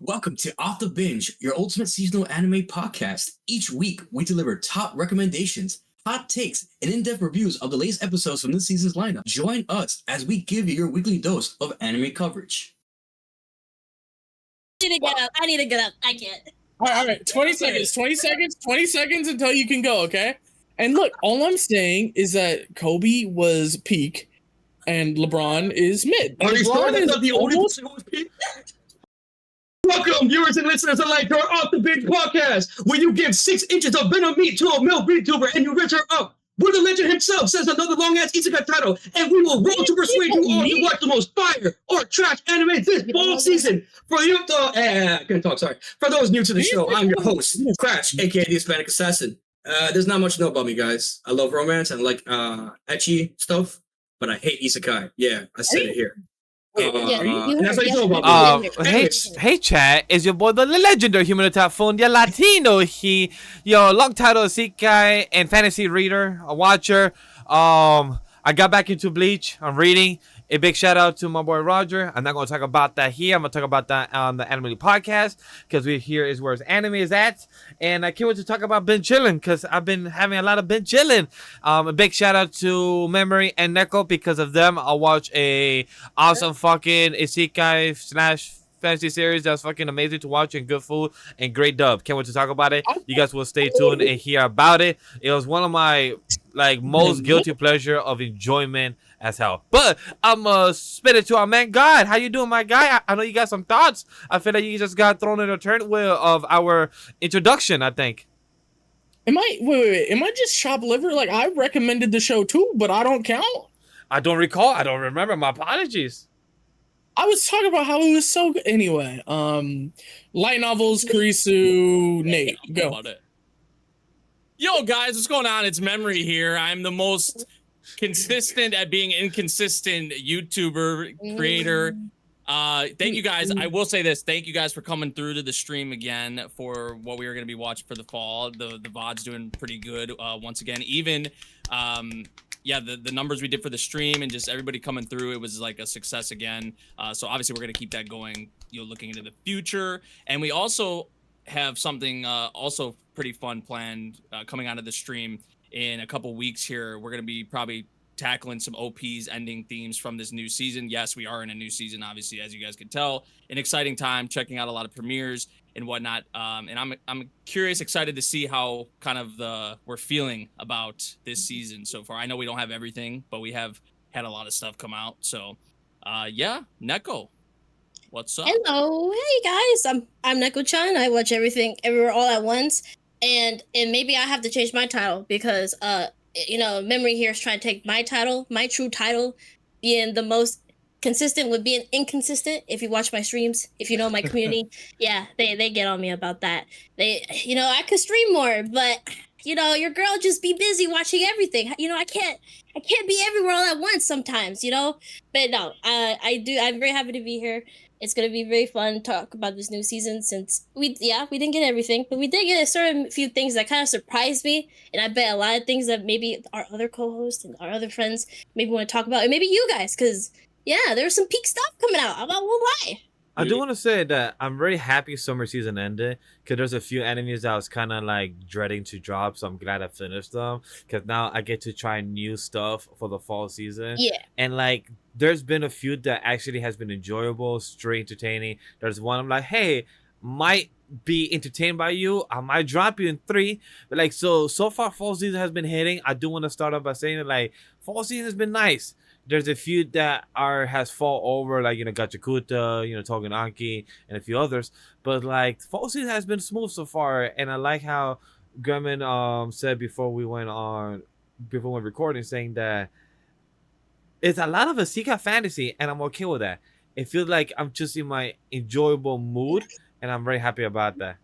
Welcome to Off the Binge, your ultimate seasonal anime podcast. Each week, we deliver top recommendations, hot takes, and in-depth reviews of the latest episodes from this season's lineup. Join us as we give you your weekly dose of anime coverage. I need to get up. I can't. All right. 20 seconds until you can go, okay? And look, all I'm saying is that Kobe was peak and LeBron is mid. Are you sure that's not the only person who was peak? Welcome, viewers and listeners alike, to our Off the Binge podcast, where you give 6 inches of venom meat to a male VTuber and you rich her up. Where the legend himself says another long-ass ISEKAI title, and we will roll to persuade you all to watch the most fire or trash anime this fall season. For you, I couldn't talk, sorry. For those new to the show, I'm your host, Crash, aka the Hispanic Assassin. There's not much to know about me, guys. I love romance and like ecchi stuff, but I hate Isekai. Yeah, I said it here. That's what you know about me. Hey, chat, it's your boy, the legendary human typhoon, the Latino, your long title Isekai and fantasy reader, a watcher. I got back into Bleach. I'm reading. A big shout out to my boy Roger. I'm not going to talk about that here. I'm going to talk about that on the Anime podcast because we're here is where his anime is at. And I can't wait to talk about binge chilling because I've been having a lot of binge chilling. A big shout out to Memory and Neko. Because of them, I'll watch a awesome fucking Isekai / fantasy series that's fucking amazing to watch and good food and great dub. Can't wait to talk about it. You guys will stay tuned and hear about it. It was one of my most guilty pleasure of enjoyment as hell. But I'm spit it to our man God. How you doing, my guy? I know you got some thoughts. I feel like you just got thrown in a turn wheel of our introduction, I think. Am I just chopped liver? Like, I recommended the show too, but I don't count. I don't recall. I don't remember. My apologies. I was talking about how it was so good. Anyway, light novels, Kurisu, Nate, go. Yo, guys, what's going on? It's Memory here. I'm the most consistent at being inconsistent YouTuber, creator. Thank you guys. I will say this. Thank you guys for coming through to the stream again for what we were going to be watching for the fall. The VOD's doing pretty good once again. Even, yeah, the numbers we did for the stream and just everybody coming through, it was like a success again. So obviously we're going to keep that going, looking into the future. And we also have something also pretty fun planned coming out of the stream in a couple weeks here. We're going to be probably tackling some OPs ending themes from this new season. Yes, we are in a new season, obviously, as you guys can tell. An exciting time, checking out a lot of premieres and whatnot. And I'm curious, excited to see how kind of we're feeling about this season so far. I know we don't have everything, but we have had a lot of stuff come out. So, yeah, Neko, what's up? Hello, hey guys. I'm Neko-chan. I watch everything, everywhere, all at once. And maybe I have to change my title because Memory here is trying to take my title, my true title, being the most consistent with being inconsistent. If you watch my streams, if you know my community, yeah, they get on me about that. I could stream more, but your girl just be busy watching everything. I can't be everywhere all at once sometimes, But no, I'm very happy to be here. It's gonna be very fun to talk about this new season since we didn't get everything, but we did get a certain few things that kind of surprised me, and I bet a lot of things that maybe our other co-hosts and our other friends maybe want to talk about, and maybe you guys, because there's some peak stuff coming out. I won't lie. I do want to say that I'm very happy summer season ended because there's a few animes that I was kind of like dreading to drop, so I'm glad I finished them because now I get to try new stuff for the fall season. Yeah. And like there's been a few that actually has been enjoyable, straight entertaining. There's one I'm like, hey, might be entertained by you. I might drop you in 3. But like so far fall season has been hitting. I do want to start off by saying that like fall season has been nice. There's a few that has fall over, like Gachiakuta, Tougen, Anki, and a few others. But like fall season has been smooth so far, and I like how Grem said before we went recording, saying that it's a lot of Isekai fantasy, and I'm okay with that. It feels like I'm just in my enjoyable mood, and I'm very happy about that.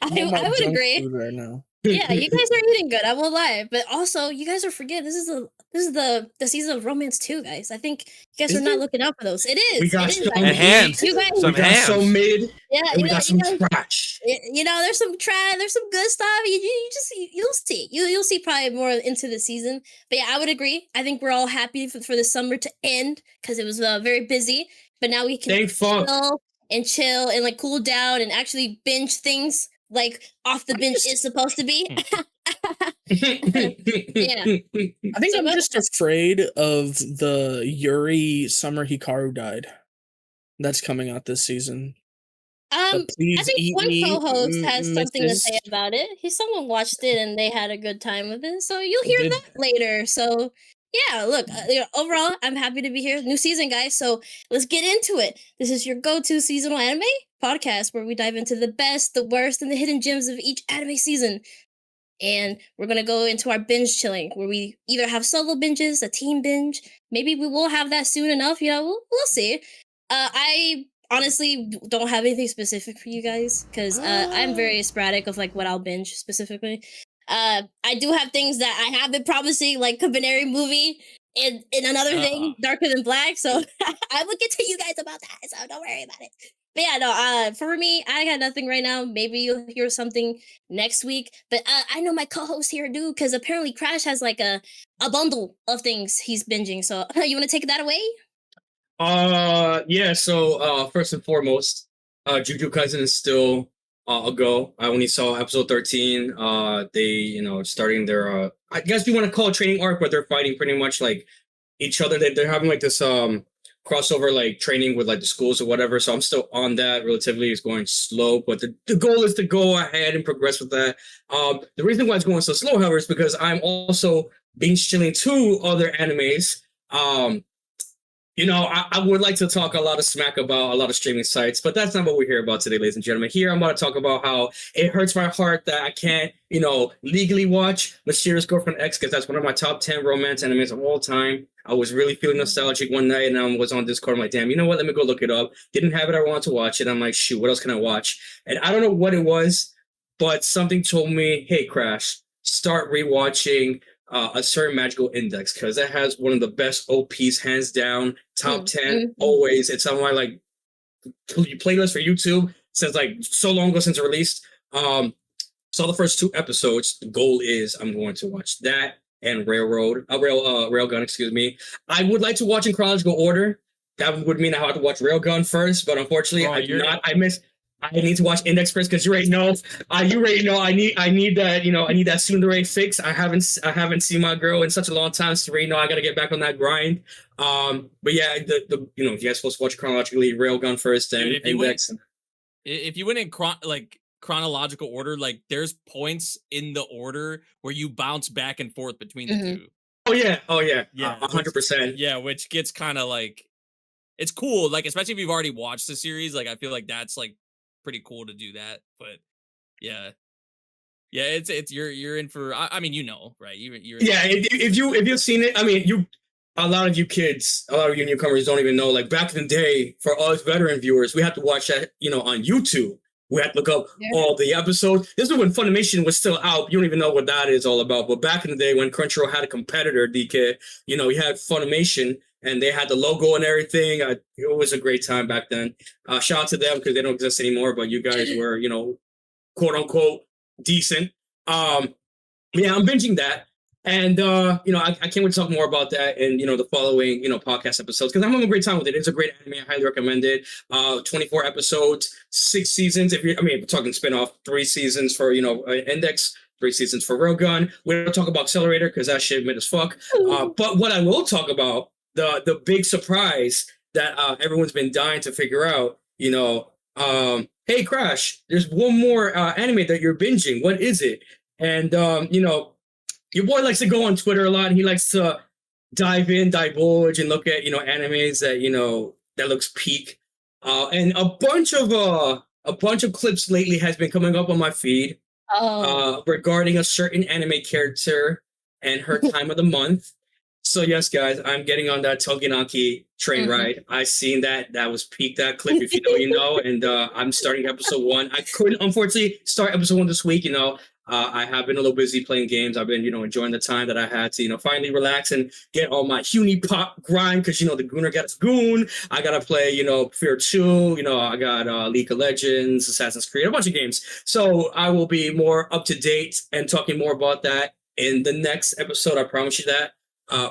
I would agree. Right now. Yeah, you guys are eating good. I won't lie, but also you guys are forgetting this is the season of romance too, guys. I think you guys are not looking out for those. It is. We got some hands. You guys, we got some mid. Yeah, we got some trash. There's some trash. There's some good stuff. You'll see. You'll see probably more into the season. But yeah, I would agree. I think we're all happy for the summer to end because it was very busy. But now we can and chill and like cool down and actually binge things like off the binge is supposed to be. Yeah. I think So I'm what- just afraid of the Yuri Summer Hikaru Died. That's coming out this season. I Please think eat one me, co-host has something to say Mrs. about it. Someone watched it and they had a good time with it, so you'll hear Did- that later. So yeah, look, overall, I'm happy to be here. New season, guys. So let's get into it. This is your go-to seasonal anime podcast where we dive into the best, the worst, and the hidden gems of each anime season. And we're gonna go into our binge chilling, where we either have solo binges, a team binge. Maybe we will have that soon enough. You know, we'll see. I honestly don't have anything specific for you guys because I'm very sporadic of like what I'll binge specifically. I do have things that I have been promising, like a binary movie and another thing, Darker Than Black. So I will get to you guys about that. So don't worry about it. But yeah, no. For me, I got nothing right now. Maybe you'll hear something next week. But I know my co-host here do because apparently Crash has like a bundle of things he's binging. So you want to take that away? Yeah, so first and foremost, Juju Cousin is still a go. I only saw episode 13. They, starting their I guess you want to call it training arc, but they're fighting pretty much like each other. They're having like this crossover like training with like the schools or whatever. So I'm still on that. Relatively, it's going slow, but the goal is to go ahead and progress with that. The reason why it's going so slow, however, is because I'm also binge chilling 2 other animes. I would like to talk a lot of smack about a lot of streaming sites, but that's not what we're here about today, ladies and gentlemen. Here, I'm about to talk about how it hurts my heart that I can't, legally watch Mysterious Girlfriend X, because that's one of my top 10 romance animes of all time. I was really feeling nostalgic one night, and I was on Discord. I'm like, damn, you know what? Let me go look it up. Didn't have it. I wanted to watch it. I'm like, shoot, what else can I watch? And I don't know what it was, but something told me, hey, Crash, start rewatching a certain magical index, because that has one of the best OPs, hands down, top 10 always. It's on my like playlist for YouTube since like so long ago since it released. Saw the first 2 episodes. The goal is I'm going to watch that and Railgun, excuse me. I would like to watch in chronological order. That would mean I have to watch Railgun first, but unfortunately I do not. I need to watch Index first because you already know. I need that. I need that Tsundere fix. I haven't seen my girl in such a long time. So I got to get back on that grind. But yeah, you guys supposed to watch chronologically. Railgun first, and Dude, Index. If you went in chronological order, like there's points in the order where you bounce back and forth between the two. Oh yeah, yeah, 100%. Yeah, which gets kind of like, it's cool. Like especially if you've already watched the series. Like I feel like that's like pretty cool to do that. But yeah, it's you're in for. I mean, right? You're yeah. If you've seen it, I mean, a lot of you kids, a lot of you newcomers don't even know. Like back in the day, for us veteran viewers, we had to watch that, on YouTube. We had to look up all the episodes. This is when Funimation was still out. You don't even know what that is all about. But back in the day when Crunchyroll had a competitor, DK, you had Funimation and they had the logo and everything. It was a great time back then. Shout out to them because they don't exist anymore. But you guys were, quote unquote, decent. Yeah, I'm binging that. And, I can't wait to talk more about that in, the following, podcast episodes, because I'm having a great time with it. It's a great anime. I highly recommend it. 24 episodes, 6 seasons. We're talking spinoff, 3 seasons for, Index, 3 seasons for Railgun. We don't talk about Accelerator because that shit mid as fuck. But what I will talk about, the big surprise that everyone's been dying to figure out, hey, Crash, there's one more anime that you're binging. What is it? And, your boy likes to go on Twitter a lot. And he likes to divulge and look at, animes that, that looks peak. And a bunch of clips lately has been coming up on my feed regarding a certain anime character and her time of the month. So yes, guys, I'm getting on that Tougen train ride. I seen that was peak, that clip. If you know, you know. And I'm starting episode 1. I couldn't, unfortunately, start episode 1 this week. I have been a little busy playing games. I've been, enjoying the time that I had to, finally relax and get on my Huni pop grind because, the Gooner got its goon. I got to play, Fear 2. I got League of Legends, Assassin's Creed, a bunch of games. So I will be more up to date and talking more about that in the next episode. I promise you that.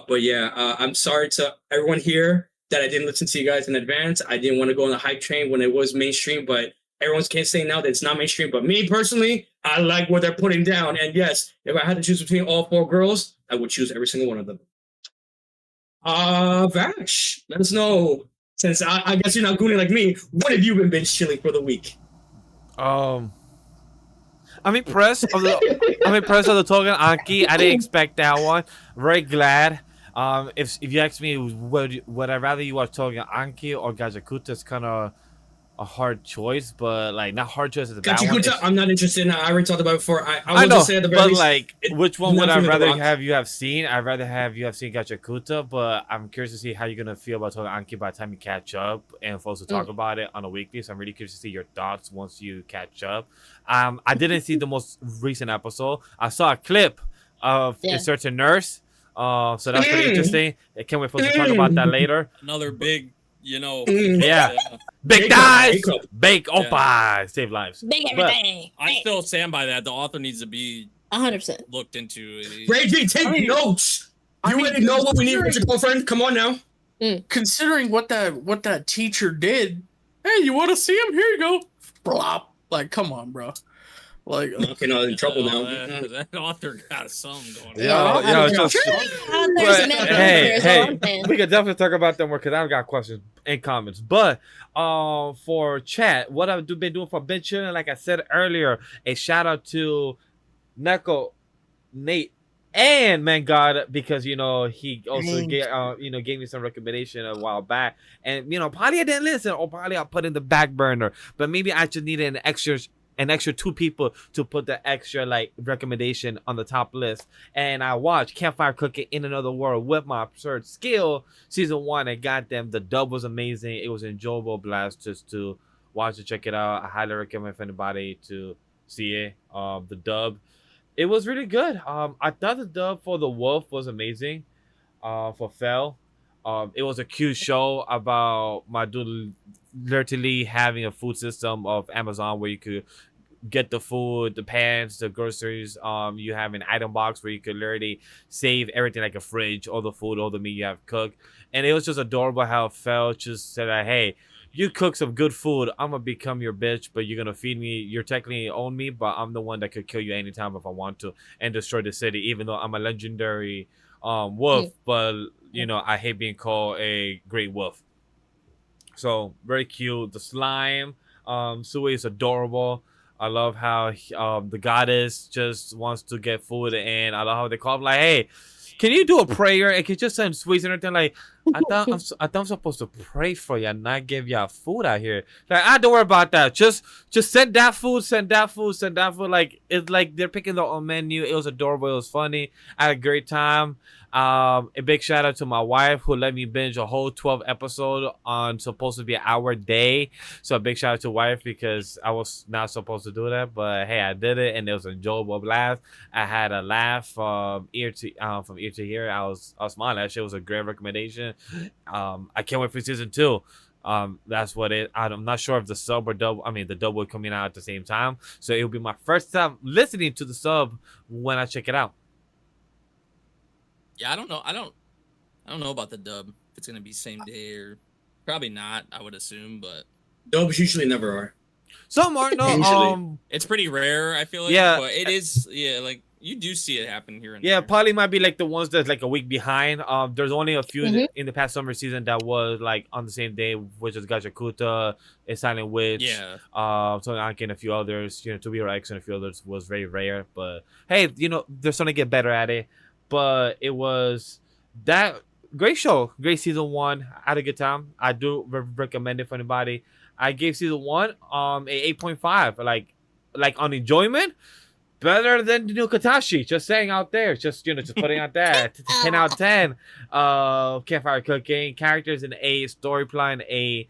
But yeah, I'm sorry to everyone here that I didn't listen to you guys in advance. I didn't want to go on the hype train when it was mainstream, but everyone's can't say now that it's not mainstream. But me personally, I like what they're putting down. And yes, if I had to choose between all 4 girls, I would choose every single one of them. Vash, let us know. Since I guess you're not gooning like me, what have you been binge chilling for the week? I'm impressed of the Tougen Anki. I didn't expect that one. Very glad. If you ask me, would I rather you watch Tougen Anki or Gachiakuta? It's kind of a hard choice, but like not hard choice is a bad one. Gachiakuta, I'm not interested in. I already talked about it before. I know, just say at the very but least, like, which one would I rather rock. have you have seen? I'd rather have you have seen Gachiakuta, but I'm curious to see how you're gonna feel about Tougen Anki by the time you catch up and for us to talk about it on a weekly. So I'm really curious to see your thoughts once you catch up. I didn't see the most recent episode. I saw a clip of a certain nurse. So that's pretty interesting. I can't wait for us to talk about that later. Another big, Yeah. Big dice, bake oppa, save lives. Big everything. I still stand by that. The author needs to be 100%. looked into. Ray J, take notes. You already know what we need with your girlfriend. Come on now. Considering what that teacher did, hey, you want to see him? Here you go. Blop. Like, come on, bro. Like, okay, no, in trouble now. That author got something going Yo, on. hey, we could definitely talk about them more because I've got questions and comments. But for chat, what I've been doing for bench chilling, like I said earlier, a shout out to Neko, Nate, and Man God, because he also gave me some recommendation a while back, and probably I didn't listen, or probably I put in the back burner, but maybe I just needed an extra 2 people to put the extra recommendation on the top list. And I watched Campfire Cooking in Another World with my absurd skill season 1, and goddamn, the dub was amazing. It was an enjoyable blast just to watch and check it out. I highly recommend for anybody to see it. The dub, it was really good. I thought the dub for The Wolf was amazing. For Fell, it was a cute show about my dude literally having a food system of Amazon where you could get the food, the pans, the groceries. You have an item box where you could literally save everything, like a fridge, all the food, all the meat you have cooked. And it was just adorable how it felt. Just said that, hey, you cook some good food, I'm gonna become your bitch, but you're gonna feed me. You're technically own me, but I'm the one that could kill you anytime if I want to and destroy the city, even though I'm a legendary wolf. But I hate being called a great wolf. So very cute. The slime, Sui is adorable. I love how the goddess just wants to get food, and I love how they call him like, hey, can you do a prayer? And can you just send sweets and everything? Like, I thought I'm supposed to pray for you and not give y'all food out here. Like, don't worry about that. Just send that food, send that food, send that food. Like, it's like they're picking their own menu. It was adorable. It was funny. I had a great time. A big shout out to my wife who let me binge a whole 12 episode on supposed to be an hour day. So a big shout out to wife because I was not supposed to do that, but hey, I did it and it was an enjoyable blast. I had a laugh from ear to ear. I was smiling. That shit was a great recommendation. I can't wait for season 2. That's what it. I'm not sure if the sub or dub. I mean, the dub will coming out at the same time, so it'll be my first time listening to the sub when I check it out. Yeah, I don't know. I don't know about the dub. If it's gonna be same day or probably not. I would assume, but dubs usually never are. Some are no. It's pretty rare. I feel like. Yeah, but it is. Yeah, like you do see it happen here and yeah, there. probably might be like the ones that's like a week behind. There's only a few in the past summer season that was like on the same day, which is Gachiakuta, a Silent Witch, so Anki and a few others. To be X and a few others was very rare. But hey, they're starting to get better at it. But it was that great show, great season 1. I had a good time. I do recommend it for anybody. I gave season 1 a 8.5. Like on enjoyment, better than the new Kotesashi. Just saying out there, just putting out that 10 out of 10. Campfire Cooking, characters an A, storyline A,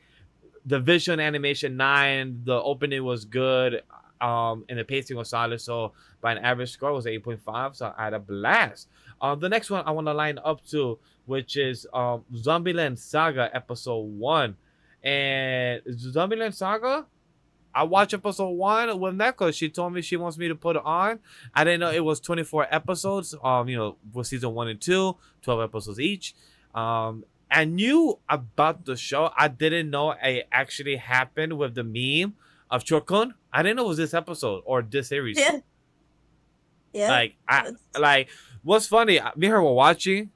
the visual animation 9. The opening was good. And the pacing was solid. So by an average score, it was 8.5. So I had a blast. The next one I want to line up to, which is Zombieland Saga episode 1. And Zombieland Saga, I watched episode 1 with Neko. She told me she wants me to put it on. I didn't know it was 24 episodes. With season 1 and 2, 12 episodes each. I knew about the show. I didn't know it actually happened with the meme of Chokun. I didn't know it was this episode or this series. Yeah. Yeah. Like what's funny, me and her were watching,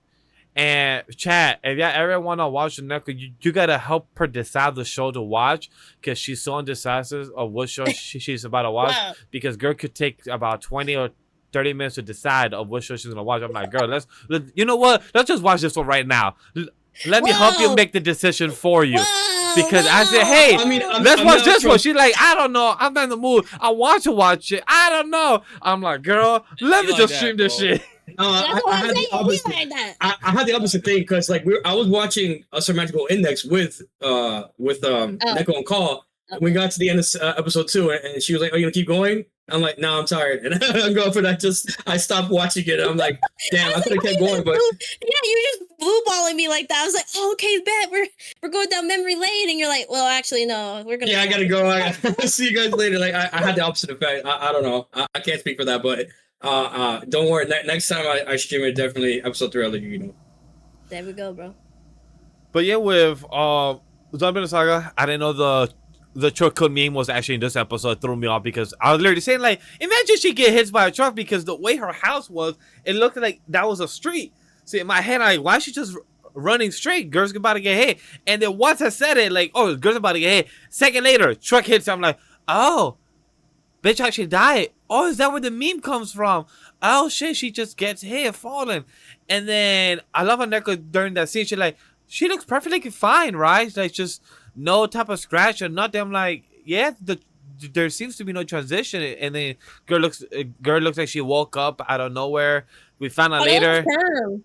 and chat, if y'all ever want to watch the Neko, you gotta help her decide the show to watch, because she's so indecisive of what show she's about to watch. Wow. Because girl could take about 20 or 30 minutes to decide of what show she's gonna watch. I'm like, girl, you know what? Let's just watch this one right now. Let me help you make the decision for you. Because I said, hey, let's watch this one. She's like, I don't know. I'm not in the mood. I want to watch it. I don't know. I'm like, girl, let me just stream this shit. I had the opposite thing, because like I was watching a Symmetrical Index with Neko and Call. We got to the end of episode 2, and she was like, "Oh, you gonna keep going?" I'm like, "No, I'm tired." And I'm going for that. I stopped watching it. I'm like, "Damn, I could have kept going." But yeah, you just blue balling me like that. I was like, "Oh, okay, bet we're going down memory lane," and you're like, "Well, actually, no, we're gonna." Yeah, I gotta go. I see you guys later. Like I had the opposite effect. I don't know. I can't speak for that, but don't worry. Next time I stream it, definitely episode 3. I'll let you know. There we go, bro. But yeah, with Zombie Saga, I didn't know the truck meme was actually in this episode. It threw me off, because I was literally saying, like, imagine she get hit by a truck, because the way her house was, it looked like that was a street. See, in my head, I'm like, why is she just running straight? Girl's about to get hit. And then once I said it, like, oh, girl's about to get hit. Second later, truck hits. I'm like, oh, bitch actually died. Oh, is that where the meme comes from? Oh shit, she just gets hit, falling. And then I love how Neko during that scene, she looks perfectly fine, right? Like, just no type of scratch or nothing. I'm like, yeah, there seems to be no transition. And then girl looks like she woke up out of nowhere. We found out later. Perm.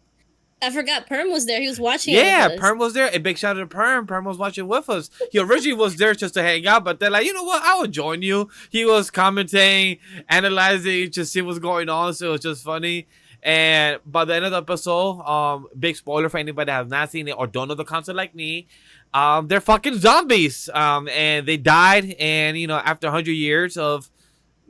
I forgot Perm was there. He was watching. Yeah, Perm was there. A big shout out to Perm. Perm was watching with us. He originally was there just to hang out, but they're like, you know what? I will join you. He was commenting, analyzing, just see what's going on. So it was just funny. And by the end of the episode, big spoiler for anybody that has not seen it or don't know the concept like me, they're fucking zombies. And they died, and after 100 years of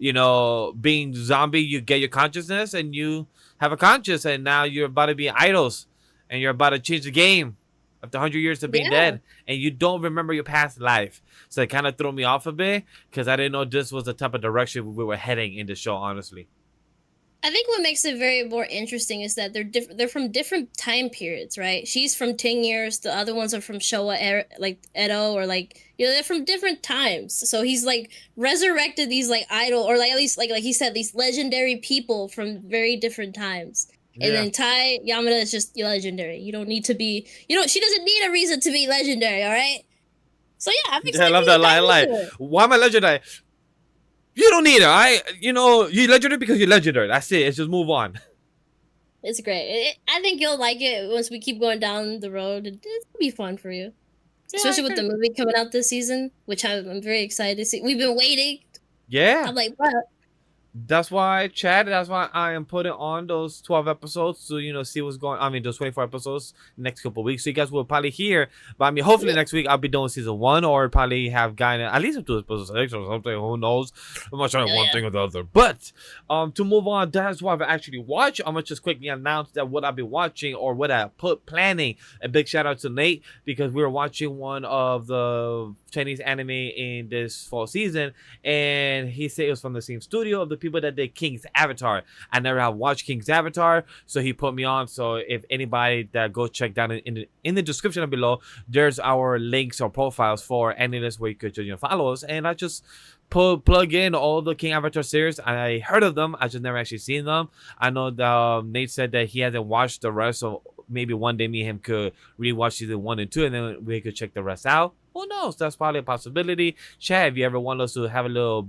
being zombie, you get your consciousness and you have a conscience, and now you're about to be idols, and you're about to change the game after 100 years of being dead, and you don't remember your past life. So it kind of threw me off a bit, because I didn't know this was the type of direction we were heading in the show, honestly. I think what makes it very more interesting is that they're from different time periods, right? She's from 10 years, the other ones are from Showa era, like Edo, or they're from different times. So he's like resurrected these like idol, or like at least like he said, these legendary people from very different times. And then Tai Yamada is just legendary. You don't need to be, she doesn't need a reason to be legendary, all right? So yeah, I love that line. Why am I legendary? You don't need it, you're legendary because you're legendary. That's it. Let's just move on. It's great. I think you'll like it once we keep going down the road. It'll be fun for you. Yeah, especially with the movie coming out this season, which I'm very excited to see. We've been waiting. Yeah. I'm like, what? That's why, Chad, that's why I am putting on those 12 episodes to, see what's going on. I mean, those 24 episodes next couple of weeks. So you guys will probably hear. But I mean, hopefully next week I'll be doing season 1, or probably have gotten at least 2 episodes or something. Who knows? I'm not trying one thing or the other. But to move on, that's what I've actually watched. I'm going to just quickly announce that what I've been watching, or what I planning. A big shout out to Nate, because we were watching one of the Chinese anime in this fall season, and he said it was from the same studio of the people that did King's Avatar. I never have watched King's Avatar, so he put me on. So if anybody that go check down in the description below, there's our links or profiles for any list where you could follow us. And I just plug in all the King Avatar series. I heard of them, I just never actually seen them. I know that Nate said that he hasn't watched the rest, so maybe one day me and him could rewatch season 1 and 2, and then we could check the rest out. Who knows? That's probably a possibility. Chad, if you ever want us to have a little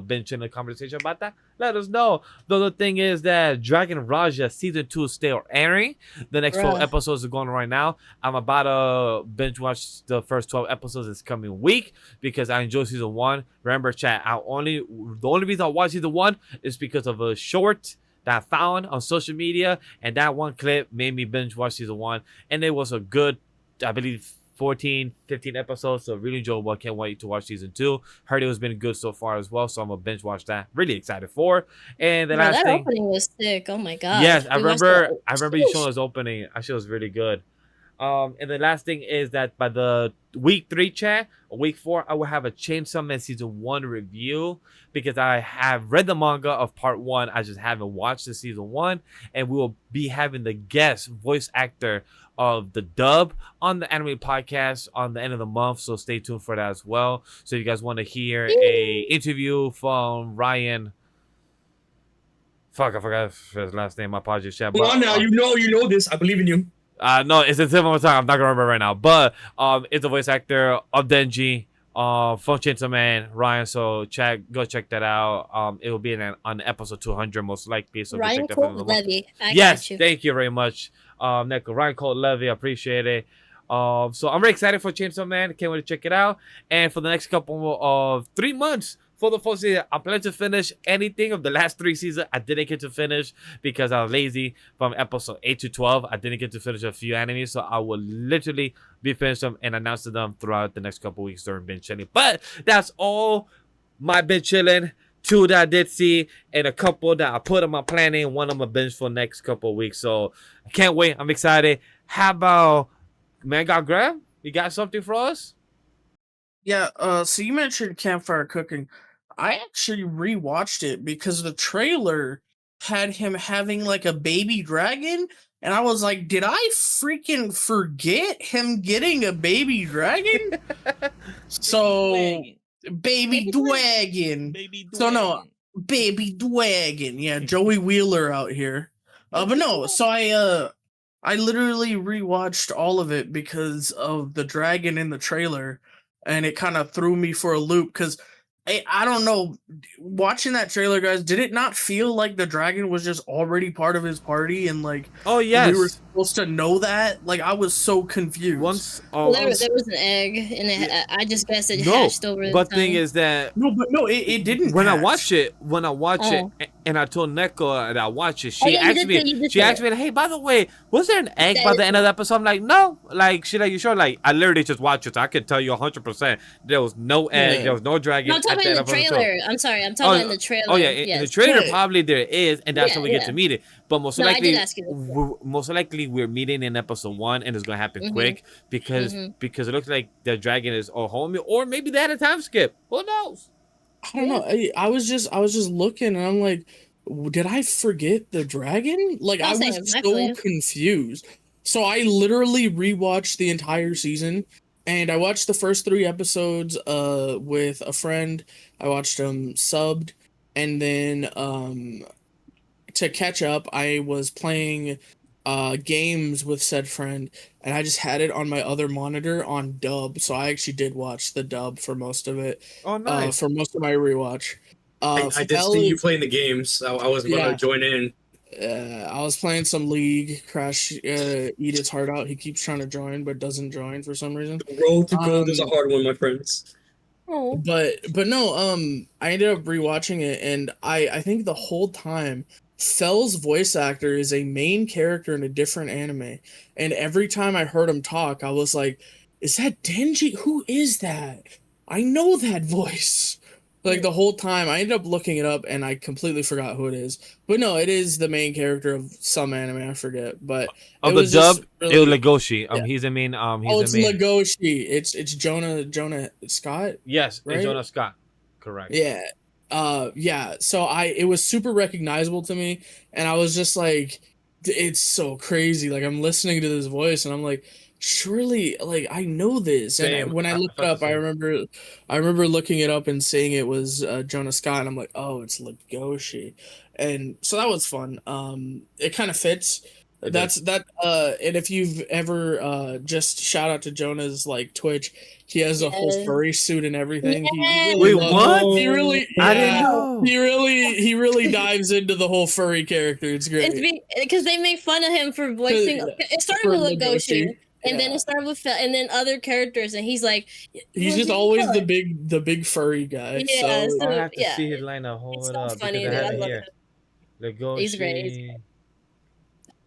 bench in a conversation about that, let us know. The other thing is that Dragon Raja season 2 is still airing. The next 12 episodes are going right now. I'm about to binge watch the first 12 episodes this coming week, because I enjoyed season 1. Remember, Chad, the only reason I watched season 1 is because of a short that I found on social media, and that one clip made me binge watch season 1, and it was a good, I believe, 14, 15 episodes, so really enjoyable. I can't wait to watch season 2. Heard it has been good so far as well, so I'm gonna binge watch that. Really excited for. And the last thing, opening was sick. Oh my god. Yes, I remember you showing us opening. Actually, it was really good. And the last thing is that by the week 3 chat or week 4, I will have a Chainsaw Man season 1 review because I have read the manga of part 1. I just haven't watched the season 1, and we will be having the guest voice actor of the dub on the anime podcast on the end of the month. So stay tuned for that as well. So if you guys want to hear a interview from Ryan. Fuck, I forgot his last name. My apologies, chat. Come on now, you know this. I believe in you. No, it's a tip of my tongue. I'm not gonna remember right now. But it's the voice actor of Denji, from Chainsaw Man, Ryan. So go check that out. It will be on episode 200 most likely. So Ryan check that Cole Levy. Yes, got you. thank you very much, Neko. Ryan Cole Levy, I appreciate it. So I'm very excited for Chainsaw Man. Can't wait to check it out. And for the next couple of 3 months. For the full season, I plan to finish anything of the last 3 seasons. I didn't get to finish because I was lazy from episode 8 to 12. I didn't get to finish a few animes, so I will literally be finished them and announcing them throughout the next couple weeks during binge chilling. But that's all my binge chilling. 2 that I did see, and a couple that I put on my planning. One I'm gonna binge for next couple of weeks. So I can't wait. I'm excited. How about Grem? You got something for us? Yeah, so you mentioned Campfire Cooking. I actually rewatched it because the trailer had him having like a baby dragon, and I was like, did I freaking forget him getting a baby dragon? So baby dragon. So no, baby dragon. Yeah, Joey Wheeler out here. But no, so I literally rewatched all of it because of the dragon in the trailer, and it kind of threw me for a loop because I don't know, watching that trailer, guys, did it not feel like the dragon was just already part of his party and like Oh yes, we were supposed to know that? Like I was so confused. There was an egg, and I just guessed it no, hatched over the but time. thing is that No, it didn't. when I hatch. watch it, Oh. and I told Neko that I watch it, Oh, she yeah, you asked did me, say you did she say asked it. me, like, hey, by the way, was there an egg by the end of the episode? I'm like, no, like, she like, you sure? Like, I literally just watched it, so I could tell you 100% there was no egg, Yeah. there was no dragon. No, I'm talking at about the in end the of episode trailer. I'm sorry, I'm talking about in the trailer. Oh yeah, in the trailer Yeah. probably there is, and that's Yeah, how we get yeah. to meet it. But most No, I likely, did ask you this. most likely we're meeting in episode 1, and it's gonna happen Mhm. quick because it looks like the dragon is all homie, or maybe they had a time skip. Who knows? I don't know. I was just looking, and I'm like, did I forget the dragon? Like I Same, was I feel so you. confused. So I literally rewatched the entire season, and I watched the first 3 episodes with a friend. I watched them subbed, and then to catch up, I was playing games with said friend, and I just had it on my other monitor on dub. So I actually did watch the dub for most of it. Oh nice. For most of my rewatch. I did see you playing the games. I was going to Yeah. join in. I was playing some League. Crash eat his heart out. He keeps trying to join, but doesn't join for some reason. The road to gold is a hard one, my friends. Oh. But no, I ended up rewatching it, and I think the whole time Fell's voice actor is a main character in a different anime, and every time I heard him talk, I was like, "Is that Denji? Who is that? I know that voice." Like the whole time, I ended up looking it up, and I completely forgot who it is. But no, it is the main character of some anime. I forget, but Of it the was just dub, really- it was Legoshi. Yeah. He's the main. it's Legoshi. It's Jonah Scott. Yes, right? it's Jonah Scott. Correct. Yeah. Yeah. So it was super recognizable to me, and I was just like, it's so crazy. Like I'm listening to this voice, and I'm like, surely, like I know this. Same. And when I I looked it felt the up, same. I remember looking it up and seeing it was Jonah Scott, and I'm like, oh, it's Legoshi, and so that was fun. It kind of fits. It That's that. And if you've ever just shout out to Jonah's like Twitch, he has a whole Yes. furry suit and everything. Yes. He really Wait, loves- what? He really, I didn't yeah. know. He really dives into the whole furry character. It's great. It's because they make fun of him for voicing. Yeah. It started For with Legoshi, and then Yeah. it started with Phil, and then other characters, and he's like, He's "What just do you always call the it?" big furry guy. Yeah, so, so- I have to yeah. see his lineup. Hold It's it so up funny, because I dude. have I it love here. it. Legoshi. He's great.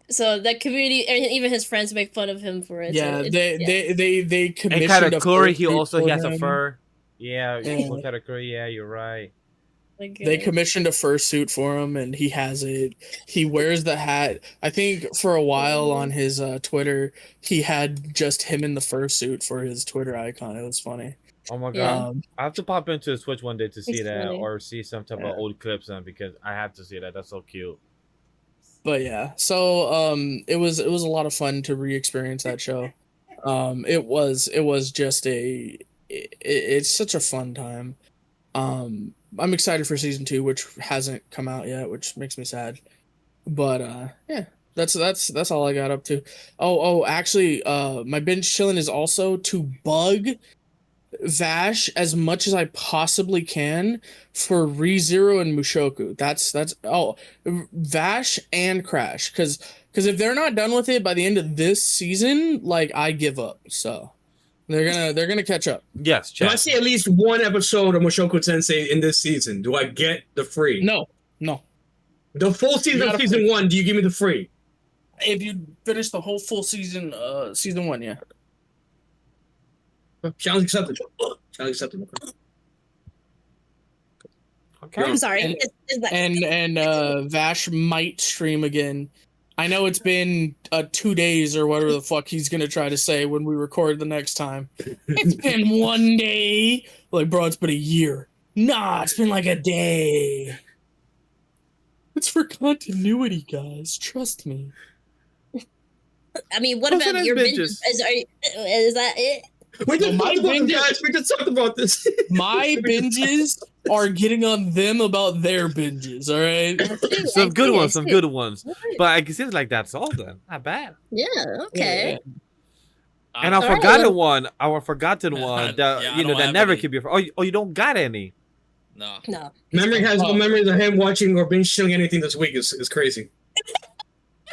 So that community, and even his friends make fun of him for it. yeah, so they And commissioned a Katakuri, furry he suit also for has a him. fur. Yeah, Yeah. Katakuri. Yeah, you're right. They commissioned a fursuit for him, and he has it. He wears the hat. I think for a while on his Twitter, he had just him in the fursuit for his Twitter icon. It was funny. Oh my god! Yeah. I have to pop into the Switch one day to see It's that, funny. or see some type Yeah. of old clips on, because I have to see that. That's so cute. But yeah, so it was a lot of fun to re-experience that show. It was just it's such a fun time. I'm excited for season 2, which hasn't come out yet, which makes me sad. But yeah, that's all I got up to. Actually, my binge chillin is also to bug Vash as much as I possibly can for ReZero and Mushoku. That's Vash and Crash, because if they're not done with it by the end of this season, like, I give up. So they're gonna catch up. Yes, If I chat. see at least one episode of Mushoku Tensei in this season, do I get the free? No. The full season You of gotta season free. 1, do you give me the free? If you finish the whole full season, season 1, yeah. Challenge accepted. Challenge accepted. Okay. I'm sorry. And- It's that- And Vash might stream again. I know it's been 2 days or whatever the fuck he's gonna try to say when we record the next time. It's been 1 day. Like, bro, it's been a year. Nah, it's been like a day. It's for continuity, guys. Trust me. I mean, what Listen about as your bitches. binges? Is that it? We just my talked about binge- it, guys. We just talked about this. My binges are getting on them about their binges, all right? Some good ones, some good. good ones. But I guess it's like that's all then. Not bad. Yeah. Okay. And a All right, forgotten well- one, our forgotten one that Yeah, I you know don't that have never any. could be. Oh, you don't got any. No. No. Memory has no Oh. memories of him watching or binge chilling anything this week. Is crazy.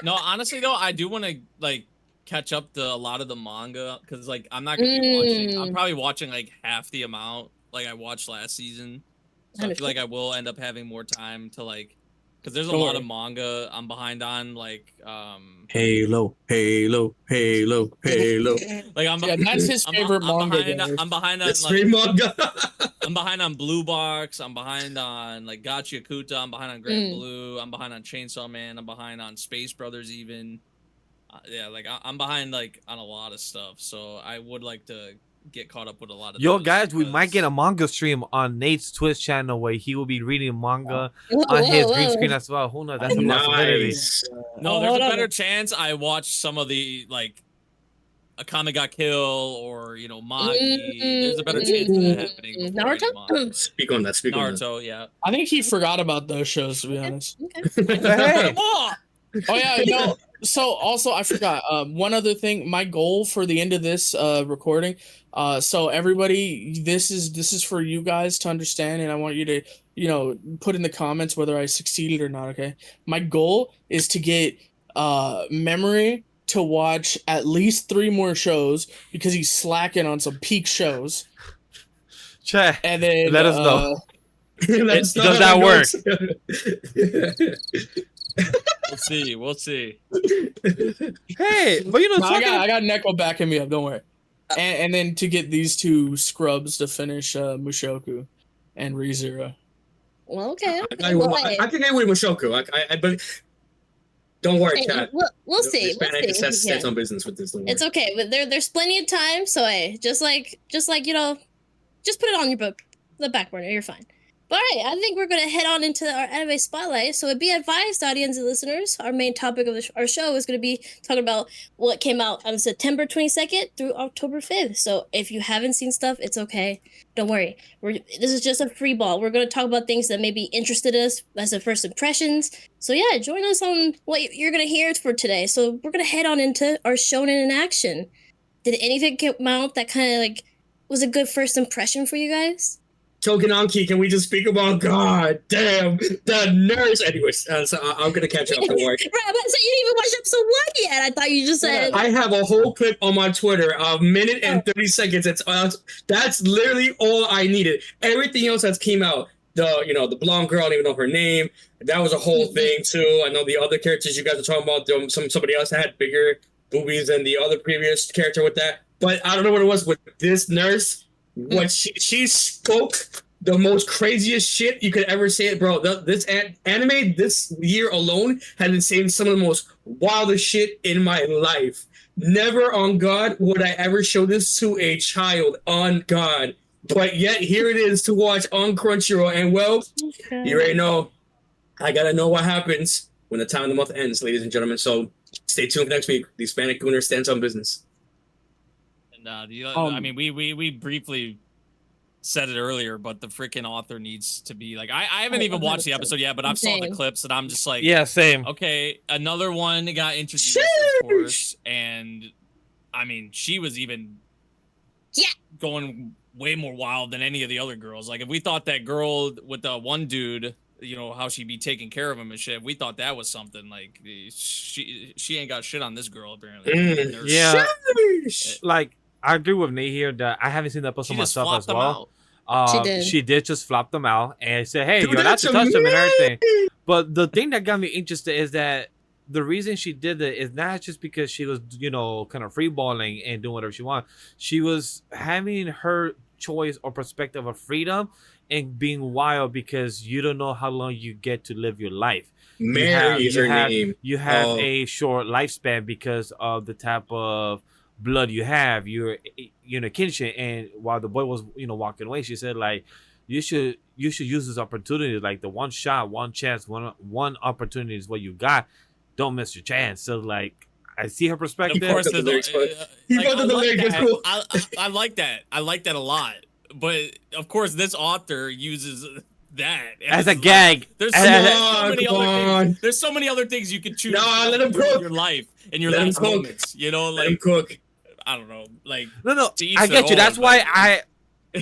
No, honestly though, I do want to like catch up to a lot of the manga because like I'm not gonna be watching. I'm probably watching like half the amount like I watched last season. So I feel like I will end up having more time to like, because there's a lot of manga I'm behind on. Like Halo. like I'm Yeah, that's his favorite manga, guys. I'm behind on That's like free manga. I'm behind on Blue Box. I'm behind on like Gachiakuta. I'm behind on Grand Blue. I'm behind on Chainsaw Man. I'm behind on Space Brothers even. Yeah, like I'm behind like on a lot of stuff. So I would like to get caught up with a lot of. Yo, those guys, we might because- get a manga stream on Nate's Twitch channel where he will be reading manga Whoa, on his whoa, green whoa. screen as well. Who knows? That's a possibility. Nice. No, Oh, there's a hold on. better chance I watch some of the like a Kame ga Kill or Magi. There's a better chance of that happening. before I get manga. Naruto? Speak on that. Speak on that. Naruto, yeah. I think he forgot about those shows, to be honest. Okay. Hey. Oh, Oh yeah, no. So also I forgot one other thing. My goal for the end of this recording. So everybody, this is for you guys to understand, and I want you to put in the comments whether I succeeded or not. Okay. My goal is to get Memory to watch at least 3 more shows because he's slacking on some peak shows, Chat. and then Let us know. That's Does not that how it work? goes. we'll see. Hey, but you know, No, talking I got Neko backing me up. Don't worry. And then to get these 2 scrubs to finish Mushoku and ReZero. Well, okay. I think I would with Mushoku. but don't worry, Hey, chat. we'll see. Hispanic Assassin Yeah. stays on business with this. Don't worry. It's okay, but there's plenty of time. So hey, just like just put it on your book, the back burner. You're fine. But all right, I think we're gonna head on into our anime spotlight. So be advised, audience and listeners, our main topic of our show is gonna be talking about what came out on September 22nd through October 5th. So if you haven't seen stuff, it's okay. Don't worry. This is just a free ball. We're gonna talk about things that maybe interested us as the first impressions. So yeah, join us on what you're gonna hear for today. So we're gonna head on into our shonen in action. Did anything come out that kind of like was a good first impression for you guys? Tougen Anki, can we just speak about? God damn, the nurse. Anyways, so I'm gonna catch up. Don't worry. Right, but so you didn't even watch episode 1 yet. I thought you just said. I have a whole clip on my Twitter, a minute and 30 seconds. That's literally all I needed. Everything else that's came out, the blonde girl, I don't even know her name. That was a whole thing too. I know the other characters you guys are talking about. Somebody else had bigger boobies than the other previous character with that. But I don't know what it was with this nurse. What she spoke the most craziest shit you could ever say it, bro. This anime this year alone has been saying some of the most wildest shit in my life. Never on God would I ever show this to a child, on God. But yet here it is to watch on Crunchyroll, and well, you already know. I gotta know what happens when the time of the month ends, ladies and gentlemen. So stay tuned for next week. The Hispanic Gooner stands on business. And I mean, we briefly said it earlier, but the freaking author needs to be like, I haven't even watched the episode yet, but I've saw the clips and I'm just like, Yeah, same. okay, another one got introduced, of course, and I mean, she was even going way more wild than any of the other girls. Like, if we thought that girl with the one dude, you know, how she'd be taking care of him and shit, we thought that was something, like, she ain't got shit on this girl, apparently. Yeah, like, I agree with Nate here that I haven't seen the episode myself as well. She did just flop them out and said, hey, you're not to touch them and everything. But the thing that got me interested is that the reason she did it is not just because she was, you know, kind of freeballing and doing whatever she wanted. She was having her choice or perspective of freedom and being wild because you don't know how long you get to live your life. Mary is her name. You have a short lifespan because of the type of blood you have. You're in a kinship, and while the boy was, you know, walking away, she said, like, you should use this opportunity, like the one shot, one chance, one opportunity is what you got. Don't miss your chance. So, like, I see her perspective. Of course, I like that. I like that a lot. But of course, this author uses that as a gag. There's so many other things you could choose. Let him cook. In your life and your last moments. You know, like, let him cook. I don't know. Like, no, I get you. That's why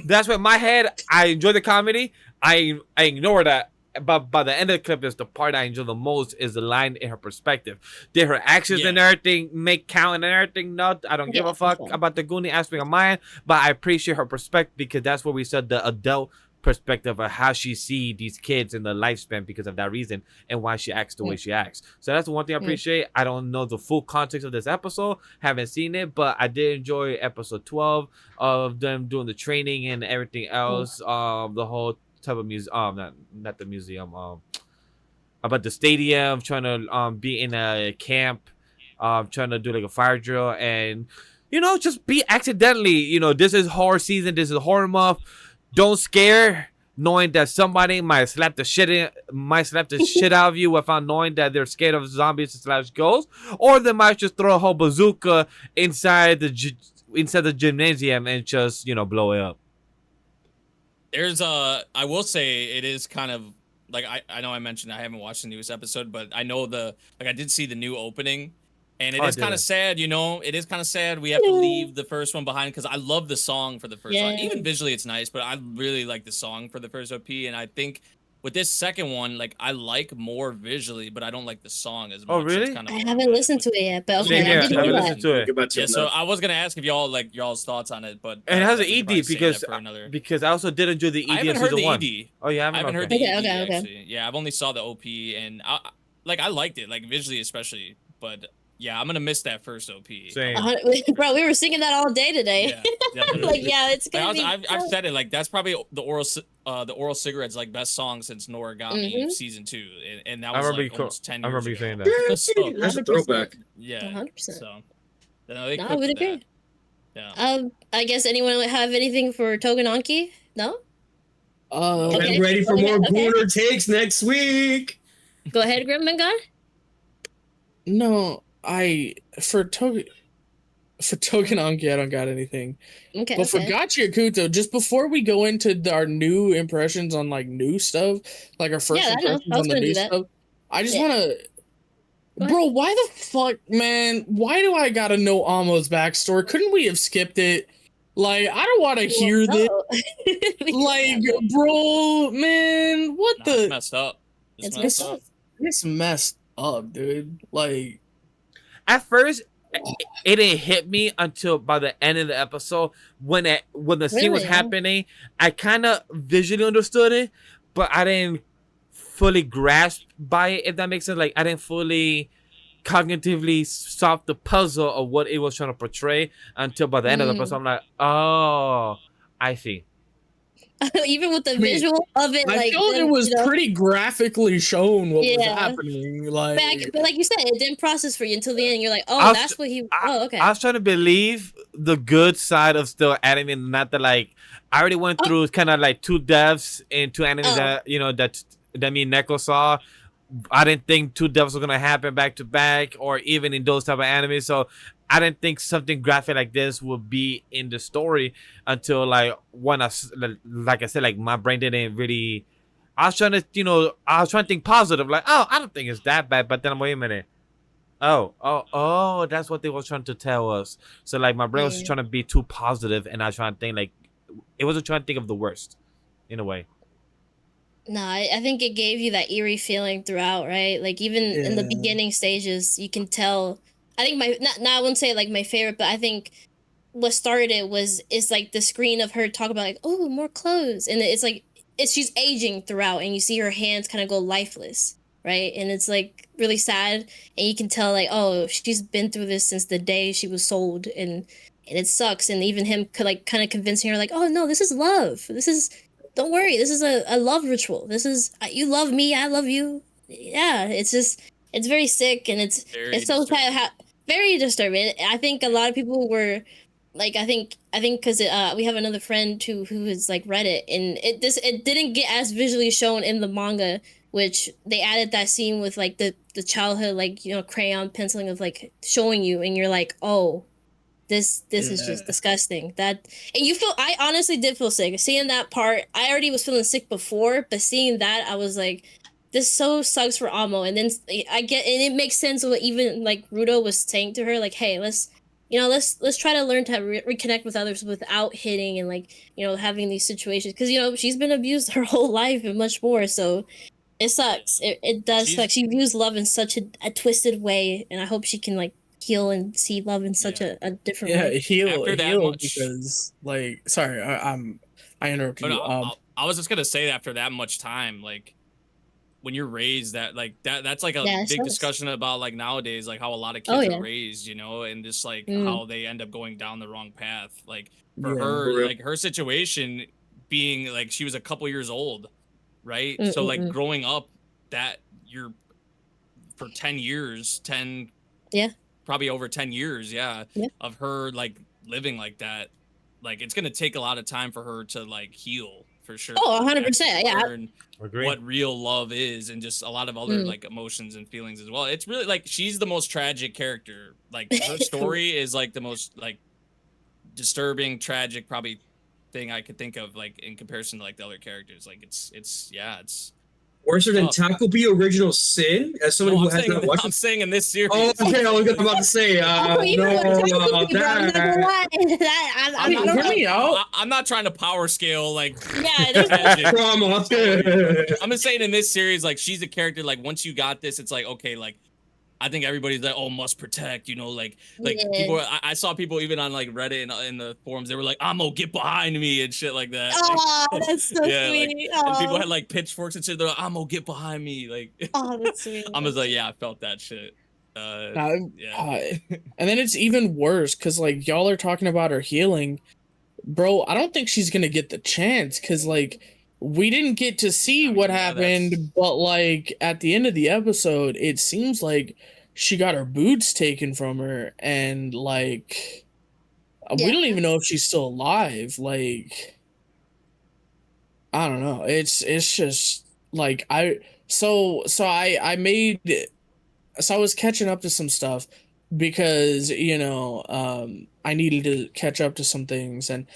that's why in my head I enjoy the comedy. I ignore that. But by the end of the clip, is the part I enjoy the most is the line in her perspective. Did her actions and everything make count and everything? No, I don't give a fuck about the Goonie aspect of mine. But I appreciate her perspective because that's what we said, the adult perspective of how she see these kids in the lifespan because of that reason and why she acts the way she acts. So that's the one thing I appreciate. I don't know the full context of this episode, haven't seen it, but I did enjoy episode 12 of them doing the training and everything else. The whole type of music, not the museum, about the stadium, trying to be in a camp, trying to do like a fire drill, and you know, just be accidentally, you know, this is horror season, this is horror month. Don't scare, knowing that somebody might slap the shit out of you without knowing that they're scared of zombies / ghosts, or they might just throw a whole bazooka inside the gymnasium and just, you know, blow it up. There's I will say it is kind of like, I know I mentioned I haven't watched the newest episode, but I know I did see the new opening. And it is kind of sad, you know. It is kind of sad. We have to leave the first one behind because I love the song for the first one. Even visually, it's nice, but I really like the song for the first OP. And I think with this second one, like, I like more visually, but I don't like the song as much. Oh, really? I haven't listened to it yet, but okay, I did haven't listened to it. Yeah, so I was gonna ask if y'all like y'all's thoughts on it, but and it has an ED because I also did enjoy the ED. I haven't heard the ED. Oh yeah, I haven't heard the ED. Actually. Yeah, I've only saw the OP, and I liked it, like visually especially, but. Yeah, I'm gonna miss that first OP. Same. Bro, we were singing that all day today. Yeah, like, yeah, it's gonna be. I've said it, like, that's probably the oral cigarettes, like, best song since Noragami season 2, and that was like almost 10 years. I remember you saying that. So, that's a throwback. Yeah, 100%. So, no, I would agree. Yeah. I guess anyone have anything for Tougen Anki? No. I'm ready for more Gooner takes next week. Go ahead, Grem and God. No. For Tougen Anki, I don't got anything. Okay. But for Gachiakuta, just before we go into our new impressions on like new stuff, like our first impressions on the new stuff, I just wanna bro, why the fuck, man? Why do I gotta know Amo's backstory? Couldn't we have skipped it? Like, I don't wanna hear this. Like, bro, man, what the it's messed up. It's messed up. It's messed up, dude. Like, at first, it didn't hit me until by the end of the episode when the scene was happening. I kind of visually understood it, but I didn't fully grasp by it. If that makes sense, like I didn't fully cognitively solve the puzzle of what it was trying to portray until by the end of the episode. I'm like, oh, I see. even with the mean, visual of it. I Like feel them, it was you know, pretty graphically shown what was Yeah. happening. but Like, like you said, it didn't process for you until the end. You're like, I oh, was that's what he. I, Oh, okay. I was trying to believe the good side of still anime, not that like I already went Oh. through kind of like 2 deaths in 2 animes Oh. that that me and Neko saw. I didn't think 2 deaths were gonna happen back to back, or even in those type of animes. So I didn't think something graphic like this would be in the story until like when like I said, like my brain didn't really. I was trying to, I was trying to think positive, like, oh, I don't think it's that bad. But then, wait a minute. Oh, that's what they were trying to tell us. So like my brain was Yeah. trying to be too positive, and I was trying to think like it wasn't trying to think of the worst, in a way. No, I think it gave you that eerie feeling throughout, right? Like even in the Yeah. beginning stages, you can tell. I think my I wouldn't say like my favorite, but I think what started it is like the screen of her talk about like, oh, more clothes, and it's like she's aging throughout, and you see her hands kind of go lifeless, right? And it's like really sad, and you can tell like, oh, she's been through this since the day she was sold, and it sucks. And even him could like kind of convincing her like, oh no, this is love. This is don't worry, this is a love ritual. This is you love me, I love you. Yeah, it's just it's very sick, and it's so sad. Very disturbing. I think a lot of people were like, I think because we have another friend who has like read it, and it didn't get as visually shown in the manga, which they added that scene with like the childhood, like, you know, crayon penciling of like showing you, and you're like, oh, this is just disgusting. That, and you feel, I honestly did feel sick seeing that part. I already was feeling sick before, but seeing that, I was like, this so sucks for Amo. And then I get, and it makes sense what even like Rudo was saying to her, like, hey, let's try to learn to reconnect with others without hitting and like, you know, having these situations, because, you know, she's been abused her whole life and much more. So it sucks. It does suck. She views love in such a twisted way, and I hope she can like heal and see love in such a different way. heal much- because like, sorry, I interrupted you. I was just gonna say, after that much time, like when you're raised that like that's like a big discussion about like nowadays, like how a lot of kids are raised, you know, and just like how they end up going down the wrong path. Like for her, like her situation being like she was a couple years old, right? So like growing up that you're for 10 years, probably over 10 years, of her like living like that, like it's gonna take a lot of time for her to like heal, for sure. Oh, 100%. Yeah. What real love is, and just a lot of other like emotions and feelings as well. It's really like she's the most tragic character. Like her story is like the most like disturbing, tragic, probably thing I could think of, like in comparison to like the other characters. Like it's worse than Takobi Original Sin, as someone who has not watched. I'm saying in this series. Oh, okay. I was about to say. I'm not trying to power scale like. Yeah, trauma. I'm just saying in this series, like she's a character. Like once you got this, it's like okay, like I think everybody's like, oh, must protect, you know, like people. I saw people even on like Reddit and in the forums, they were like, "Amo, get behind me" and shit like that. Oh, that's so sweet. Like, and people had like pitchforks and shit. They're like, "Amo, get behind me!" Like, oh, that's sweet. I was like, yeah, I felt that shit. And then it's even worse because like y'all are talking about her healing, bro. I don't think she's gonna get the chance because like we didn't get to see what happened, but like at the end of the episode, it seems like she got her boots taken from her, and like we don't even know if she's still alive. Like I don't know. It's just like I was catching up to some stuff because, you know, I needed to catch up to some things, and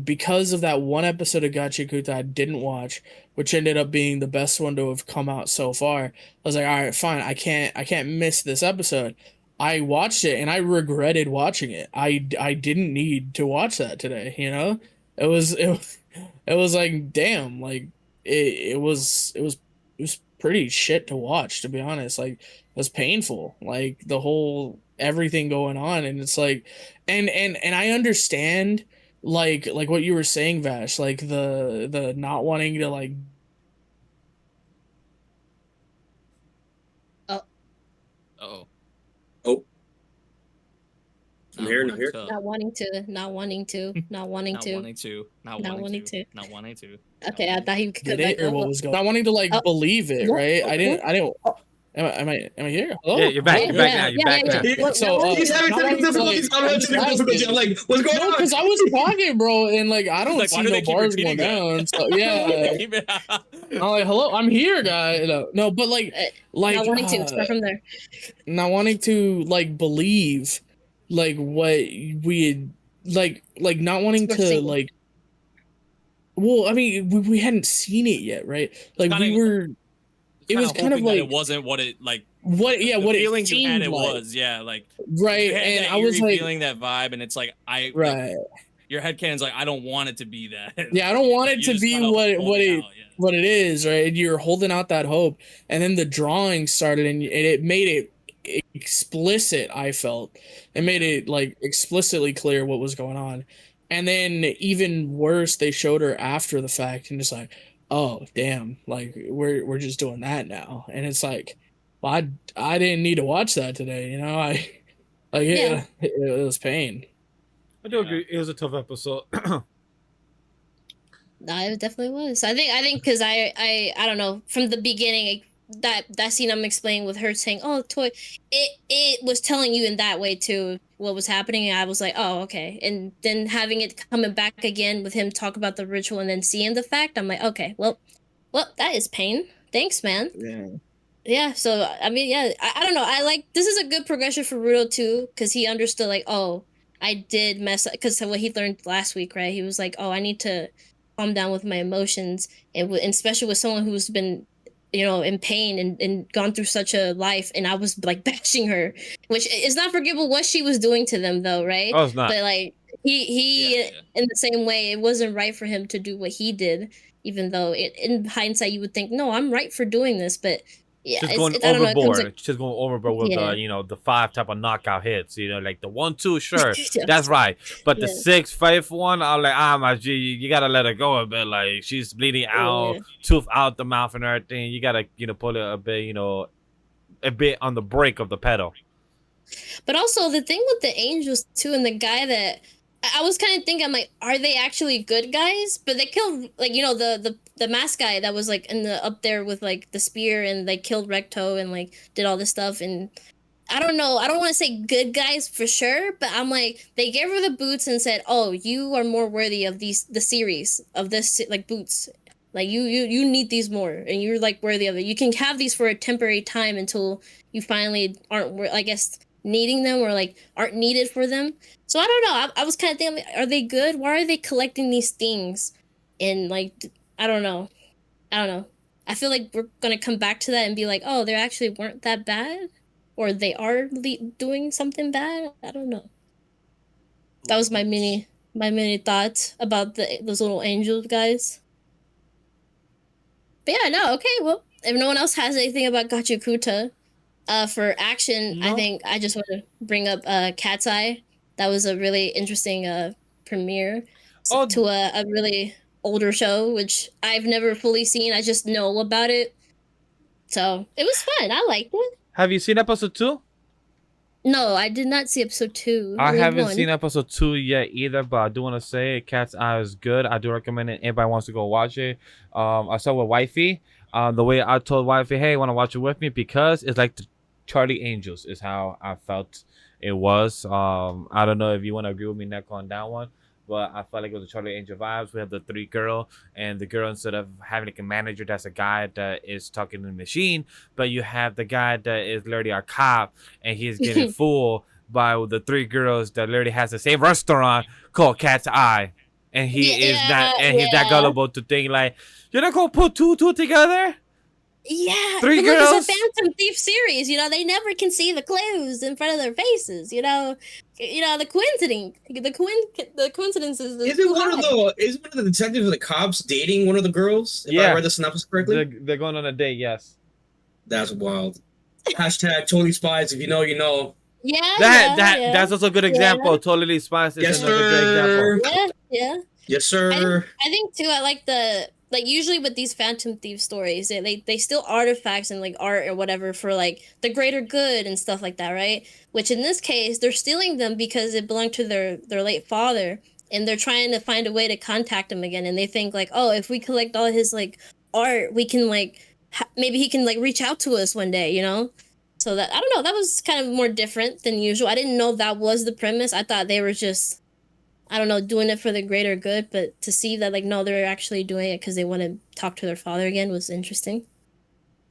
because of that one episode of Gachiakuta I didn't watch, which ended up being the best one to have come out so far, I was like, all right, fine, I can't miss this episode. I watched it and I regretted watching it. I didn't need to watch that today, you know? It was like, damn, like it was pretty shit to watch, to be honest. Like it was painful, like the whole everything going on, and it's like and I understand like what you were saying, Vash, like the not wanting to like I'm here. I'm here. Not wanting to. Not wanting to. Not wanting Not to. wanting to. Not Not wanting wanting to. to. Not wanting to. Okay, I thought he could come Did it back or up. what was going? I wanted to like Oh. believe it, What? right? I didn't. Oh. Am I here? Hello? Yeah, you're back. Hello? You're back now. You're back now. What- So, what- He's having not technical wanting to, difficulties. I'm having technical difficulties. I'm like, what's going No, on? because I was talking, bro, and like I don't Like, why see do no they keep bars going repeating down. So yeah, Keep it- I'm like, hello, I'm here, guy. No, but like not wanting to. Start from there. not wanting to like believe like what we had like not wanting We're to single. like. Well, I mean, we hadn't seen it yet, right? Like we Kinda- were. It was kind of hoping that like it wasn't what it like. what, yeah, the what feeling it you had seemed it like, was, yeah, like right? you had And that I was eerie like, feeling that vibe, and it's like like, right, your headcanon's like, I don't want it to be that. yeah, I don't want it You to just be gotta what hold what it out, yeah. what it is, right? And you're holding out that hope, and then the drawing started, and it made it explicit. I felt it made it like explicitly clear what was going on, and then even worse, they showed her after the fact, and just like, oh damn, like we're just doing that now, and it's like, well, I didn't need to watch that today, you know, I like Yeah. it was pain. I do agree. It was a tough episode. No, it definitely was. I think because I don't know, from the beginning, that scene I'm explaining with her saying, "Oh, toy," it was telling you in that way too what was happening, and I was like, "Oh, okay." And then having it coming back again with him talk about the ritual and then seeing the fact, I'm like, "Okay, well, that is pain. Thanks, man." Yeah. Yeah, so I mean, yeah, I don't know. I like this is a good progression for Ruto too, because he understood like, oh, I did mess up, because what he learned last week, right? He was like, oh, I need to calm down with my emotions, and especially with someone who's been, you know, in pain and gone through such a life, and I was like bashing her, which is not forgivable what she was doing to them though, right? Oh, it's not. But like he Yeah. in the same way, it wasn't right for him to do what he did, even though in hindsight you would think, no, I'm right for doing this, but. Yeah, She's going I don't know, it comes overboard. like- She's going overboard with Yeah. the, you know, the 5 type of knockout hits. You know, like the 1-2, sure, Yeah. that's right. But the Yeah. 6, 5 one, I'm like, my G, you gotta let her go a bit. Like she's bleeding out, Yeah. tooth out the mouth and everything. You gotta, you know, put it a bit, you know, a bit on the brake of the pedal. But also the thing with the angels too, and the guy that I was kind of thinking, I'm like, are they actually good guys? But they killed, like, you know, the mask guy that was like in the up there with like the spear, and they killed Recto and like did all this stuff. And I don't know, I don't want to say good guys for sure, but I'm like, they gave her the boots and said, oh, you are more worthy of the series of this, like, boots. Like you need these more, and you're like worthy of it. You can have these for a temporary time until you finally aren't, I guess, needing them, or like aren't needed for them. So I don't know. I was kind of thinking, like, are they good? Why are they collecting these things? And like, I don't know. I feel like we're gonna come back to that and be like, oh, they actually weren't that bad, or they are doing something bad. I don't know. That was my mini thoughts about those little angel guys. But yeah, no, okay. Well, if no one else has anything about Gachiakuta, for action, I No. think I just want to bring up Cat's Eye. That was a really interesting premiere Oh. to a really older show, which I've never fully seen. I just know about it. So it was fun. I liked it. Have you seen episode 2? No, I did not see episode 2. I Only haven't one. seen episode 2 yet either, but I do want to say Cat's Eye is good. I do recommend it. Anybody wants to go watch it. I saw with Wifey. The way I told Wifey, hey, want to watch it with me? Because it's like the Charlie Angels is how I felt it was. I don't know if you want to agree with me, Neko, on that one, but I felt like it was the Charlie Angel vibes. We have the 3 girl, and the girl, instead of having like a manager that's a guy that is talking to the machine, but you have the guy that is literally a cop, and he's getting fooled by the 3 girls that literally has the same restaurant called Cat's Eye, and he is not, and he's that gullible to think like, you're not gonna put two together. Yeah, 3 but look, girls. it's a Phantom Thief series. You know, they never can see the clues in front of their faces. You know, the coincidences. Isn't one of the detectives or the cops dating one of the girls? If Yeah. I read the synopsis correctly. They're going on a date, yes. That's wild. Hashtag totally spies. If you know, you know. Yeah, That's also a good example. Totally Spies is Yes, another good example. sir. yeah. Yes, sir. I think too. I like the like usually with these Phantom Thief stories, they steal artifacts and like art or whatever for like the greater good and stuff like that, right? Which in this case, they're stealing them because it belonged to their late father, and they're trying to find a way to contact him again. And they think like, oh, if we collect all his like art, we can like maybe he can like reach out to us one day, you know? So that I don't know, that was kind of more different than usual. I didn't know that was the premise. I thought they were just, I don't know, doing it for the greater good, but to see that, like, no, they're actually doing it because they want to talk to their father again was interesting.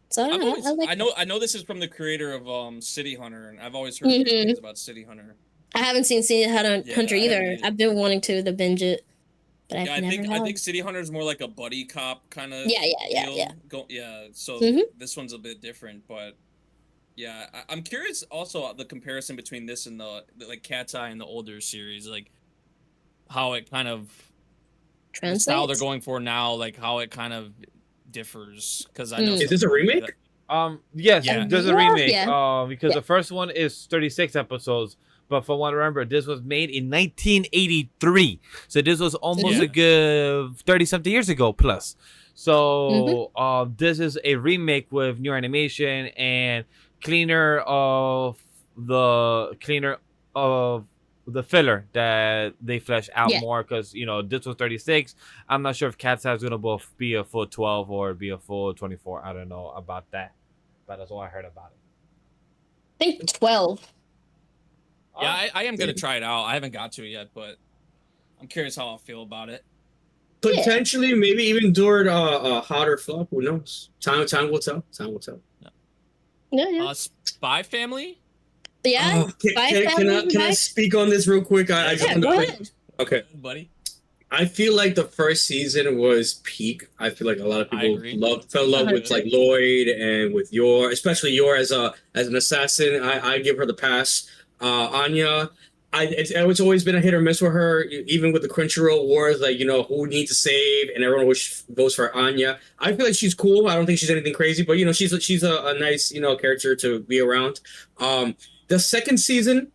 So I don't know. I know this is from the creator of City Hunter, and I've always heard good things about City Hunter. I haven't seen City Hunter either. I've been wanting to binge it, but I think City Hunter is more like a buddy cop kind of. Yeah. So this one's a bit different, but yeah, I'm curious also the comparison between this and the like Cat's Eye and the older series, like how it kind of the style they're going for now, like how it kind of differs. Because I know is this a remake? Yes, there's a remake. Because the first one is 36 episodes, but from what I remember, this was made in 1983. So this was almost a good 30-something years ago plus. So this is a remake with new animation and cleaner of the filler that they flesh out more, because you know this was 36. I'm not sure if Cat's Eye is gonna both be a full 12 or be a full 24. I don't know about that, but that's all I heard about it. I think 12. Yeah, I am gonna try it out. I haven't got to it yet, but I'm curious how I'll feel about it. Potentially, maybe even during a hotter flop. Who knows? Time will tell. Time will tell. Yeah. Spy Family. Yeah. Can I speak on this real quick? Go ahead. Okay, buddy. I feel like the first season was peak. I feel like a lot of people fell in love with like Lloyd and with especially Yor as an assassin. I give her the pass. Anya, it's always been a hit or miss with her, even with the Crunchyroll wars, like, you know, who needs to save, and everyone always votes for Anya. I feel like she's cool. I don't think she's anything crazy, but, you know, she's a nice, you know, character to be around. The second season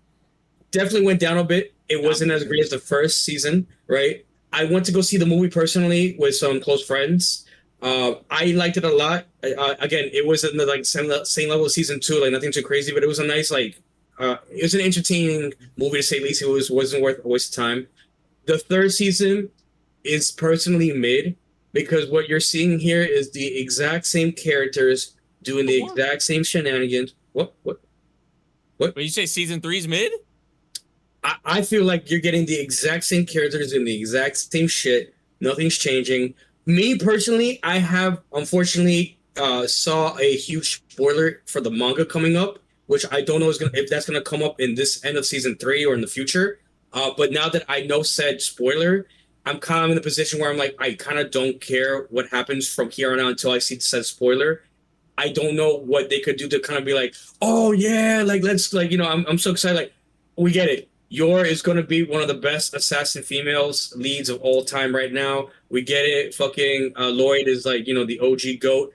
definitely went down a bit. It wasn't as great as the first season, right? I went to go see the movie personally with some close friends. I liked it a lot. Again, it was in the like same level of season 2, like nothing too crazy, but it was a nice like. It was an entertaining movie to say at least. It wasn't worth a waste of time. The third season is personally mid, because what you're seeing here is the exact same characters doing the exact same shenanigans. What? But you say season 3's mid? I feel like you're getting the exact same characters doing the exact same shit. Nothing's changing. Me personally, I have unfortunately saw a huge spoiler for the manga coming up, which I don't know if that's gonna come up in this end of season 3 or in the future. But now that I know said spoiler, I'm kind of in the position where I'm like, I kind of don't care what happens from here on out until I see said spoiler. I don't know what they could do to kind of be like, oh yeah, like let's like, you know, I'm so excited. Like, we get it. Yor is gonna be one of the best assassin females leads of all time right now. We get it. Fucking Lloyd is like, you know, the OG GOAT.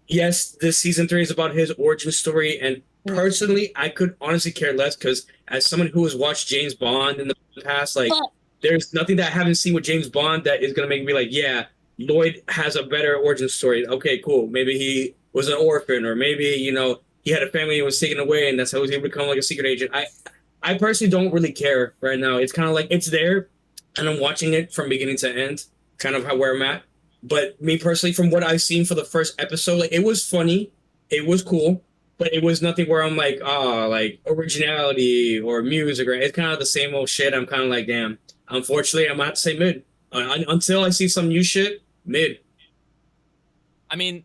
Yes, this season 3 is about his origin story, and personally, I could honestly care less, because as someone who has watched James Bond in the past, like, there's nothing that I haven't seen with James Bond that is going to make me be like, yeah, Lloyd has a better origin story. Okay, cool. Maybe he was an orphan, or maybe, you know, he had a family and was taken away, and that's how he was able to become like a secret agent. I personally don't really care right now. It's kind of like, it's there, and I'm watching it from beginning to end, kind of where I'm at. But me personally, from what I've seen for the first episode, like, it was funny, it was cool, but it was nothing where I'm like, like originality or music, or it's kind of the same old shit. I'm kind of like, damn. Unfortunately, I'm gonna have to say mid. Until I see some new shit, mid. I mean,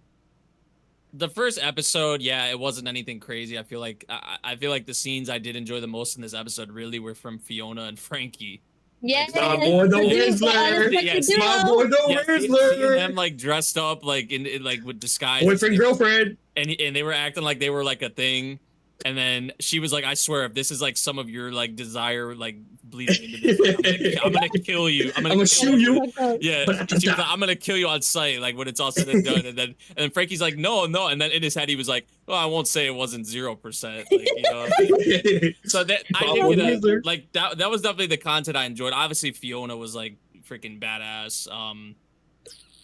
the first episode, yeah, it wasn't anything crazy. I feel like the scenes I did enjoy the most in this episode really were from Fiona and Frankie. Yeah, my boy the Rizzler. My boy the Rizzler. Seeing them like dressed up like in like with disguise, boyfriend, girlfriend, and they were acting like they were like a thing. And then she was like, I swear, if this is like some of your like desire like bleeding into this, I'm gonna kill you. I'm gonna shoot you. Yeah, she was like, I'm gonna kill you on sight, like when it's all said and done. And then Frankie's like, no. And then in his head he was like, oh, I won't say it wasn't 0%. Like, you know. So that I think like that was definitely the content I enjoyed. Obviously Fiona was like freaking badass.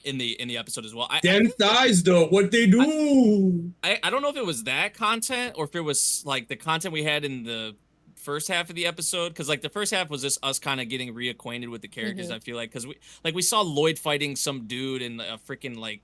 in the episode as well. Damn thighs though, what they do? I don't know if it was that content or if it was like the content we had in the first half of the episode, because like the first half was just us kind of getting reacquainted with the characters. I feel like because we saw Lloyd fighting some dude in a freaking like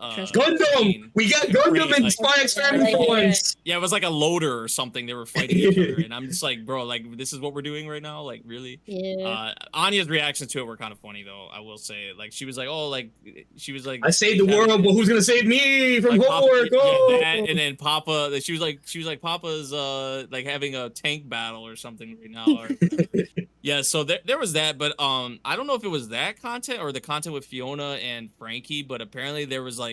Gundam. We got Gundam and Spy Experiment points. Yeah, it was like a loader or something. They were fighting each other, and I'm just like, bro, like this is what we're doing right now, like really. Yeah. Anya's reactions to it were kind of funny though. I will say, like she was like, oh, like she was like, I saved the world, but who's gonna save me from like, homework? Yeah, that, and then Papa, she was like Papa's like having a tank battle or something right now. Or, yeah, so there was that, but I don't know if it was that content or the content with Fiona and Frankie, but apparently there was like,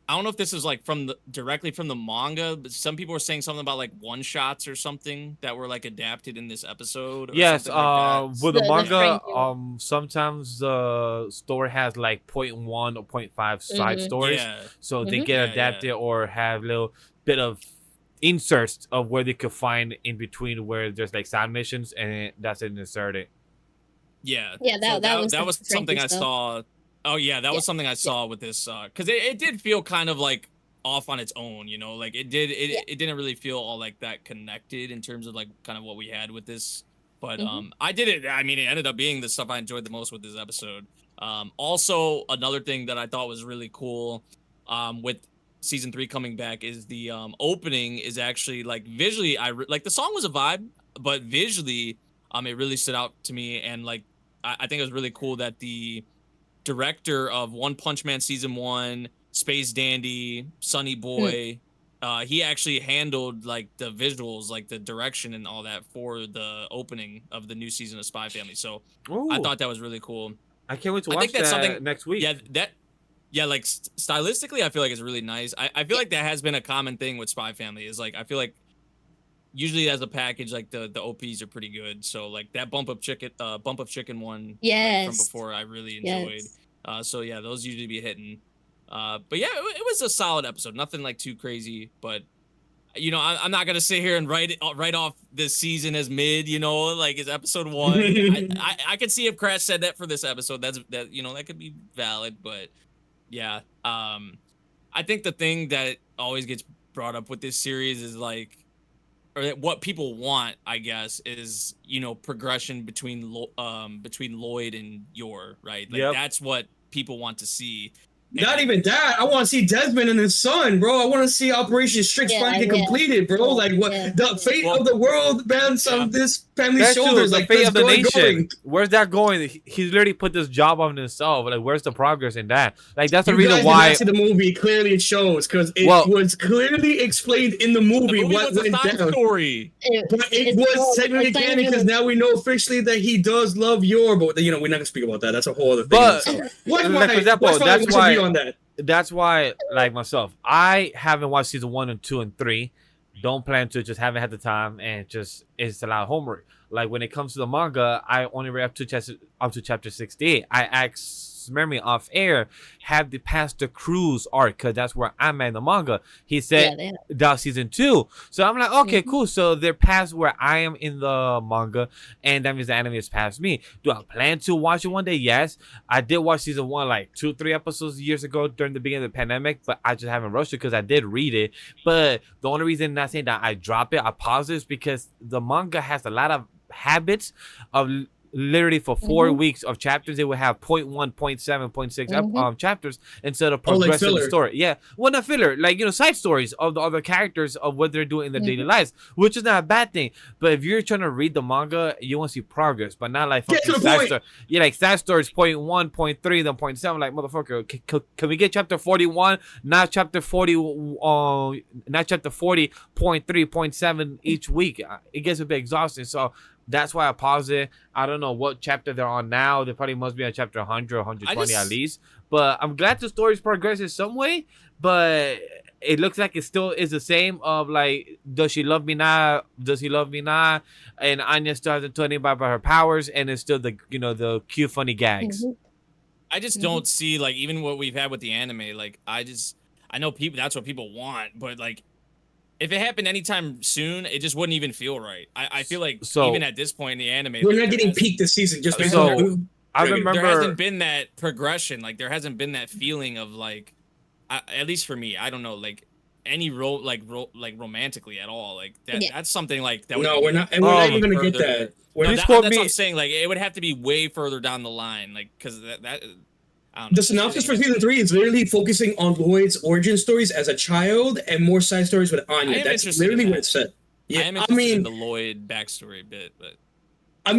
I don't know if this is like directly from the manga, but some people were saying something about like one shots or something that were like adapted in this episode. Or Yes, like with the The manga, Frankie. Sometimes the story has like 0.1 or 0.5 side stories, Yeah. so they Mhm. get Yeah, adapted or have little bit of inserts of where they could find in between where there's like side missions, and that's inserted. Yeah. Yeah, So that was that the was something Frankie I stuff. saw. Oh yeah, that was something I saw with this because it did feel kind of like off on its own, you know, like it didn't really feel all like that connected in terms of like kind of what we had with this. But I did it. I mean, it ended up being the stuff I enjoyed the most with this episode. Also, another thing that I thought was really cool with season 3 coming back is the opening is actually like visually like the song was a vibe, but visually it really stood out to me, and like I think it was really cool that the director of One Punch Man season 1, Space Dandy, Sunny Boy, he actually handled like the visuals, like the direction and all that for the opening of the new season of Spy Family. So I Ooh, thought that was really cool. I can't wait to I watch think that's that something- next week. Yeah, like stylistically, I feel like it's really nice. I feel like that has been a common thing with Spy Family. Is like I feel like usually as a package, like the OPs are pretty good. So like that Bump of Chicken one like, Yes. from before, I really enjoyed. Yes. So yeah, those usually be hitting. But yeah, it was a solid episode. Nothing like too crazy, but you know, I'm not gonna sit here and write off this season as mid. You know, like it's episode 1. I could see if Crash said that for this episode. That you know that could be valid, but yeah. I think the thing that always gets brought up with this series is like, or what people want, I guess, is you know progression between Lloyd and Yor, right? Like Yep. that's what people want to see. Not even that. I want to see Desmond and his son, bro. I want to see Operation Strict Strike get completed, bro. Like what the fate of the world bends on this family's That's true, shoulders. the Like fate of the going. nation. Where's that going? He's literally put this job on himself. Like, where's the progress in that? Like, that's the You reason guys why. did not see the movie. Clearly, it shows because it was clearly explained in the The movie movie what was a went side down. story. But it was technically canon because now we know officially that he does love Yor. But you know, we're not gonna speak about that. That's a whole other thing. But, So, what's like, my, for example, what's my, that's what's your why- view on that? That's why, like myself, I haven't watched season 1 and 2 and 3. Don't plan to, just haven't had the time, and just it's a lot of homework. Like when it comes to the manga, I only read up to chapter 68. I asked Memory off air, have they passed the cruise arc? Because that's where I'm at in the manga. He said that's season 2. So I'm like, okay, cool. So they're past where I am in the manga, and that means the anime is past me. Do I plan to watch it one day? Yes. I did watch season 1 like 2-3 episodes years ago during the beginning of the pandemic, but I just haven't rushed it because I did read it. But the only reason not saying that I drop it, I pause it, is because the manga has a lot of habits of literally for 4 weeks of chapters they would have 0.1, 0.7, 0.6 chapters instead of progressing the story. Yeah, well, not filler, like, you know, side stories of the other characters of what they're doing in their daily lives, which is not a bad thing. But if you're trying to read the manga, you want to see progress, but not like fucking side story. Yeah, like side stories 0.1, 0.3, then 0.7. Like, motherfucker, can we get chapter 41, not chapter 40, not chapter 40, 0.3, 0.7 each week? It gets a bit exhausting. So that's why I pause it. I don't know what chapter they're on now. They probably must be on chapter 100 or 120 at least. But I'm glad the story's progress in some way. But it looks like it still is the same of like, does she love me now? Does he love me now? And Anya still hasn't told anybody about her powers, and it's still the, you know, the cute funny gags. I just don't see like even what we've had with the anime. Like I know people, that's what people want, but like if it happened anytime soon, it just wouldn't even feel right. I feel like even at this point in the anime, we're like, not getting peaked this season. Just So I Dragon. remember. there hasn't been that progression. Like there hasn't been that feeling of like, at least for me, I don't know, like any like romantically at all. Like that. Yeah. That's something like that. No, would we're not, and we're not even gonna get further- that. No, Please that's quote what me- I'm saying. Like it would have to be way further down the line. Like because that I don't know. The synopsis for season 3 is literally focusing on Lloyd's origin stories as a child and more side stories with I Anya. am That's interested in literally that. what it said. I am interested in the Lloyd backstory bit, but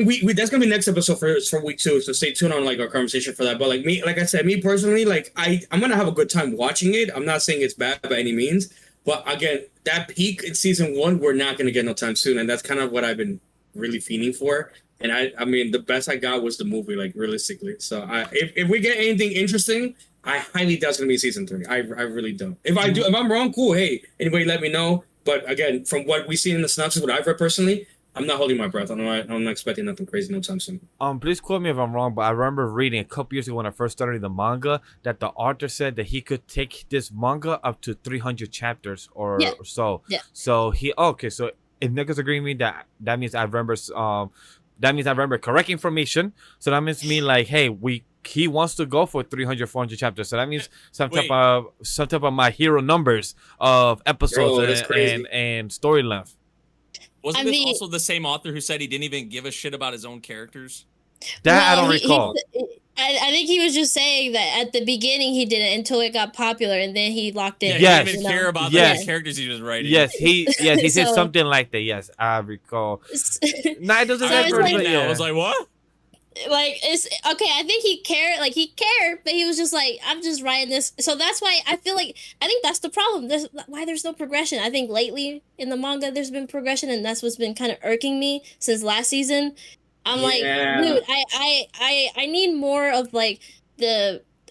we that's gonna be next episode for week 2, so stay tuned on like our conversation for that. But like me, like I said, me personally, like I'm gonna have a good time watching it. I'm not saying it's bad by any means, but again, that peak in season 1, we're not gonna get no time soon, and that's kind of what I've been really fiending for. And I mean, the best I got was the movie, like realistically. So if we get anything interesting, I highly doubt it's gonna be season 3. I really don't. If I do, if I'm wrong, cool. Hey, anybody, let me know. But again, from what we see in the synopsis, what I've read personally, I'm not holding my breath. I'm not expecting nothing crazy no time soon. Please quote me if I'm wrong, but I remember reading a couple years ago when I first started the manga that the author said that he could take this manga up to 300 chapters or so. Yeah. So so if Nicho's agreeing with me, that means I remember correct information. So that means me like, hey, he wants to go for 300, 400 chapters. So that means some type of my hero numbers of episodes that's crazy. and story length. wasn't I this mean- also the same author who said he didn't even give a shit about his own characters? That I Well, don't recall. I think he was just saying that at the beginning he did it until it got popular, and then he locked in. Yeah, Yes. he didn't even care about Yes. the characters he was writing. Yes, he said So- something like that. Yes, I recall. No, it doesn't I So ever. it's remember like- but that. yeah. I was like, what? Like it's okay. I think he cared, but he was just like, I'm just writing this. So that's why I think that's the problem. Why there's no progression. I think lately in the manga there's been progression, and that's what's been kind of irking me since last season. I'm like, dude, I need more of like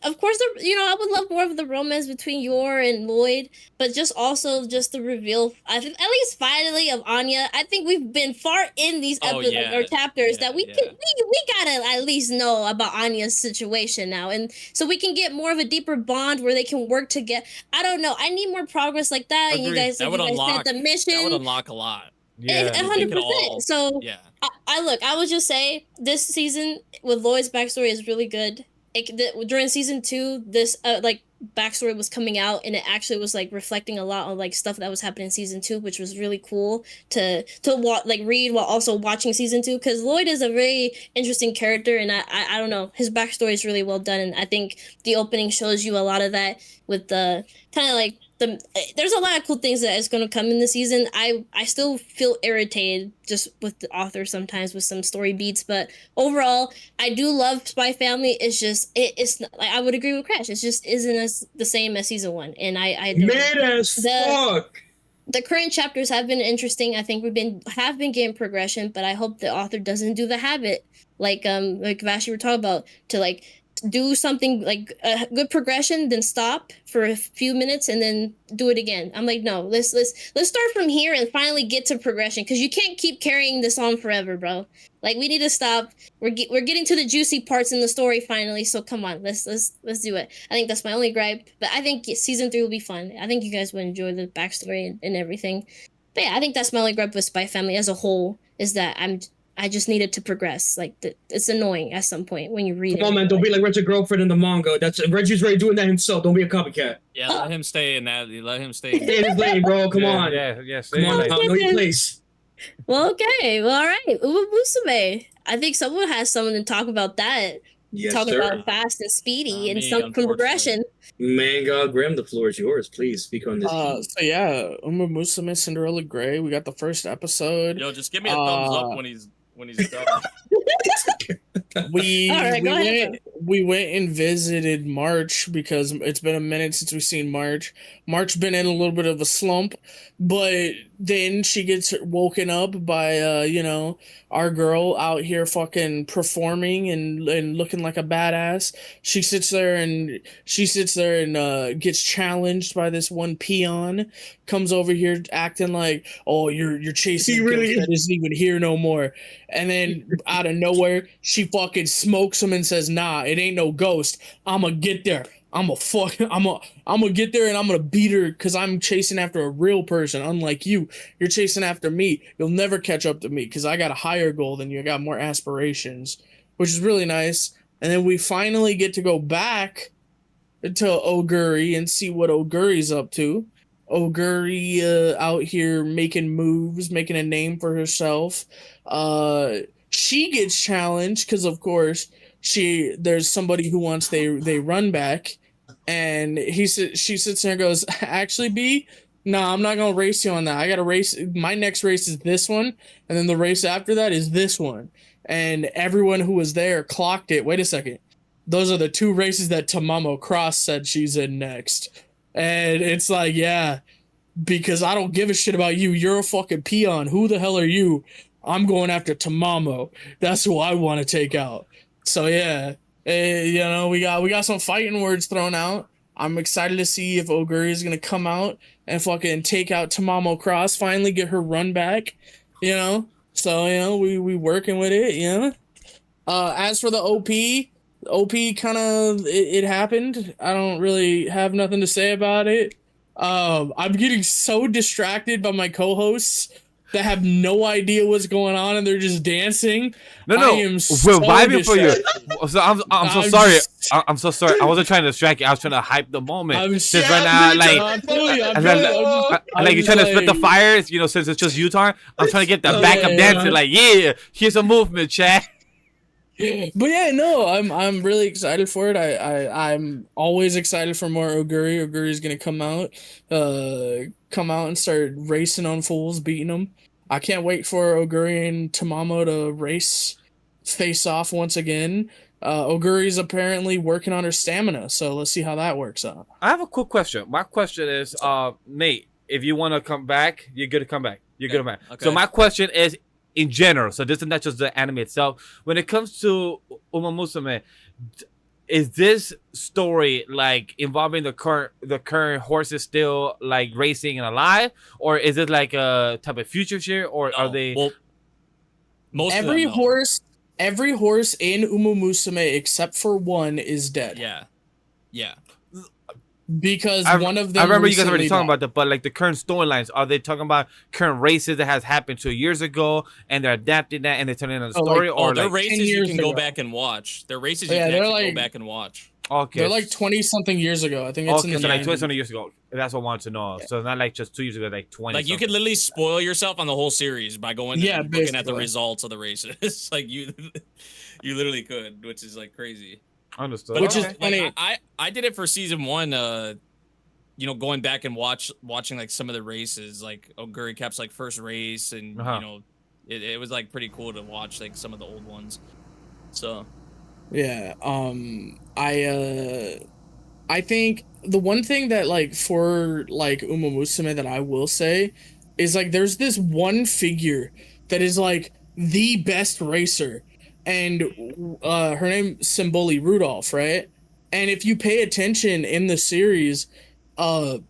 of course, I would love more of the romance between Yor and Lloyd, but just also just the reveal, at least finally, of Anya. I think we've been far in these episodes or chapters that we gotta at least know about Anya's situation now, and so we can get more of a deeper bond where they can work together. I don't know. I need more progress like that. And you Agreed. guys, That like would you guys unlock- said, the mission. That would unlock a lot. Yeah. 100%. So Yeah. I would just say this season with Lloyd's backstory is really good. During season 2, this backstory was coming out, and it actually was like reflecting a lot on like stuff that was happening in season 2, which was really cool to read while also watching season 2, because Lloyd is a very interesting character, and I don't know, his backstory is really well done, and I think the opening shows you a lot of that with the kind of like there's a lot of cool things that is going to come in the season. I still feel irritated just with the author sometimes with some story beats, but overall I do love Spy Family. It's just it's not, like, I would agree with Crash, it just isn't the same as season 1, and I don't, Mad as fuck. the current chapters have been interesting. I think have been getting progression, but I hope the author doesn't do the habit like Vash, you were talking about, to like do something like a good progression, then stop for a few minutes and then do it again. I'm like, no, let's start from here and finally get to progression, because you can't keep carrying this on forever, bro. Like, we need to stop. We're getting to the juicy parts in the story finally, so come on, let's do it. I think that's my only gripe, but I think season 3 will be fun. I think you guys would enjoy the backstory and everything. But yeah, I think that's my only gripe with Spy Family as a whole, is that I just needed to progress. Like, it's annoying at some point when you read it. Come on, man, don't be like Reggie's girlfriend in the manga. Reggie's already doing that himself. Don't be a copycat. Yeah, let him stay in that. Let him stay. Stay in his lane, bro. Come on. Yeah. Come on, on. know your place. Well, okay. Well, all right. Umamusume. I think someone has something to talk about that. Yes, Talk sir. about fast and speedy and Me, some progression. Manga Grem, the floor is yours. Please speak on this. So yeah, Umamusume Cinderella Grey. We got the first episode. Yo, just give me a thumbs up when he's done. We All right, go ahead. we went and visited March because it's been a minute since we've seen March. March been in a little bit of a slump, but then she gets woken up by our girl out here fucking performing and looking like a badass. She sits there and gets challenged by this one peon. Comes over here acting like, oh, you're chasing He a really ghost that isn't even here no more. And then out of nowhere, she fucking smokes him and says, nah, it ain't no ghost. I'ma get there. I'm gonna get there and I'm gonna beat her because I'm chasing after a real person. Unlike you, you're chasing after me. You'll never catch up to me because I got a higher goal than you. I got more aspirations, which is really nice. and then we finally get to go back to Oguri and see what Oguri's up to. Oguri out here making moves, making a name for herself. She gets challenged because, of course, there's somebody who wants they run back, and she sits there and goes, "Actually, B, no, I'm not gonna race you on that. I gotta race. My next race is this one, and then the race after that is this one." And everyone who was there clocked it. Wait a second. Those are the 2 races that Tamamo Cross said she's in next. And it's like, yeah, because I don't give a shit about you. You're a fucking peon. Who the hell are you? I'm going after Tamamo. That's who I want to take out. So yeah, we got some fighting words thrown out. I'm excited to see if Oguri is gonna come out and fucking take out Tamamo Cross. Finally get her run back. So we working with it. As for the OP kind of it happened. I don't really have nothing to say about it. I'm getting so distracted by my co-hosts that have no idea what's going on and they're just dancing. No, we're vibing for you. So I'm so sorry. I'm so sorry. I wasn't trying to distract you. I was trying to hype the moment. Since right now, like you're trying to split the fires. Since it's just Utah, I'm trying to get the backup dancing. Like, yeah, here's a movement, chat. But yeah, no, I'm really excited for it. I'm always excited for more Oguri. Oguri's gonna come out and start racing on fools, beating them. I can't wait for Oguri and Tamamo to face off once again. Oguri's apparently working on her stamina, so let's see how that works out. I have a quick question. My question is, Nate, if you want to come back, you're good to come back. You're good to come back. Okay. So my question is, in general, so this is not just the anime itself. When it comes to Umamusume, is this story like involving the current horses still like racing and alive, or is it like a type of future shit, or are they? Well, every horse in Umamusume except for one is dead. Yeah. Because one of them. I remember you guys already talking about that, but like the current storylines, are they talking about current races that has happened 2 years ago and they're adapting that and they're turning into a story, or they're like races you can go back and watch. They're races you can actually go back and watch. Okay, they're like 20-something years ago. I think it's in the so like 20-something years ago. That's what I wanted to know. Yeah. So not like just 2 years ago, like 20. Like you could literally spoil yourself on the whole series by going and looking at the results of the races. Like you literally could, which is like crazy. Understood. Which is funny. I did it for season 1. Going back and watching like some of the races, like Oguri Cap's like first race, and it was like pretty cool to watch like some of the old ones. So yeah, I think the one thing that like for like Umamusume that I will say is like there's this one figure that is like the best racer, and her name Symboli Rudolph, right? And if you pay attention in the series, Symboli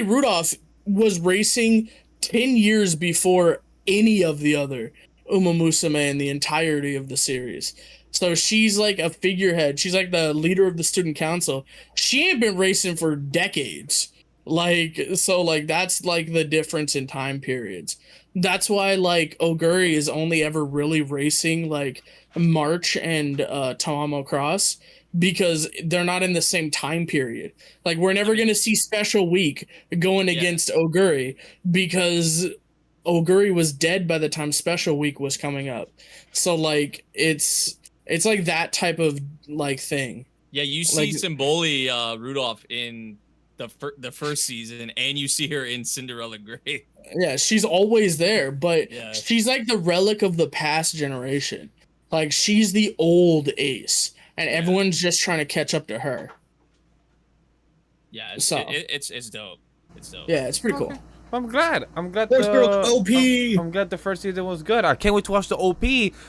Rudolph was racing 10 years before any of the other Umamusume in the entirety of the series. So she's like a figurehead. She's like the leader of the student council. She ain't been racing for decades. That's like the difference in time periods. That's why like Oguri is only ever really racing like March and Tamamo Cross, because they're not in the same time period. Like we're never going to see Special Week going against Oguri, because Oguri was dead by the time Special Week was coming up. So like it's like that type of like thing. Yeah, you see like, Symboli Rudolph in the first season, and you see her in Cinderella Gray. Yeah, she's always there, but she's like the relic of the past generation. Like she's the old ace, and everyone's just trying to catch up to her. Yeah, it's dope. It's dope. Yeah, it's pretty cool. I'm glad. I'm glad the OP. I'm glad the first season was good. I can't wait to watch the OP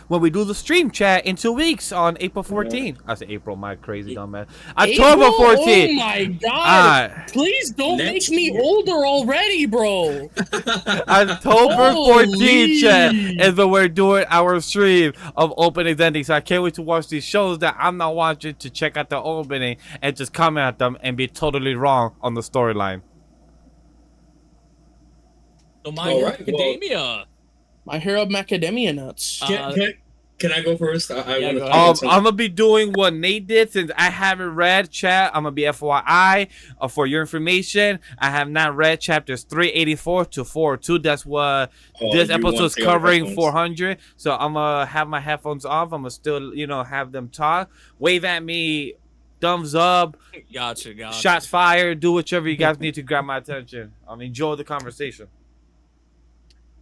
when we do the stream chat in 2 weeks on April 14th. I said April, my crazy dumb man. October 14th. Oh my god! Please don't make me older already, bro. October 14th, chat, is when we're doing our stream of openings endings. So I can't wait to watch these shows that I'm not watching, to check out the opening and just comment at them and be totally wrong on the storyline. So My Hero Academia. My Hero Macadamia nuts. Can I go first? I Yeah, want go to. ahead. I'm gonna be doing what Nate did since I haven't read chat. I'm gonna be FYI for your information. I have not read chapters 384 to 402. That's what this episode's covering. 400. So I'm gonna have my headphones off. I'm gonna still, have them talk. Wave at me, thumbs up, Gotcha. shots fired. Do whichever you guys need to grab my attention. Enjoy the conversation.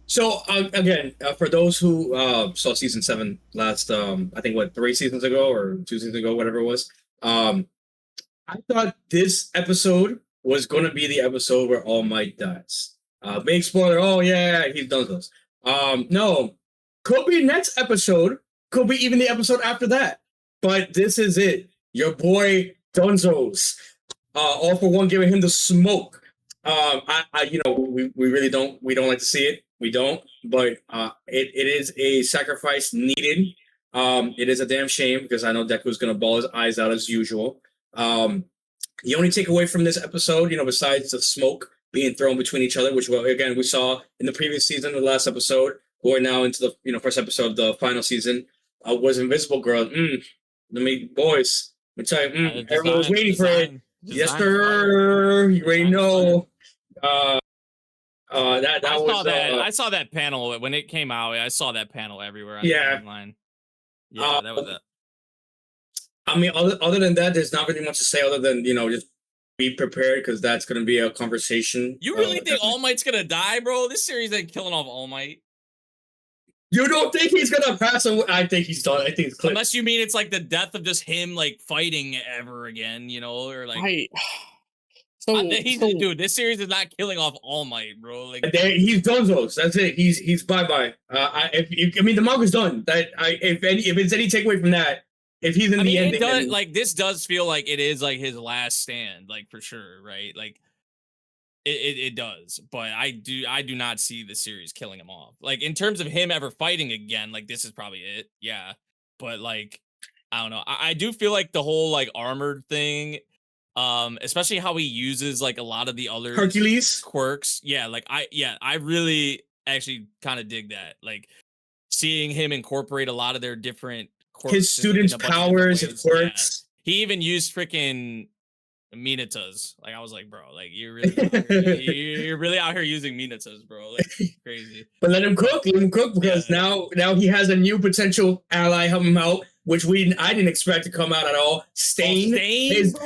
So again, for those who saw season 7 last, I think 3 seasons ago or 2 seasons ago, whatever it was, I thought this episode was going to be the episode where All Might dies. Big spoiler. Oh yeah, he's done this. No, could be next episode. Could be even the episode after that. But this is it. Your boy Dunzo's. All for one, giving him the smoke. We really don't like to see it. We don't, but it is a sacrifice needed. It is a damn shame because I know Deku's gonna bawl his eyes out as usual. The only takeaway from this episode, besides the smoke being thrown between each other, which again we saw in the previous season, the last episode, going now into the first episode of the final season, was Invisible Girl. Boys, let me tell you, everyone was waiting for it. Yes, sir. You already know. I saw that panel when it came out. I saw that panel everywhere on the timeline. Yeah, that was it. I mean, other than that, there's not really much to say other than just be prepared because that's going to be a conversation. You really think All Might's gonna die, bro? This series ain't killing off All Might. You don't think he's gonna pass away? I think he's done. I think it's clear. Unless you mean it's like the death of just him like fighting ever again, or like. Dude, this series is not killing off All Might, bro. Like he's done those. That's it. He's bye. The manga's done. If it's any takeaway from that, if he's in the ending, this does feel like it is like his last stand, like for sure, right? Like it does, but I do not see the series killing him off. Like in terms of him ever fighting again, like this is probably it, yeah. But like I don't know. I do feel like the whole like armored thing. Especially how he uses like a lot of the other Hercules quirks. Yeah, like I really actually kind of dig that. Like seeing him incorporate a lot of their different quirks. His students' powers and quirks. Yeah. He even used freaking Minatas. Like I was like, bro, like you're really out here using Minatas, bro. Like crazy. But let him cook because now he has a new potential ally help him out. Which I didn't expect to come out at all. Stain is,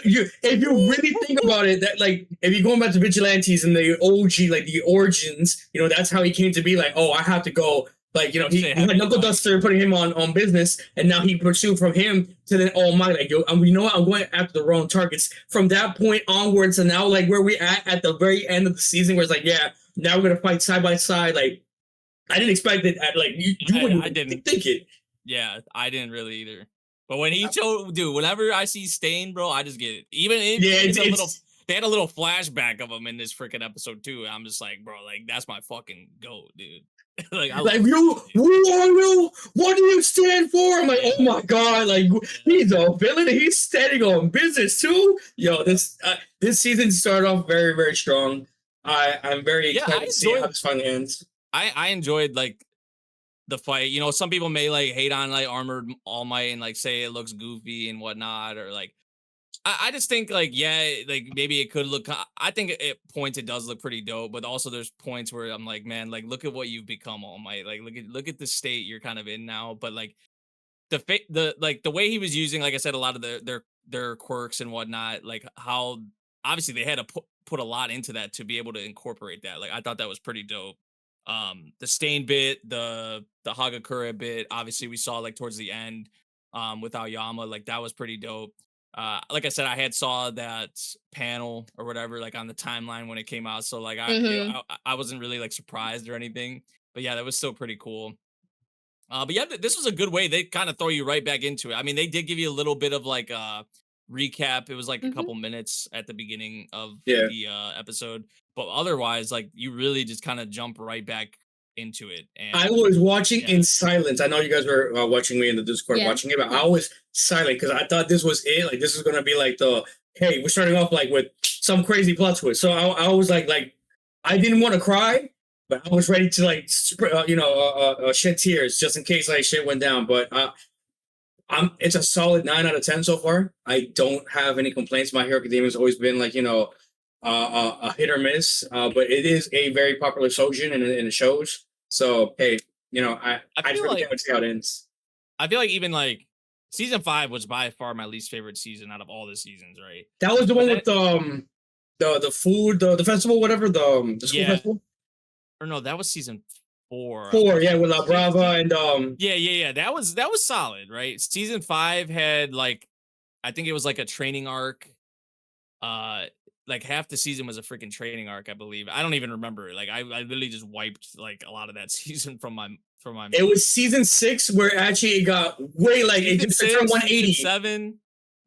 if you really think about it, that like if you're going back to Vigilantes and the OG, like the origins, that's how he came to be. Like, oh, I have to go. Like, he had Knuckle Duster putting him on business, and now he pursued from him to then All Might. Like, you know what? I'm going after the wrong targets. From that point onwards, and now like where we at the very end of the season, where it's like, yeah, now we're gonna fight side by side. Like, I didn't expect it. I didn't think it. Yeah, I didn't really either. But when he showed, dude, whenever I see Stain, bro, I just get it. They had a little flashback of him in this freaking episode too. I'm just like, bro, like that's my fucking goat, dude. What do you stand for? I'm like, oh my god, like he's a villain. He's standing on business too. Yo, this season started off very, very strong. I'm very excited to see how this finally ends. I enjoyed like the fight. Some people may like hate on like Armored All Might and like say it looks goofy and whatnot, or like I just think like like maybe it could look. I think at points it does look pretty dope, but also there's points where I'm like, man, like look at what you've become, All Might. Like look at the state you're kind of in now. But like the way he was using, like I said, a lot of their quirks and whatnot, like how obviously they had to put a lot into that to be able to incorporate that. Like I thought that was pretty dope. The Stain bit, the Hagakure bit, obviously we saw like towards the end with Aoyama, like that was pretty dope. Like I said, I had saw that panel or whatever like on the timeline when it came out, so like I wasn't really like surprised or anything, but yeah, that was still pretty cool. But yeah, this was a good way. They kind of throw you right back into it. I mean, they did give you a little bit of like recap. It was like a couple minutes at the beginning of the episode, but otherwise like you really just kind of jump right back into it. And I was watching in silence. I know you guys were watching me in the Discord watching it, but I was silent because I thought this was it. Like this is gonna be like hey, we're starting off like with some crazy plot twist. So I was like I didn't want to cry, but I was ready to like shed tears just in case like shit went down. But it's a solid 9 out of 10 so far. I don't have any complaints. My Hero Academia has always been like a hit or miss, but it is a very popular shoujin and it shows. So hey, I really can't see how it ends. I feel like even like season 5 was by far my least favorite season out of all the seasons, right? That was the one with the food, the festival, whatever, the school festival. Or no, that was season 4. 4, yeah, with La Brava and Yeah. That was solid, right? Season 5 had like, I think it was like a training arc. Like half the season was a freaking training arc, I believe. I don't even remember. Like I literally just wiped like a lot of that season from my. It was season 6 where actually it got way like it turned 180. 7.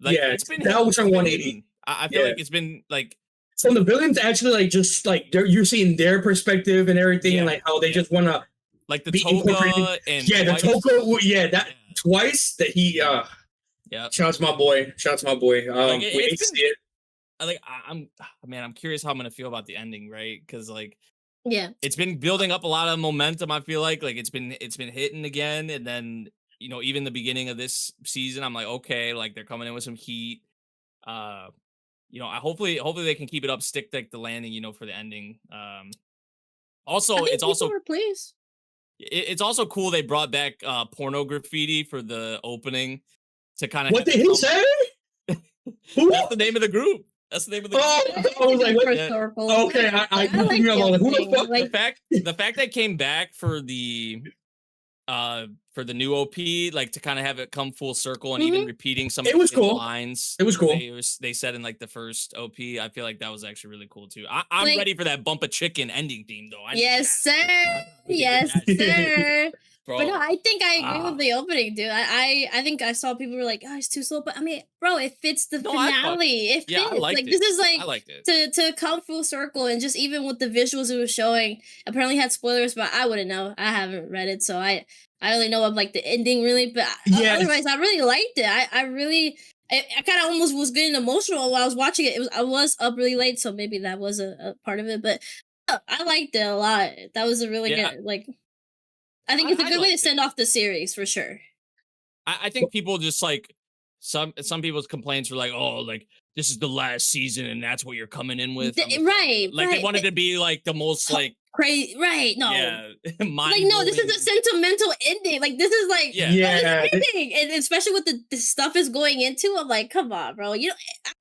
Like, yeah, it's been that was turned 180. I feel like it's been like. From the villains, actually, like just like you're seeing their perspective and everything, and like how they just want to like the Toga and the Toga, twice that he shout out to my boy, like we hate to see it. Like I'm curious how I'm gonna feel about the ending, right? Because like it's been building up a lot of momentum. I feel like it's been hitting again, and then even the beginning of this season, I'm like, okay, like they're coming in with some heat. Hopefully they can keep it up, stick like the landing, for the ending. Also, it's also please. It's also cool they brought back porno graffiti for the opening to kind of. What did he say? That's the name of the group. That's the name of the. I was like, okay, I like who the fuck? Like, the fact they came back for the new OP, like to kind of have it come full circle and even repeating some of the lines. It was cool. They said in like the first OP. I feel like that was actually really cool too. I'm ready for that bump a chicken ending theme though. Yes, sir. Yes, sir. Bro. But no, I think I agree with the opening, dude. I think I saw people were like, "Oh, it's too slow," but I mean, bro, it fits the finale. It fits. Like this is like I liked it. to come full circle, and just even with the visuals it was showing, apparently had spoilers, but I wouldn't know. I haven't read it, so I only know of like the ending really. But otherwise, I really liked it. I kind of almost was getting emotional while I was watching it. I was up really late, so maybe that was a part of it. But I liked it a lot. That was a really good like. I think it's a good way to send off the series for sure. I think people just like some people's complaints were like, oh, like this is the last season and that's what you're coming in with, right? Like they wanted to be like the most like crazy, right? No, like no, this is a sentimental ending. Like this is like ending, and especially with the stuff is going into. I'm like, come on, bro. I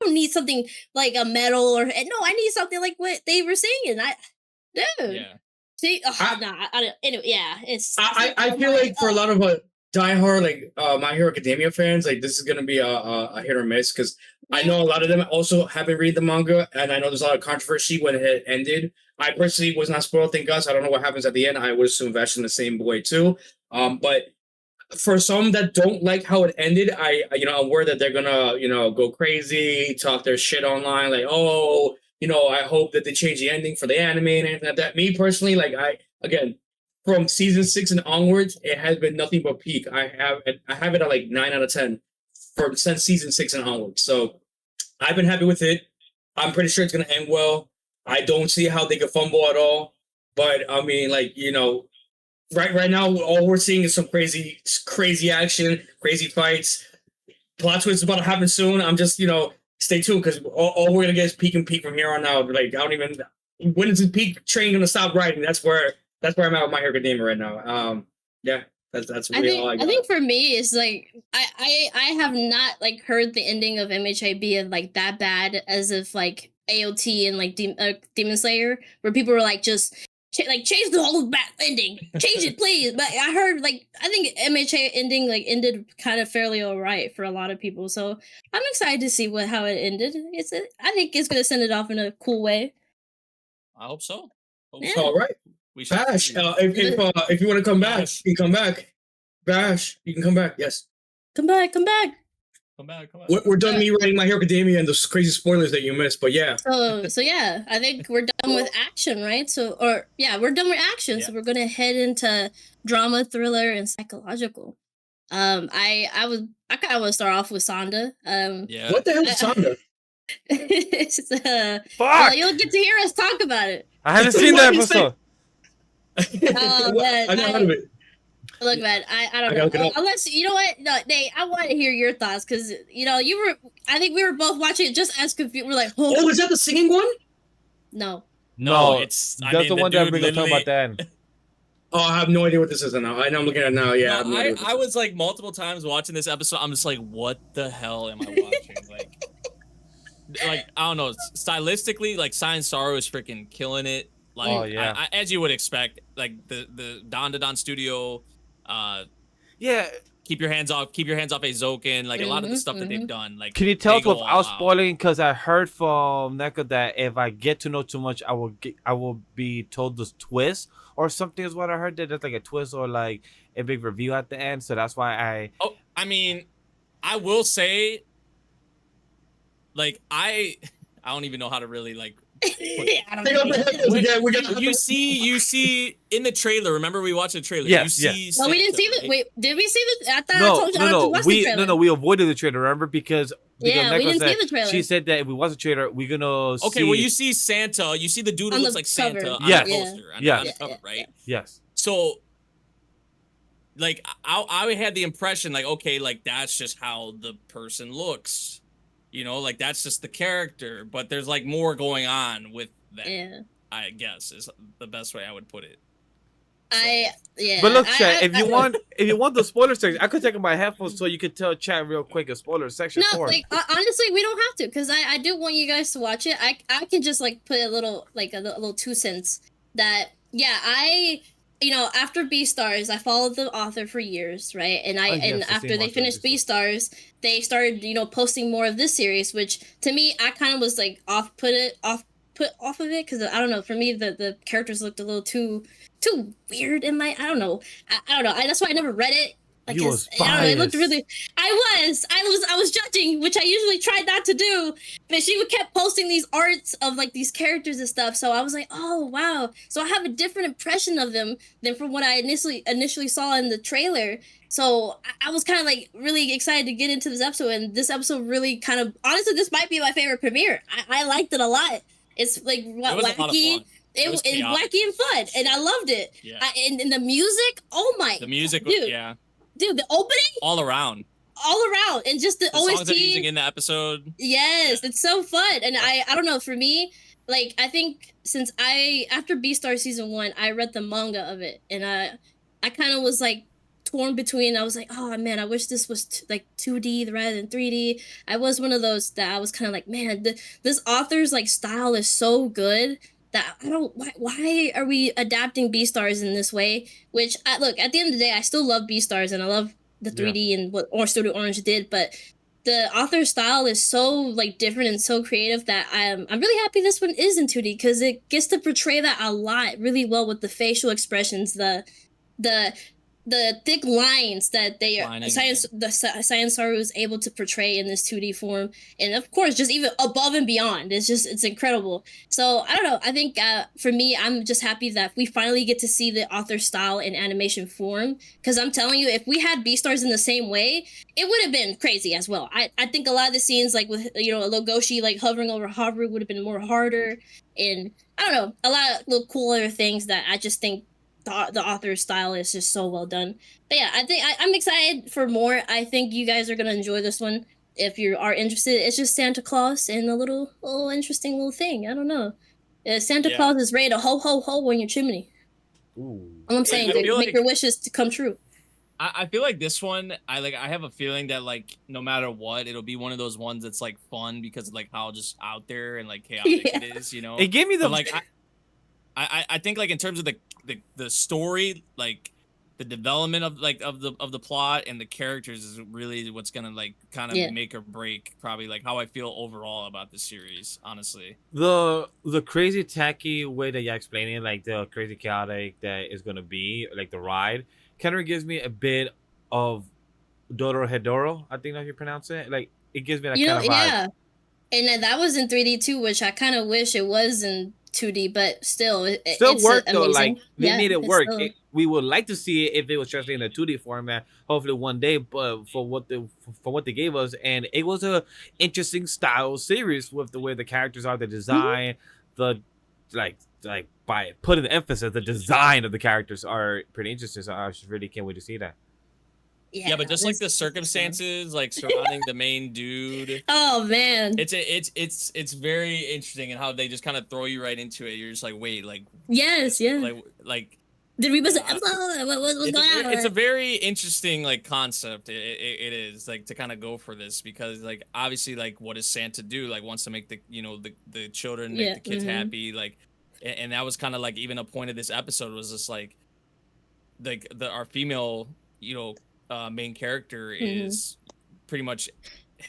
don't need something like a medal or no. I need something like what they were saying. Dude. Yeah. See, anyway, it's. I feel like for a lot of diehard like My Hero Academia fans, like this is gonna be a hit or miss because I know a lot of them also haven't read the manga, and I know there's a lot of controversy when it ended. I personally was not spoiled, thank God. So I don't know what happens at the end. I would assume Vash in the same way too. But for some that don't like how it ended, I'm worried that they're gonna go crazy, talk their shit online, like I hope that they change the ending for the anime and anything like that. Me personally, like again, from season 6 and onwards, it has been nothing but peak. I have it at like 9 out of 10 since season 6 and onwards. So I've been happy with it. I'm pretty sure it's gonna end well. I don't see how they could fumble at all. But I mean, like right now, all we're seeing is some crazy action, crazy fights. Plot twist is about to happen soon. I'm just stay tuned because all we're gonna get is peak and peak from here on out. Like when is the peak train gonna stop riding? That's where I'm at with My Hero Academia right now. That's really all I got. I think for me it's like I have not like heard the ending of MHA being like that bad as if like AOT and like Demon Slayer where people were like just change the whole ending, change it please. But I heard I think MHA ending ended kind of fairly alright for a lot of people, so I'm excited to see how it ended. I think it's gonna send it off in a cool way. I hope so. All right, Bash. If you want to come back, you can come back. Bash, you can come back. Yes, come back. We're done me writing My Hero Academia and those crazy spoilers that you missed, but yeah. So yeah, I think we're done with action, right? We're done with action, so we're gonna head into drama, thriller, and psychological. I kind of want to start off with SANDA. What the hell is SANDA? It's Fuck! you'll get to hear us talk about it. I haven't seen that episode. Oh, man, I got out of it. Look, man, I I don't gotta look it know. up. Unless you know what, no, Nate, I want to hear your thoughts because you were. I think we were both watching it just as confused. We're like, Oh, is that the singing one? no. No, it's that's the one that we're gonna talk about then. Oh, I have no idea what this is now. I know I'm looking at it now. Yeah, I have no idea what this I is. was like multiple times watching this episode. I'm just like, what the hell am I watching? like I don't know. Stylistically, like Science Sorrow is freaking killing it. Like, Oh, yeah. I, as you would expect, like the Don Studio, Yeah. keep your hands off Eizouken. Like a lot of the stuff that they've done. Like, Can you tell they us go without all out. spoiling? Because I heard from Neko that if I get to know too much, I will be told this twist or something is what I heard. That there's like a twist or like a big review at the end. So that's why Oh, I mean, I will say, like I don't even know how to really like. I don't Take off the know. headphones again. We got You see in the trailer. Remember we watched the trailer. Yes, you see. No, we didn't see Santa, the. right? Wait, did we see the? I thought I told you I no, watched the trailer. we avoided the trailer. Remember because Yeah, we Neko didn't see said- the trailer. She said that if we watch the trailer, we're gonna Okay, see. well you see Santa. You see the dude who On looks the like cover. Santa on Yes. the poster. Yeah. On the Yeah, cover, yeah, right? Yes. So, like, I had the impression, like, okay, like that's just how the person looks, like that's just the character. But there's like more going on with that. Yeah. I guess is the best way I would put it. Yeah. But look, I- chat. I- If you want the spoiler section, I could take my headphones so you could tell chat real quick a spoiler section. No, like honestly, we don't have to because I do want you guys to watch it. I can just like put a little 2 cents that after Beastars I followed the author for years, right? And yes, the after same they author, finished Beastars. Beastars, they started posting more of this series, which to me I kind of was like put off of it because I don't know, for me the characters looked a little too weird in my I don't know. That's why I never read it. Like You was I don't know, it looked biased. really I was judging, which I usually try not to do, but she kept posting these arts of like these characters and stuff, so I was like, oh wow, so I have a different impression of them than from what I initially saw in the trailer. So I was kind of like really excited to get into this episode, and this episode really kind of honestly this might be my favorite premiere. I liked it a lot. It's like It was a lot of wacky. fun. It's chaotic. wacky and fun, and I loved it. Yeah. And the music, oh my, The music, dude, yeah, dude, the opening all around. and just the The songs OST. they're using in the episode. Yes, Yeah. it's so fun, and I don't know, for me, like I think since after Beastar season 1, I read the manga of it, and I kind of was like torn between. I was like, oh man, I wish this was like 2D rather than 3D. I was one of those that I was kind of like, man, this author's like style is so good that I don't. Why are we adapting Beastars in this way? Which look, at the end of the day, I still love Beastars and I love the 3D and what Studio Orange did, but the author's style is so like different and so creative that I'm really happy this one is in 2D because it gets to portray that a lot really well with the facial expressions, the thick lines that Science Saru is able to portray in this 2D form, and of course just even above and beyond, it's incredible. So I don't know, I think for me, I'm just happy that we finally get to see the author style in animation form, because I'm telling you, if we had Beastars in the same way, it would have been crazy as well. I think a lot of the scenes like with Logoshi like hovering over Haru would have been more harder, and I don't know, a lot of little cooler things that I just think the author's style is just so well done. But yeah, I think I'm excited for more. I think you guys are gonna enjoy this one if you are interested. It's just Santa Claus and a little interesting little thing. I don't know. Santa Claus is ready to ho ho ho on your chimney. Ooh. All I'm saying, I feel make like- your wishes to come true. I feel like this one, I have a feeling that like no matter what, it'll be one of those ones that's like fun because of like how just out there and like chaotic Yeah. it is, It gave me the But like I think like in terms of the story, like the development of like of the plot and the characters is really what's gonna like kind of make or break probably like how I feel overall about the series, honestly. the crazy tacky way that you're explaining it, like the crazy chaotic that is gonna be, like the ride, kind of gives me a bit of Dorohedoro, I think that's how you pronounce it. Like it gives me that kind of vibe. Yeah. And then that was in 3D too, which I kind of wish it was in 2D, but still, it's work though. amazing. Like they made it it's work. still- We would like to see it if it was translated in a 2D format. Hopefully one day, but for what they gave us, and it was a interesting style series with the way the characters are, the design, the by putting the emphasis, the design of the characters are pretty interesting. So I just really can't wait to see that. Yeah, but just like the circumstances like surrounding the main dude. Oh man. It's very interesting and how they just kind of throw you right into it. You're just like, wait, like Yes, yeah. like did we miss an episode? What's going on? it's a very interesting like concept. It is like to kind of go for this because like obviously like what does Santa do? Like wants to make the the children make the kids happy like, and that was kind of like even a point of this episode was just like our female main character is pretty much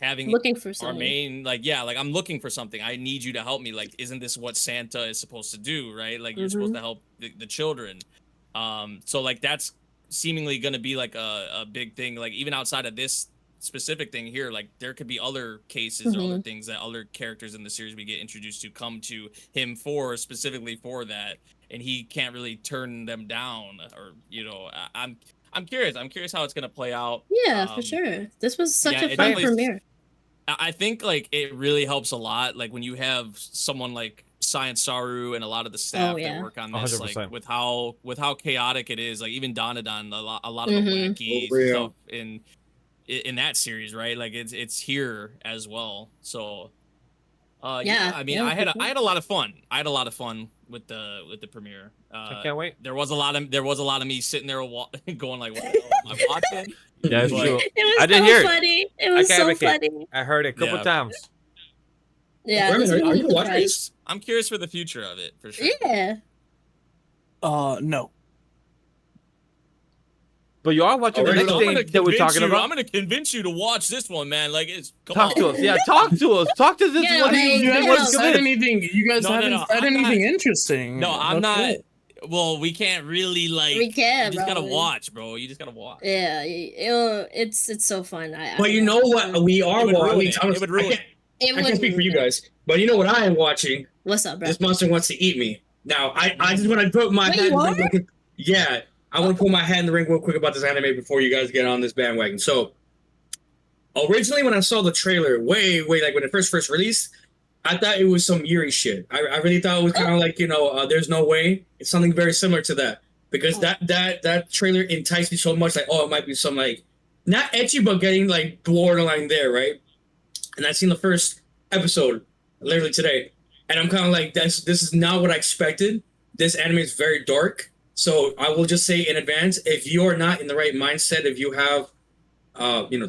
looking for our something. main like I'm looking for something. I need you to help me. Like isn't this what Santa is supposed to do, right? Like you're supposed to help the children. So like that's seemingly gonna be like a big thing. Like even outside of this specific thing here, like there could be other cases or other things that other characters in the series we get introduced to come to him for specifically for that, and he can't really turn them down. Or I'm curious. I'm curious how it's gonna play out. Yeah, for sure. This was such a fun premiere. I think like it really helps a lot. Like when you have someone like Science Saru and a lot of the staff that work on this, 100%. like with how chaotic it is. Like even Donadan, a lot of the wacky stuff in that series, right? Like it's here as well. So I mean, I had a lot of fun. I had a lot of fun with the premiere. I can't wait. There was a lot of me sitting there going like, what the hell am I watching? That's true. It was I didn't so hear funny. it. It was so advocate. funny. I heard it a couple times. Yeah, Grem, this are really you watching surprised. this? I'm curious for the future of it for sure. Yeah. No. But you are watching the Already next know. thing that we're talking about. I'm gonna convince you to watch this one, man. Like it's Talk to us. Yeah, talk to us. Talk to this Yeah, one. hey, You yeah. haven't said anything. You guys No, haven't said I'm anything not- interesting. No, I'm That's not. it. Well, we can't really like. We can, You just bro. gotta watch, bro. You just gotta watch. Yeah, it's so fun. But you know what? We are It would watching. ruin it. It would ruin it. It I can't speak for you guys, but you know what I am watching? What's up, bro? This monster wants to eat me. Now, I just want to put my Wait, head in you the are? ring real quick. Yeah, I want to put my head in the ring real quick about this anime before you guys get on this bandwagon. So, originally when I saw the trailer, way like when it first released, I thought it was some Yuri shit. I really thought it was kind of like, there's no way. It's something very similar to that. Because that trailer enticed me so much, like, it might be some, like, not ecchi, but getting, like, borderline there, right? And I seen the first episode, literally today. And I'm kind of like, this is not what I expected. This anime is very dark. So I will just say in advance, if you are not in the right mindset, if you have,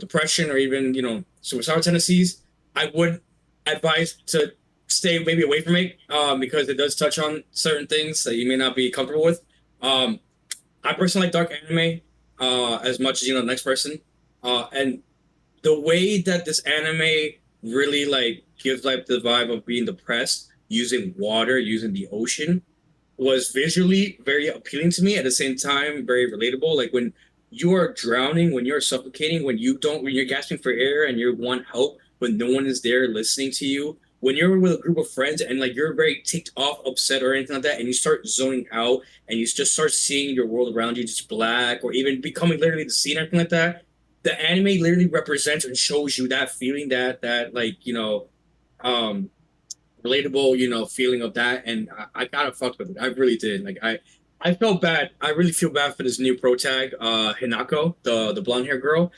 depression or even, suicidal tendencies, I would advise to stay maybe away from it because it does touch on certain things that you may not be comfortable with. I personally like dark anime as much as the next person, and the way that this anime really like gives like the vibe of being depressed using water, using the ocean, was visually very appealing to me. At the same time, very relatable. Like when you are drowning, when you're suffocating, when you're gasping for air and you want help, when no one is there listening to you. When you're with a group of friends and like you're very ticked off, upset, or anything like that, and you start zoning out and you just start seeing your world around you just black, or even becoming literally the scene or anything like that, the anime literally represents and shows you that feeling, that like relatable feeling of that, and I gotta fuck with it. I really did. Like I felt bad. I really feel bad for this new pro tag, Hinako, the blonde hair girl.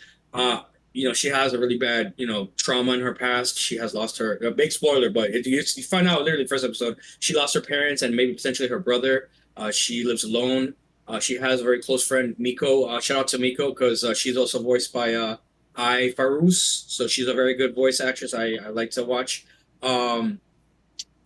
She has a really bad, trauma in her past. She has lost her, a big spoiler, but you find out literally first episode, she lost her parents and maybe potentially her brother. She lives alone. She has a very close friend, Miko. Shout out to Miko because she's also voiced by Ai Farus. So she's a very good voice actress. I like to watch. When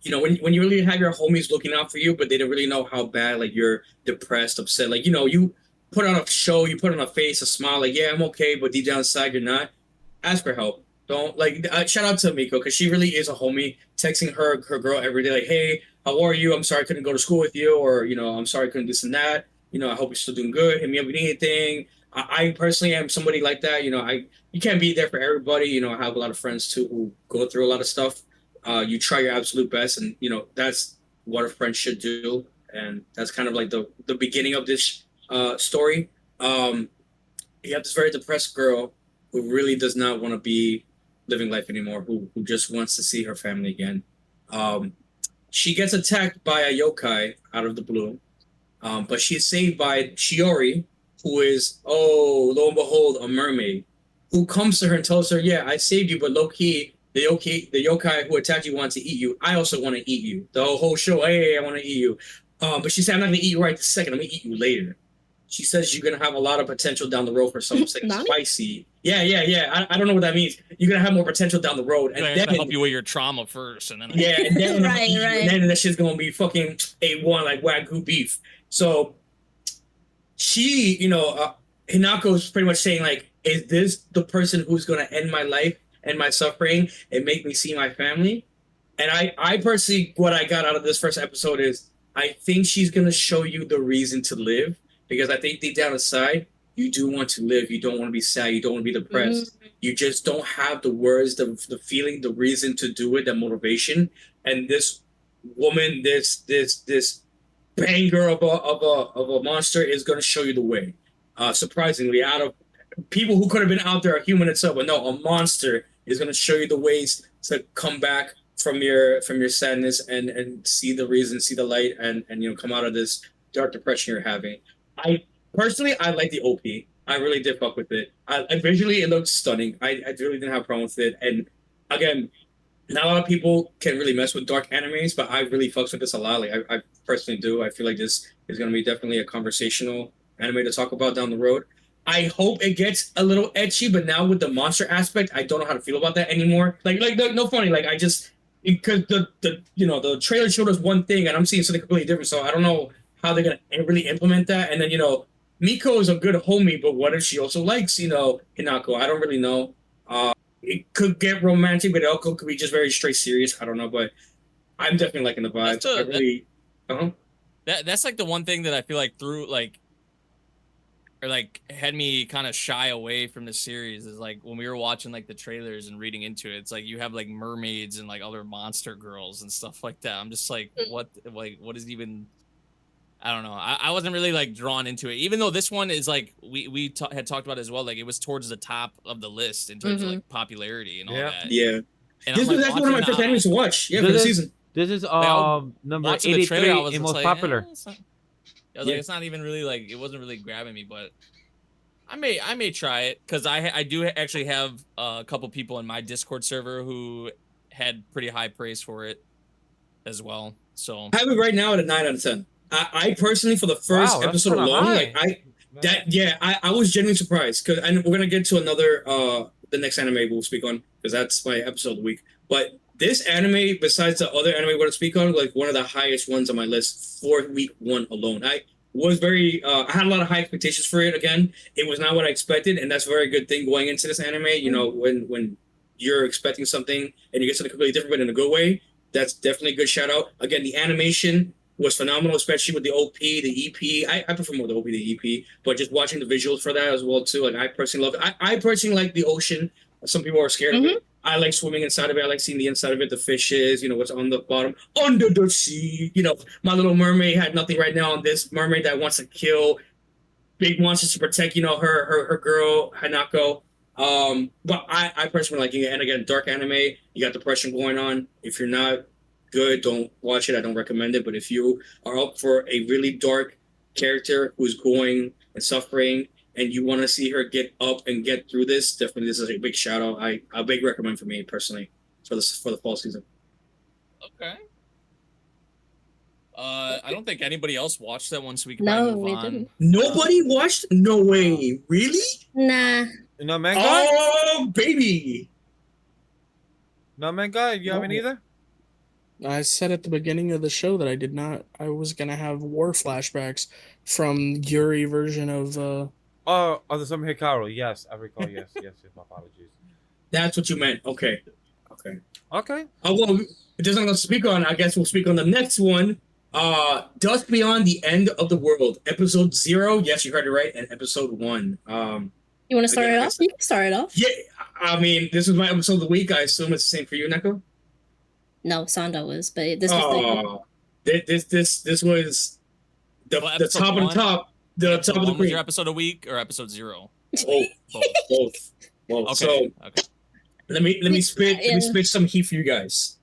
you really have your homies looking out for you, but they don't really know how bad, like you're depressed, upset. Like, you put on a show, you put on a face, a smile, like, yeah, I'm okay, but deep down inside, you're not. Ask for help. Don't, shout out to Miko, because she really is a homie, texting her girl every day, like, hey, how are you? I'm sorry I couldn't go to school with you, or, I'm sorry I couldn't this and that. I hope you're still doing good. Hit me up if you need anything. I personally am somebody like that. You can't be there for everybody. I have a lot of friends, too, who go through a lot of stuff. You try your absolute best, and, that's what a friend should do, and that's kind of like the beginning of this story. You have this very depressed girl who really does not want to be living life anymore, who just wants to see her family again. she gets attacked by a yokai out of the blue, but she's saved by Shiori, who is, lo and behold, a mermaid, who comes to her and tells her, yeah, I saved you, but low-key, the yokai who attacked you wants to eat you. I also want to eat you. The whole show, hey, I want to eat you. But she said, I'm not going to eat you right this second. I'm going to eat you later. She says you're going to have a lot of potential down the road for something spicy. Yeah. I don't know what that means. You're going to have more potential down the road. And then help you with your trauma first. And then right. And then that shit's going to be fucking A1, like Wagyu beef. So she, Hinako's pretty much saying, like, is this the person who's going to end my life and my suffering and make me see my family? And I personally, what I got out of this first episode is, I think she's going to show you the reason to live, because I think deep down inside, you do want to live. You don't want to be sad. You don't want to be depressed. Mm-hmm. You just don't have the words, the feeling, the reason to do it, the motivation. And this woman, this banger of a monster is going to show you the way. Surprisingly, out of people who could have been out there, a human itself, but no, a monster is going to show you the ways to come back from your sadness and see the reason, see the light, and come out of this dark depression you're having. I personally like the OP. I really did fuck with it. Visually, it looked stunning. I really didn't have a problem with it. And again, not a lot of people can really mess with dark animes, but I really fucks with this a lot. Like I personally do. I feel like this is going to be definitely a conversational anime to talk about down the road. I hope it gets a little ecchi, but now with the monster aspect, I don't know how to feel about that anymore. Like no funny. Like I just, because the trailer showed us one thing and I'm seeing something completely different. So I don't know how they're gonna really implement that. And then Miko is a good homie, but what if she also likes Hinako? I don't really know. It could get romantic, but it also could be just very straight serious. I don't know, but I'm definitely liking the vibe. That's like the one thing that I feel like had me kind of shy away from the series is like when we were watching like the trailers and reading into it, it's like you have like mermaids and like other monster girls and stuff like that. I'm just like, what is even, I don't know. I wasn't really like drawn into it, even though this one is like we had talked about it as well. Like it was towards the top of the list in terms of like popularity and all that. Yeah. And this was actually one of my first animes to watch. Yeah, for the season. This is number 83 in most popular. I was like, it's not even really like, it wasn't really grabbing me, but I may try it because I do actually have a couple people in my Discord server who had pretty high praise for it as well. So I have it right now at a 9 out of 10. I personally, for the first episode alone, I was genuinely surprised because we're gonna get to another the next anime we'll speak on because that's my episode of the week. But this anime, besides the other anime we're going to speak on, like one of the highest ones on my list for week 1 alone. I was very, I had a lot of high expectations for it. Again, it was not what I expected, and that's a very good thing going into this anime. When you're expecting something and you get something completely different, but in a good way, that's definitely a good shout out. Again, the animation was phenomenal, especially with the OP, the EP. I prefer more the OP, the EP, but just watching the visuals for that as well too. Like I personally love it. I personally like the ocean. Some people are scared of it. I like swimming inside of it. I like seeing the inside of it, the fishes, what's on the bottom, under the sea. My Little Mermaid had nothing right now on this mermaid that wants to kill big monsters to protect, her girl, Hanako. But I personally like it. And again, dark anime, you got depression going on. If you're not good, don't watch it. I don't recommend it. But if you are up for a really dark character who's going and suffering, and you want to see her get up and get through this, definitely this is a big shout out. A big recommend for me personally for the fall season. Okay. I don't think anybody else watched that one, so we can move on. Didn't. Nobody watched? No way. Really? Nah. No manga? Oh, baby. No manga? You haven't either? I said at the beginning of the show that I was going to have war flashbacks from Yuri version of... the Summer Hikaru. Yes, I recall. Yes. My apologies. That's what you meant. Okay. Well, it doesn't go to speak on. I guess we'll speak on the next one. Dusk Beyond the End of the World, episode 0. Yes, you heard it right. And episode 1. You want to start it off? You can start it off. Yeah, I mean, this was my episode of the week. I assume it's the same for you, Neko. No, SANDA was, but this was. This was the top of the top. The top of the was your episode a week or episode 0? Both. Okay. So let me spit some heat for you guys.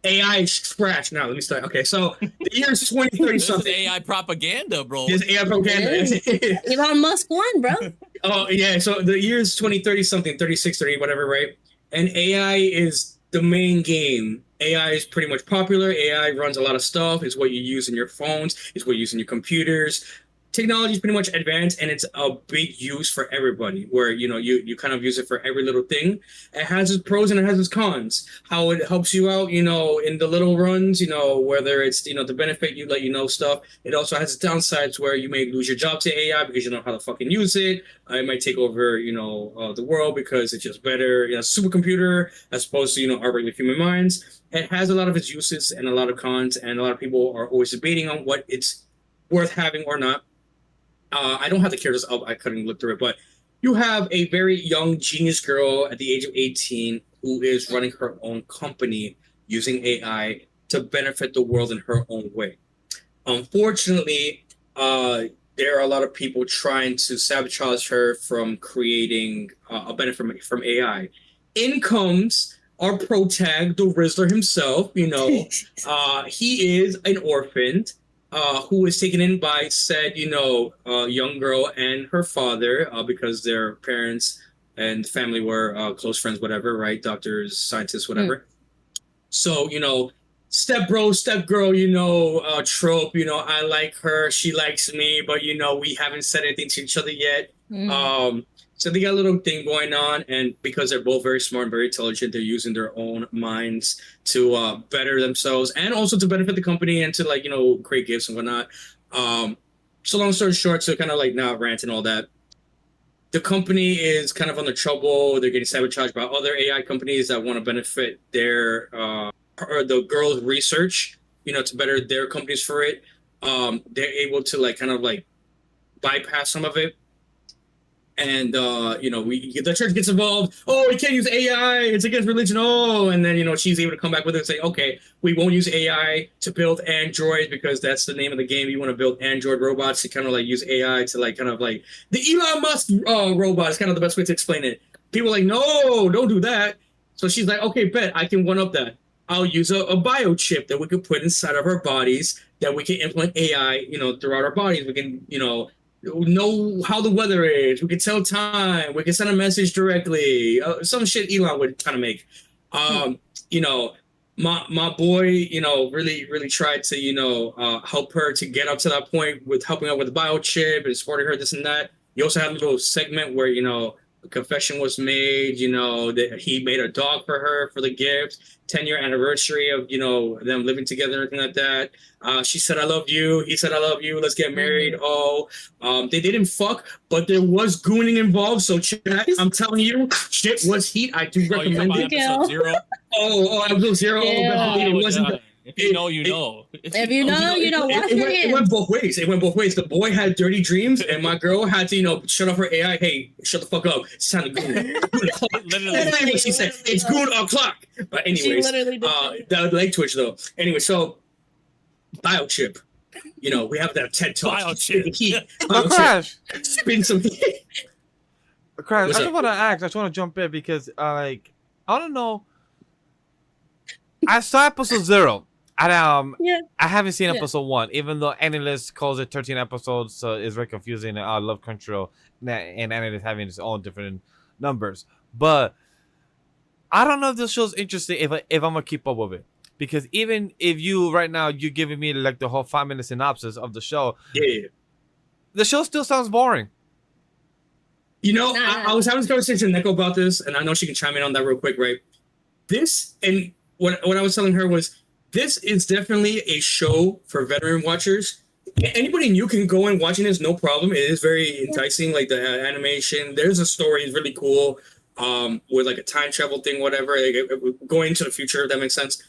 AI is trash. Now let me start. Okay, so the year is 2030 This is something. AI propaganda, bro. There's AI propaganda. Elon Musk won, bro. Oh yeah, so the year is 2030 something, 36, 30, whatever, right? And AI is the main game. AI is pretty much popular. AI runs a lot of stuff. It's what you use in your phones. It's what you use in your computers. Technology is pretty much advanced, and it's a big use for everybody. Where you kind of use it for every little thing. It has its pros and it has its cons. How it helps you out, in the little runs. Whether it's to benefit you, let you know stuff. It also has its downsides where you may lose your job to AI because you know how to fucking use it. It might take over, the world because it's just better, supercomputer as opposed to our regular human minds. It has a lot of its uses and a lot of cons, and a lot of people are always debating on what it's worth having or not. I don't have the characters up. I couldn't look through it, but you have a very young genius girl at the age of 18 who is running her own company using AI to benefit the world in her own way. Unfortunately, there are a lot of people trying to sabotage her from creating a benefit from AI. In comes our pro tag, the Rizzler himself. He is an orphan. Who was taken in by said, young girl and her father because their parents and family were close friends, whatever, right? Doctors, scientists, whatever. So, step bro, step girl, trope, I like her, she likes me, but, we haven't said anything to each other yet. So they got a little thing going on, and because they're both very smart and very intelligent, they're using their own minds to better themselves and also to benefit the company and to create gifts and whatnot. So long story short, so kind of now rant and all that. The company is kind of under trouble. They're getting sabotaged by other AI companies that want to benefit their or the girls' research, to better their companies for it. They're able to bypass some of it. And the church gets involved. Oh, we can't use AI. It's against religion. Oh, and then she's able to come back with it and say, okay, we won't use AI to build androids because that's the name of the game. You want to build android robots to kind of use AI to the Elon Musk robot is kind of the best way to explain it. People are like, no, don't do that. So she's like, okay, bet I can one up that. I'll use a biochip that we could put inside of our bodies that we can implement AI, throughout our bodies. We can, know how the weather is. We can tell time. We can send a message directly. Some shit Elon would kind of make. My boy, really tried to, help her to get up to that point with helping her with the biochip and supporting her, this and that. You also have a little segment where, a confession was made, that he made a dog for her for the gift, 10-year anniversary of, them living together, everything like that. She said, I love you. He said, I love you. Let's get married. They didn't fuck, but there was gooning involved. So chat, I'm telling you, shit was heat. I do recommend it. Episode 0? Episode 0. Yeah. It wasn't. If you know, you know. If you know, you know. Wash your It hands. went both ways. The boy had dirty dreams, and my girl had to, shut off her AI. Hey, shut the fuck up. It's time to goon. Literally. That's what she said. It's goon o'clock. But anyways, that was leg twitch though. Anyway, so biochip. We have that TED talk. Biochip. Crash. Spin some heat. Crash. What's I just up? want to ask. I just want to jump in because, I don't know. I saw episode 0. And I haven't seen episode 1, even though AniList calls it 13 episodes, so it's very confusing. I love Crunchyroll and AniList having its own different numbers. But I don't know if this show's interesting if I'm gonna keep up with it. Because even if you're giving me the whole 5-minute synopsis of the show, the show still sounds boring. I was having this conversation with Neko about this, and I know she can chime in on that real quick, right? This, and what I was telling her was, this is definitely a show for veteran watchers. Anybody new can go in watching this, no problem. It is very enticing, the animation. There's a story, it's really cool, with a time travel thing, whatever, going into the future, if that makes sense.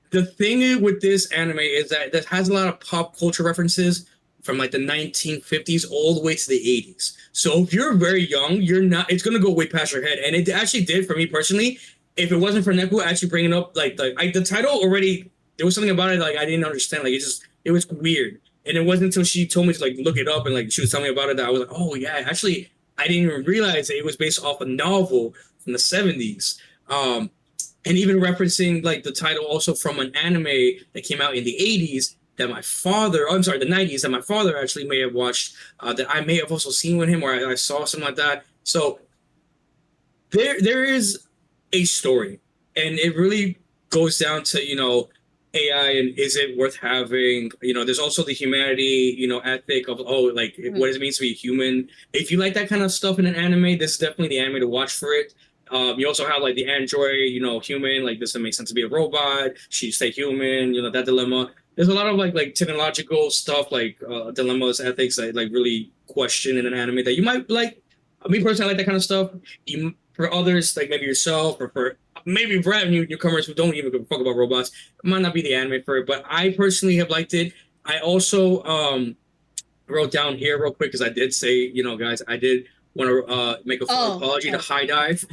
The thing with this anime is that it has a lot of pop culture references from the 1950s all the way to the 80s. So if you're very young, it's going to go way past your head. And it actually did for me personally. If it wasn't for Neko actually bringing up the title already, there was something about it I didn't understand. It was weird, and it wasn't until she told me to look it up and she was telling me about it that I was like, oh yeah, actually I didn't even realize that it was based off a novel from the 70s. and even referencing like the title also from an anime that came out in the 80s that my father, I'm sorry, the 90s that my father actually may have watched, that I may have also seen with him, or I saw something like that. So there is a story, and it really goes down to, you know, AI and is it worth having? You know, there's also the humanity, you know, ethic of, oh, like what does it mean to be a human? If you like that kind of stuff in an anime, this is definitely the anime to watch for it. You also have like the android, you know, human, like does it make sense to be a robot? Should you stay human? You know, that dilemma. There's a lot of like technological stuff, like dilemmas, ethics that like really question in an anime that you might like. Me personally, I like that kind of stuff. You, for others, like maybe yourself, or for maybe brand new newcomers who don't even give a fuck about robots, it might not be the anime for it. But I personally have liked it. I also wrote down here real quick because I did say, you know, guys, I did want to make a full apology to High Dive.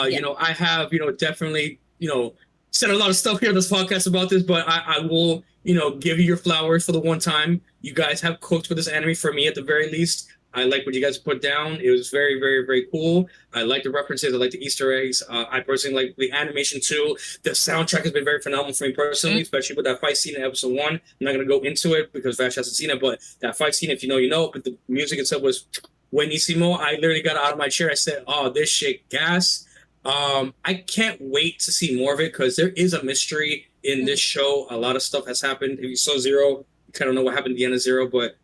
You know, I have, you know, definitely, you know, said a lot of stuff here on this podcast about this, but I will, you know, give you your flowers for the one time you guys have cooked for this anime, for me at the very least. I like what you guys put down. It was very, very, very cool. I like the references. I like the Easter eggs. I personally like the animation too. The soundtrack has been very phenomenal for me personally, especially with that fight scene in episode 1. I'm not going to go into it because Vash hasn't seen it, but that fight scene, if you know, you know. But the music itself was buenísimo. I literally got out of my chair. I said, oh, this shit gas. I can't wait to see more of it because there is a mystery in this show. A lot of stuff has happened. If you saw Zero, you kind of know what happened at the end of Zero, but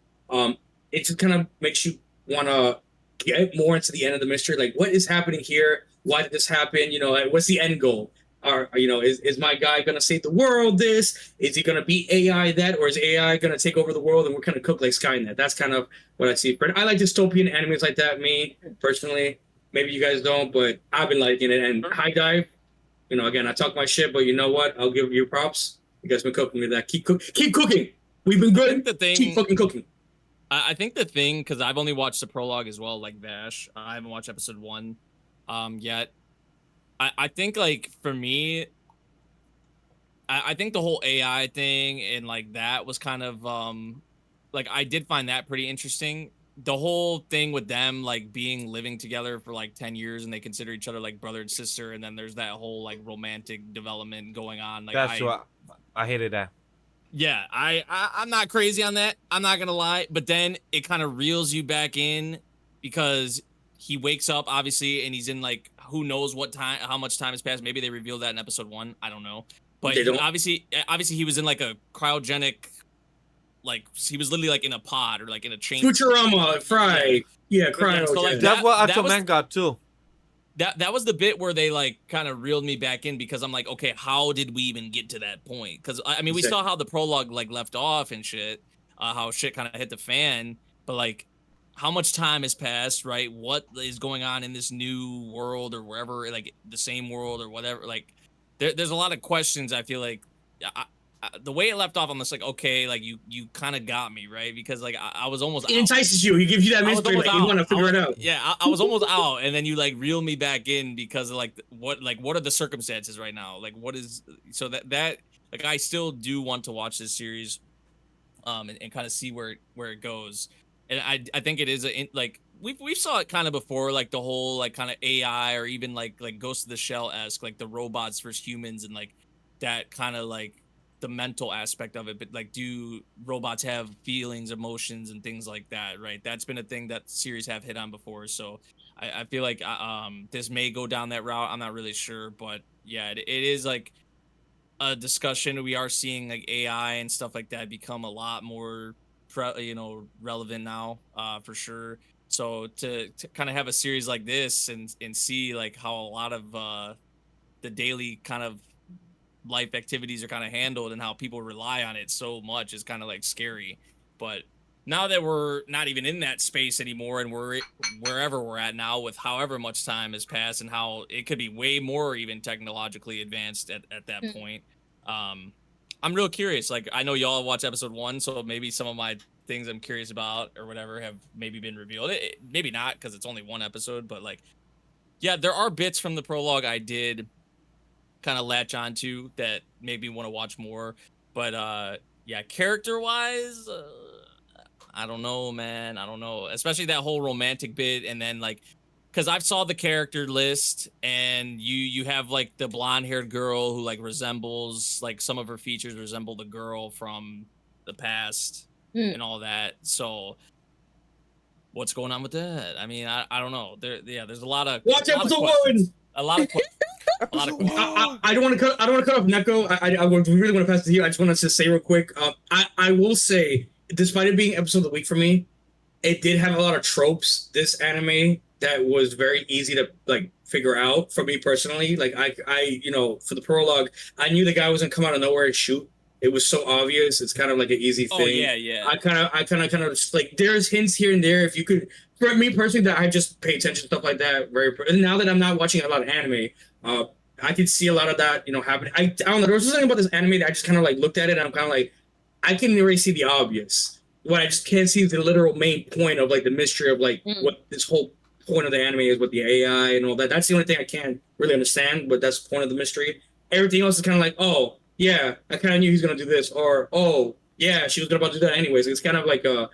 it just kind of makes you want to get more into the end of the mystery. Like, what is happening here? Why did this happen? You know, like, what's the end goal? Or, you know, is my guy going to save the world this? Is he going to beat AI that? Or is AI going to take over the world and we're going to cook like Skynet? That's kind of what I see. But I like dystopian animes like that, me, personally. Maybe you guys don't, but I've been liking it. And High Dive, you know, again, I talk my shit, but you know what? I'll give you props. You guys been cooking with that. Keep cooking. We've been good. Keep fucking cooking. I think the thing, because I've only watched the prologue as well, like Vash. I haven't watched episode 1 yet. I think, like, for me, I think the whole AI thing and, like, that was kind of, like, I did find that pretty interesting. The whole thing with them, like, living together for, like, 10 years and they consider each other, like, brother and sister, and then there's that whole, like, romantic development going on. Like, That's what I hated that. Yeah, I'm not crazy on that. I'm not gonna lie, but then it kind of reels you back in because he wakes up obviously, and he's in like who knows what time, how much time has passed. Maybe they revealed that in episode 1. I don't know, but obviously he was in like a cryogenic, like he was literally like in a pod or like in a chamber. Futurama, Fry, yeah, cryo. So, like, That's what Aquaman got too. That was the bit where they like kind of reeled me back in because I'm like, okay, how did we even get to that point? Because I mean, we saw how the prologue like left off and shit, how shit kind of hit the fan, but like, how much time has passed, right? What is going on in this new world or wherever, like the same world or whatever? Like, there's a lot of questions. I feel like the way it left off, I'm just like, okay, like you kind of got me, right? Because like I was almost it entices you. He gives you that mystery, like you want to figure it out. Yeah, I was almost out, and then you like reel me back in because of like what are the circumstances right now? Like what is so that like I still do want to watch this series, and kind of see where it goes. And I think it is like we saw it kind of before, like the whole like kind of AI or even like Ghost of the Shell-esque, like the robots versus humans and like that kind of like the mental aspect of it. But like, do robots have feelings, emotions, and things like that, right? That's been a thing that series have hit on before. So I feel like this may go down that route. I'm not really sure, but yeah, it is like a discussion. We are seeing like AI and stuff like that become a lot more relevant now, for sure. So to kind of have a series like this and see like how a lot of the daily kind of life activities are kind of handled and how people rely on it so much is kind of like scary. But now that we're not even in that space anymore and we're wherever we're at now with however much time has passed and how it could be way more even technologically advanced at that point, I'm real curious. Like, I know y'all watch episode 1, so maybe some of my things I'm curious about or whatever have maybe been revealed. Maybe not because it's only 1 episode, but like, yeah, there are bits from the prologue I did kind of latch onto that made me want to watch more. But yeah, character-wise, I don't know, man. I don't know. Especially that whole romantic bit, and then like because I've saw the character list, and you have like the blonde haired girl who like resembles, like some of her features resemble the girl from the past and all that. So what's going on with that? I mean, I don't know. There's a lot of Watch episode 1. A lot of questions. A lot of questions. I don't want to cut. I don't want to cut off Neko. I really want to pass it to you. I just want to say real quick. I will say, despite it being episode of the week for me, it did have a lot of tropes. This anime that was very easy to like figure out for me personally. Like I for the prologue, I knew the guy wasn't come out of nowhere and shoot. It was so obvious. It's kind of like an easy thing. Oh yeah. I kind of just like there's hints here and there. If you could, for me personally, that I just pay attention to stuff like that. And now that I'm not watching a lot of anime, I could see a lot of that, happening. I don't know. There was something about this anime that I just kind of like looked at it and I'm kind of like, I can already see the obvious. What I just can't see is the literal main point of like the mystery of like what this whole point of the anime is with the AI and all that. That's the only thing I can't really understand, but that's the point of the mystery. Everything else is kind of like, oh yeah, I kind of knew he was gonna do this, or oh yeah, she was gonna about to do that anyways. It's kind of like I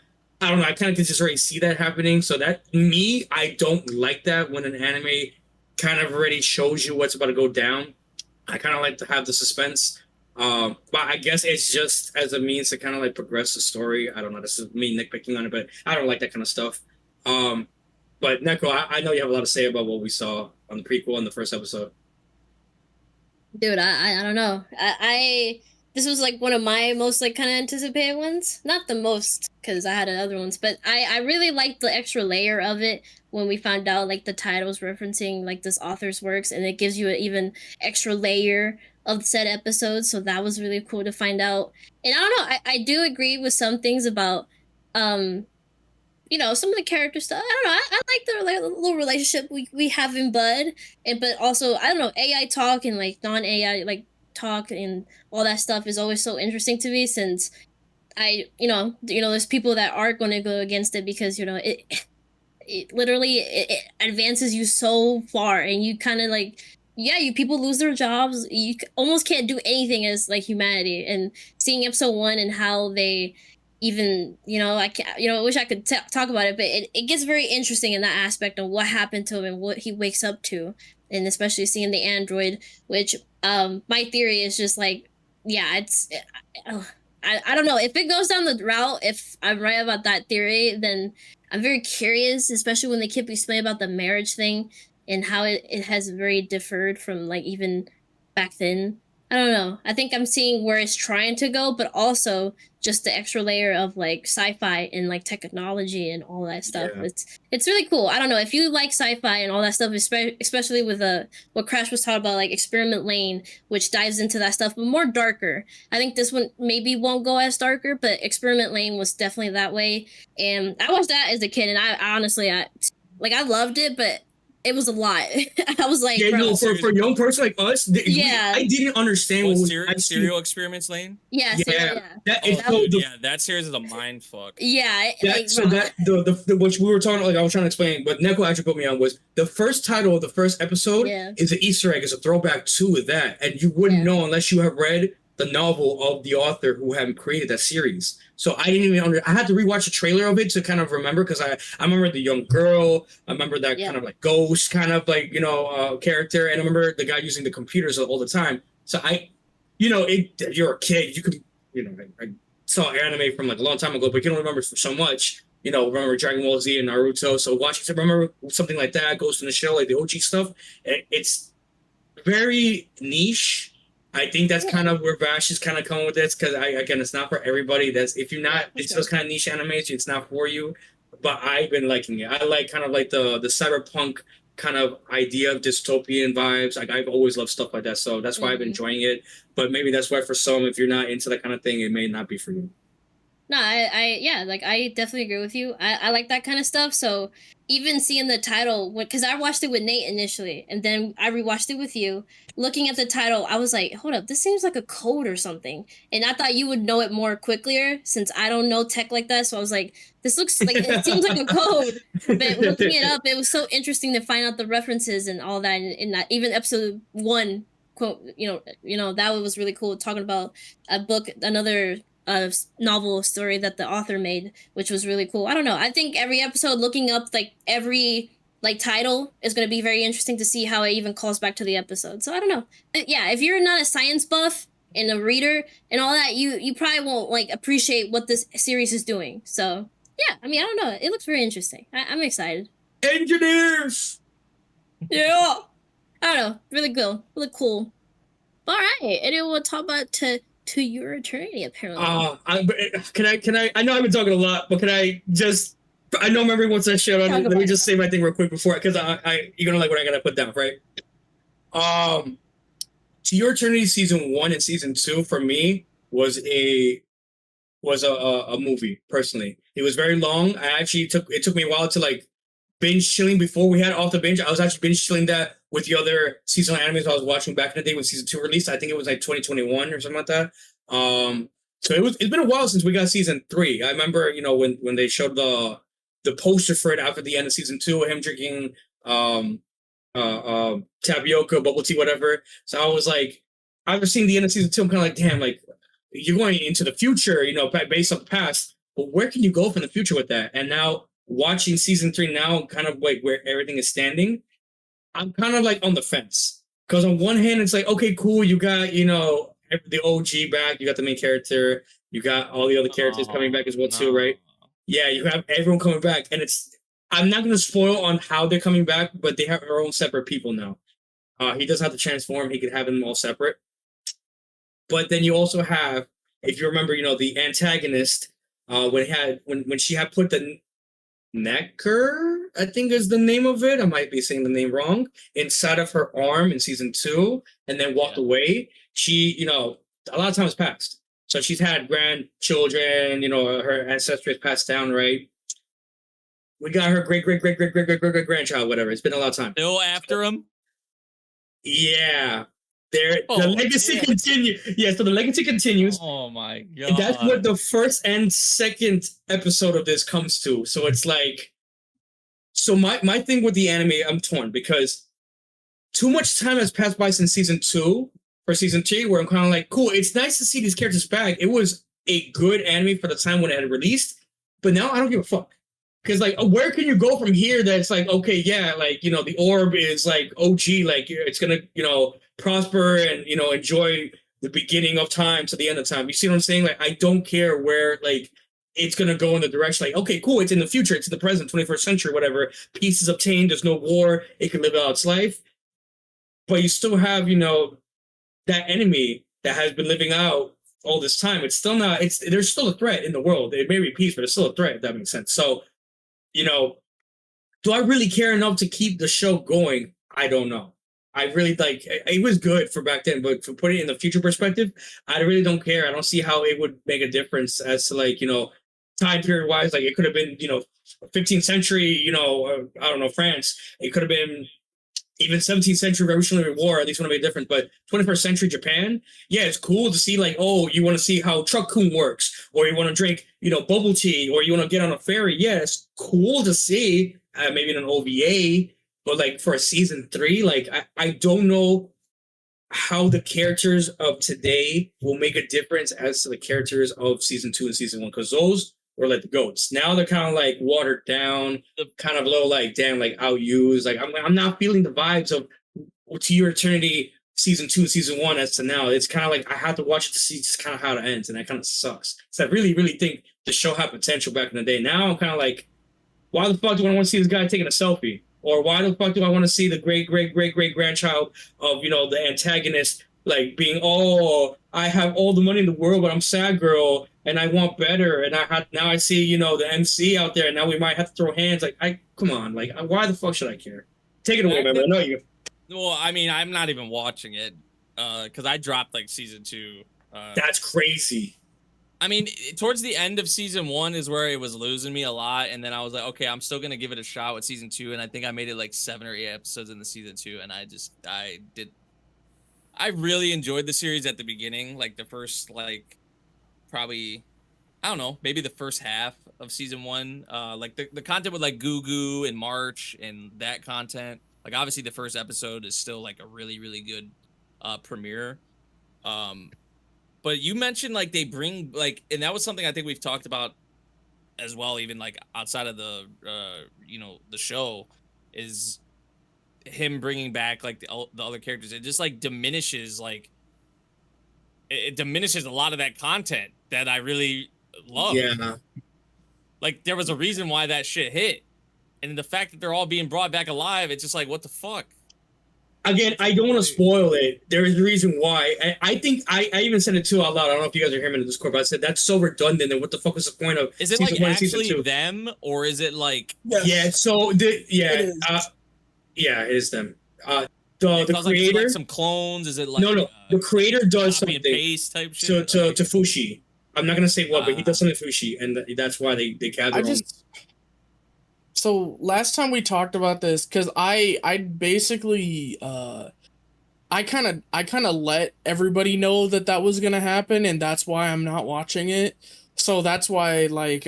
don't know. I kind of can just already see that happening. So that I don't like that when an anime kind of already shows you what's about to go down. I kind of like to have the suspense. But I guess it's just as a means to kind of like progress the story. I don't know. This is me nitpicking on it, but I don't like that kind of stuff. But Neko, I know you have a lot to say about what we saw on the prequel in the first episode. Dude, I don't know. This was like one of my most like kind of anticipated ones. Not the most, because I had other ones, but I really liked the extra layer of it when we found out like the title's referencing like this author's works, and it gives you an even extra layer of the said episode. So that was really cool to find out. And I don't know, I do agree with some things about some of the character stuff. I don't know. I like the little relationship we have in Bud, but also I don't know, AI talk and like non-AI like talk and all that stuff is always so interesting to me, since there's people that are going to go against it because it literally it advances you so far, and you kind of like people lose their jobs. You almost can't do anything as like humanity. And seeing episode 1 and how they even I wish I could talk about it, but it gets very interesting in that aspect of what happened to him and what he wakes up to, and especially seeing the android, which my theory is just like I don't know if it goes down the route. If I'm right about that theory, then I'm very curious, especially when they keep explaining about the marriage thing and how it has very differed from like even back then. I don't know. I think I'm seeing where it's trying to go, but also just the extra layer of like sci-fi and like technology and all that stuff. Yeah. It's really cool. I don't know if you like sci-fi and all that stuff, especially with what Crash was talking about, like Experiment Lane, which dives into that stuff, but more darker. I think this one maybe won't go as darker, but Experiment Lane was definitely that way. And I watched that as a kid, and I honestly I loved it, but it was a lot. I was like, for a young person like us, I didn't understand what Serial Experiments Lane. Yeah. That series is a mind fuck. Yeah. What we were talking, like I was trying to explain, what Neko actually put me on was the first title of the first episode is an Easter egg, is a throwback to that, and you wouldn't know unless you have read the novel of the author who had created that series. So I didn't even I had to rewatch the trailer of it to kind of remember, because I remember the young girl, I remember that kind of like ghost kind of like character, and I remember the guy using the computers all the time. So you're a kid, you could I saw anime from like a long time ago, but you don't remember so much. Remember Dragon Ball Z and Naruto. So watching, remember something like that, Ghost in the Shell, like the OG stuff. It's very niche. I think that's kind of where Vash is kind of coming with this, because again, it's not for everybody. If you're not into those kind of niche animes, it's not for you. But I've been liking it. I like kind of like the cyberpunk kind of idea of dystopian vibes. Like I've always loved stuff like that, so that's why I've been enjoying it. But maybe that's why for some, if you're not into that kind of thing, it may not be for you. No, I definitely agree with you. I like that kind of stuff. So even seeing the title, because I watched it with Nate initially, and then I rewatched it with you. Looking at the title, I was like, hold up, this seems like a code or something. And I thought you would know it more quicker, since I don't know tech like that. So I was like, this looks like, it seems like a code. But looking it up, it was so interesting to find out the references and all that. And that even episode 1, quote, that was really cool, talking about a book, another novel story that the author made, which was really cool. I don't know. I think every episode, looking up like every like title is going to be very interesting to see how it even calls back to the episode. So I don't know. Yeah, if you're not a science buff and a reader and all that, you probably won't like appreciate what this series is doing. So yeah, I mean, I don't know. It looks very interesting. I'm excited. Engineers. Yeah. I don't know. Really cool. Really cool. All right, and then we'll talk about to your eternity apparently. Can I? I know I've been talking a lot, but can I just? I know Memory wants that shit on. Let me just say my thing real quick before, because you're gonna like what I gotta put down, right? To Your Eternity season 1 and season 2 for me was a movie. Personally, it was very long. It took me a while to like binge chilling before we had Off the Binge. I was actually binge chilling that with the other seasonal animes I was watching back in the day when season 2 released. I think it was like 2021 or something like that. So it's been a while since we got season 3. I remember, when they showed the poster for it after the end of season 2, him drinking tapioca, bubble tea, whatever. So I was like, after seeing the end of season 2, I'm kind of like, damn, like you're going into the future, based on the past, but where can you go from the future with that? And now watching season 3 now, kind of like where everything is standing, I'm kind of like on the fence. Because on one hand, it's like, okay, cool, you got, the OG back, you got the main character, you got all the other characters coming back as well too, right? Yeah, you have everyone coming back, and I'm not going to spoil on how they're coming back, but they have their own separate people now. He doesn't have to transform, he could have them all separate. But then you also have, if you remember, the antagonist, when she had put the Necker, I think is the name of it. I might be saying the name wrong. Inside of her arm in season 2, and then walked away. She, a lot of time has passed. So she's had grandchildren, her ancestry has passed down, right? We got her great grandchild, whatever. It's been a lot of time. Still after him? Yeah. The legacy continues. Yeah, so the legacy continues. Oh my god. And that's what the first and second episode of this comes to. So it's like, so my thing with the anime, I'm torn because too much time has passed by since season 2 for season 3, where I'm kind of like, cool, it's nice to see these characters back. It was a good anime for the time when it had released, but now I don't give a fuck. Because, like, where can you go from here that's like, okay, yeah, like, the orb is like OG, like, it's gonna, prosper and, enjoy the beginning of time to the end of time. You see what I'm saying? Like, I don't care where, like, it's gonna go in the direction, like, okay, cool, it's in the future, it's in the present, 21st century, whatever. Peace is obtained, there's no war, it can live out its life. But you still have, that enemy that has been living out all this time. It's still not, there's still a threat in the world. It may be peace, but it's still a threat, if that makes sense. So, do I really care enough to keep the show going? I don't know. I really it was good for back then, but for putting it in the future perspective, I really don't care. I don't see how it would make a difference as to time period wise. Like it could have been, 15th century, I don't know, France. It could have been even 17th century Revolutionary War, at least want to be different, but 21st century Japan, yeah, it's cool to see like, oh, you want to see how truck-kun works, or you want to drink, bubble tea, or you want to get on a ferry. Yeah, it's cool to see, maybe in an OVA, but like for a season 3, like I don't know how the characters of today will make a difference as to the characters of season 2 and season 1, because those were like the goats. Now they're kind of like watered down, kind of a little like, damn, like outused. Like I'm not feeling the vibes of To Your Eternity season 2 and season 1 as to now. It's kind of like I have to watch it to see just kind of how it ends, and that kind of sucks. So I really, really think the show had potential back in the day. Now I'm kind of like, why the fuck do I want to see this guy taking a selfie? Or why the fuck do I want to see the great grandchild of, the antagonist like being, oh, I have all the money in the world, but I'm sad girl and I want better. And now I see, the MC out there, and now we might have to throw hands. Like, come on, like, why the fuck should I care? Take it away, man. I know you. Well, I mean, I'm not even watching it because I dropped like season 2. That's crazy. I mean, towards the end of season 1 is where it was losing me a lot, and then I was like, okay, I'm still gonna give it a shot with season 2, and I think I made it like 7 or 8 episodes in the season 2, and I really enjoyed the series at the beginning, like the first, like, probably, I don't know, maybe the first half of season 1, like the content with like Goo Goo and March and that content, like obviously the first episode is still like a really, really good premiere. But you mentioned like they bring like, and that was something I think we've talked about as well, even like outside of the the show, is him bringing back like the other characters. It just like diminishes like it diminishes a lot of that content that I really love. Yeah. Like there was a reason why that shit hit, and the fact that they're all being brought back alive, it's just like what the fuck. Again, I don't want to spoil it. There is a reason why. I think I even said it too out loud. I don't know if you guys are hearing me in the Discord, but I said that's so redundant. And what the fuck is the point of? Is it season like one and season actually two? them, or is it like? Yeah. So it is them. The creator, like some clones. Is it like no? The creator does copy something and paste type shit? to Fushi. I'm not gonna say what, but he does something to Fushi, and that's why they gather. So last time we talked about this, because I basically I kind of let everybody know that was gonna happen, and that's why I'm not watching it. So that's why like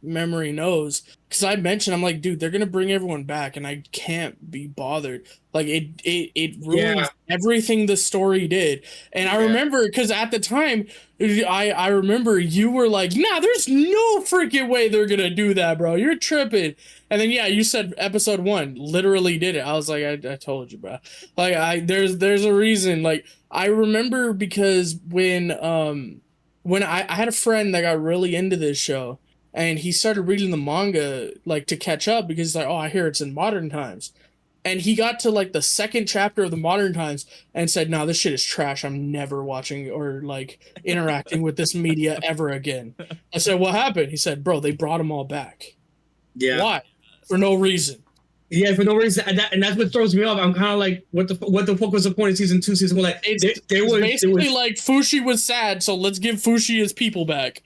Memory knows, because I mentioned, I'm like, dude, they're gonna bring everyone back, and I can't be bothered. Like it ruins everything the story did. And I remember, because at the time, I remember you were like, nah, there's no freaking way they're gonna do that, bro. You're tripping. And then you said episode 1 literally did it. I was like, I told you, bro. Like there's a reason. Like I remember, because when I had a friend that got really into this show, and he started reading the manga like to catch up, because he's like, oh, I hear it's in modern times. And he got to like the second chapter of the modern times and said, no, this shit is trash. I'm never watching or like interacting with this media ever again. I said, what happened? He said, bro, they brought them all back. Yeah. Why? For no reason. Yeah, for no reason, and that's what throws me off. I'm kind of like, what the fuck was the point of season 2, season 1? Like, it's basically like Fushi was sad, so let's give Fushi his people back.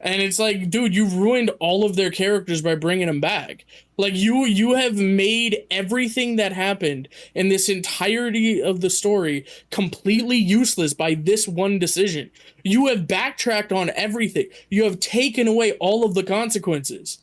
And it's like, dude, you ruined all of their characters by bringing them back. Like, you have made everything that happened in this entirety of the story completely useless by this one decision. You have backtracked on everything. You have taken away all of the consequences.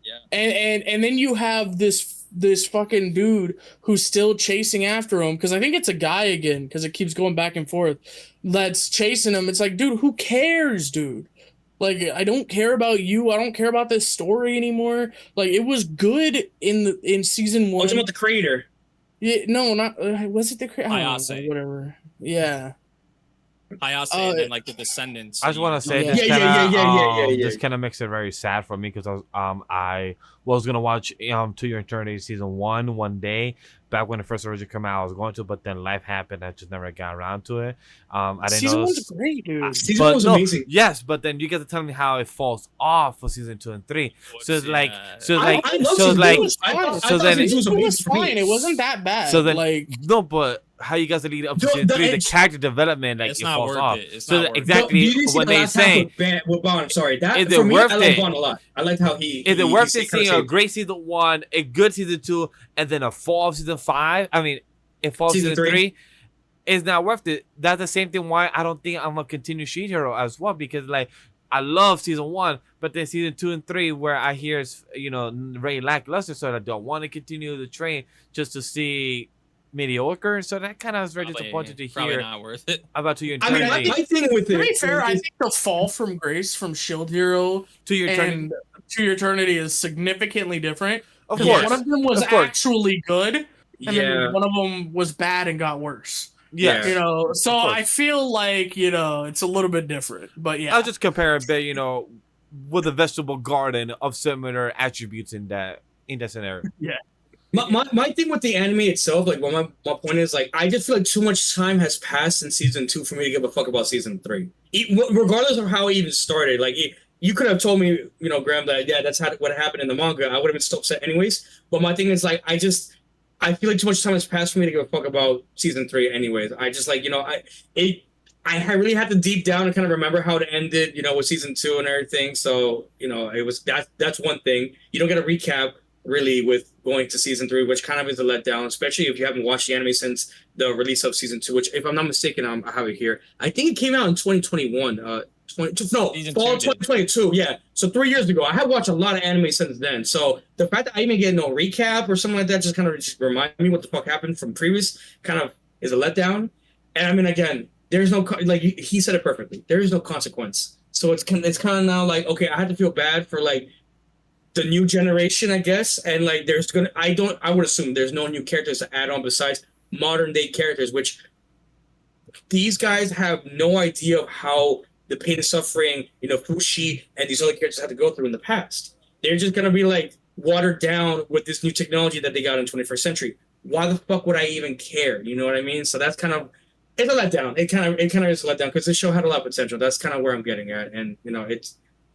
Yeah. And then you have this fucking dude who's still chasing after him, because I think it's a guy again, because it keeps going back and forth, that's chasing him. It's like, dude, who cares, dude? Like, I don't care about you. I don't care about this story anymore. Like, it was good in season 1. I was about the creator. Yeah, no, not was it the creator? Ayase. Whatever. Yeah. Ayase and then like the descendants. I just want to say this kind of makes it very sad for me, because I was gonna watch To Your Eternity season 1 one day back when it first originally came out. I was going to, but then life happened. I just never got around to it. I didn't season know. Season 1's great, dude. Season 1 was amazing. Yes, but then you get to tell me how it falls off for season 2 and 3. So it's like, Season 2 was fine. It wasn't that bad. So then, like, no, but how you guys lead up to season 3, the character development, like, it's it not falls worth off. it. It's So not worth exactly what they saying. With Bond, I'm sorry. That Is for it me, worth I like it? Bond a lot. I liked how he. Is it worth it seeing a saved. great season 1, a good season 2, and then a fall of season 5? I mean, a fall of season 3 is not worth it. That's the same thing why I don't think I'm gonna continue Sheet Hero as well, because like I love season 1, but then season 2 and 3 where I hear it's very lackluster, so I don't want to continue the train just to see mediocre. So that kind of was very disappointed to Probably hear not worth it. about To Your Eternity. I mean, my thing with it. to be fair, I think the fall from grace from Shield Hero To Your Eternity. and To Your Eternity is significantly different. Of 'Cause course. one of them was actually good, and Yeah. then one of them was bad and got worse. Yes. So I feel like it's a little bit different. But yeah, I'll just compare a bit, with a vegetable garden of similar attributes in that scenario. Yeah. My thing with the anime itself, like, my point is, like, I just feel like too much time has passed in season 2 for me to give a fuck about season 3. Regardless of how it even started, like, you could have told me, Graham, that that's what happened in the manga. I would have been still upset anyways. But my thing is, like, I feel like too much time has passed for me to give a fuck about season 3 anyways. I just, like, I really had to deep down and kind of remember how it ended, with season 2 and everything. So, it was that's one thing. You don't get a recap really with going to season 3, which kind of is a letdown, especially if you haven't watched the anime since the release of season 2, which, if I'm not mistaken, I have it here. I think it came out in 2021. Fall 2022. Yeah, so 3 years ago. I have watched a lot of anime since then. So the fact that I even get no recap or something like that just kind of just remind me what the fuck happened from previous kind of is a letdown. And I mean, again, there's no, like, he said it perfectly. There is no consequence. So it's kind of now like, okay, I had to feel bad for, like, the new generation, I guess, and like I would assume there's no new characters to add on besides modern day characters, which these guys have no idea of how the pain and suffering, Fushi and these other characters had to go through in the past. They're just gonna be like watered down with this new technology that they got in 21st century. Why the fuck would I even care? You know what I mean? So that's kind of it's a letdown. It kind of is a letdown because the show had a lot of potential. That's kind of where I'm getting at, and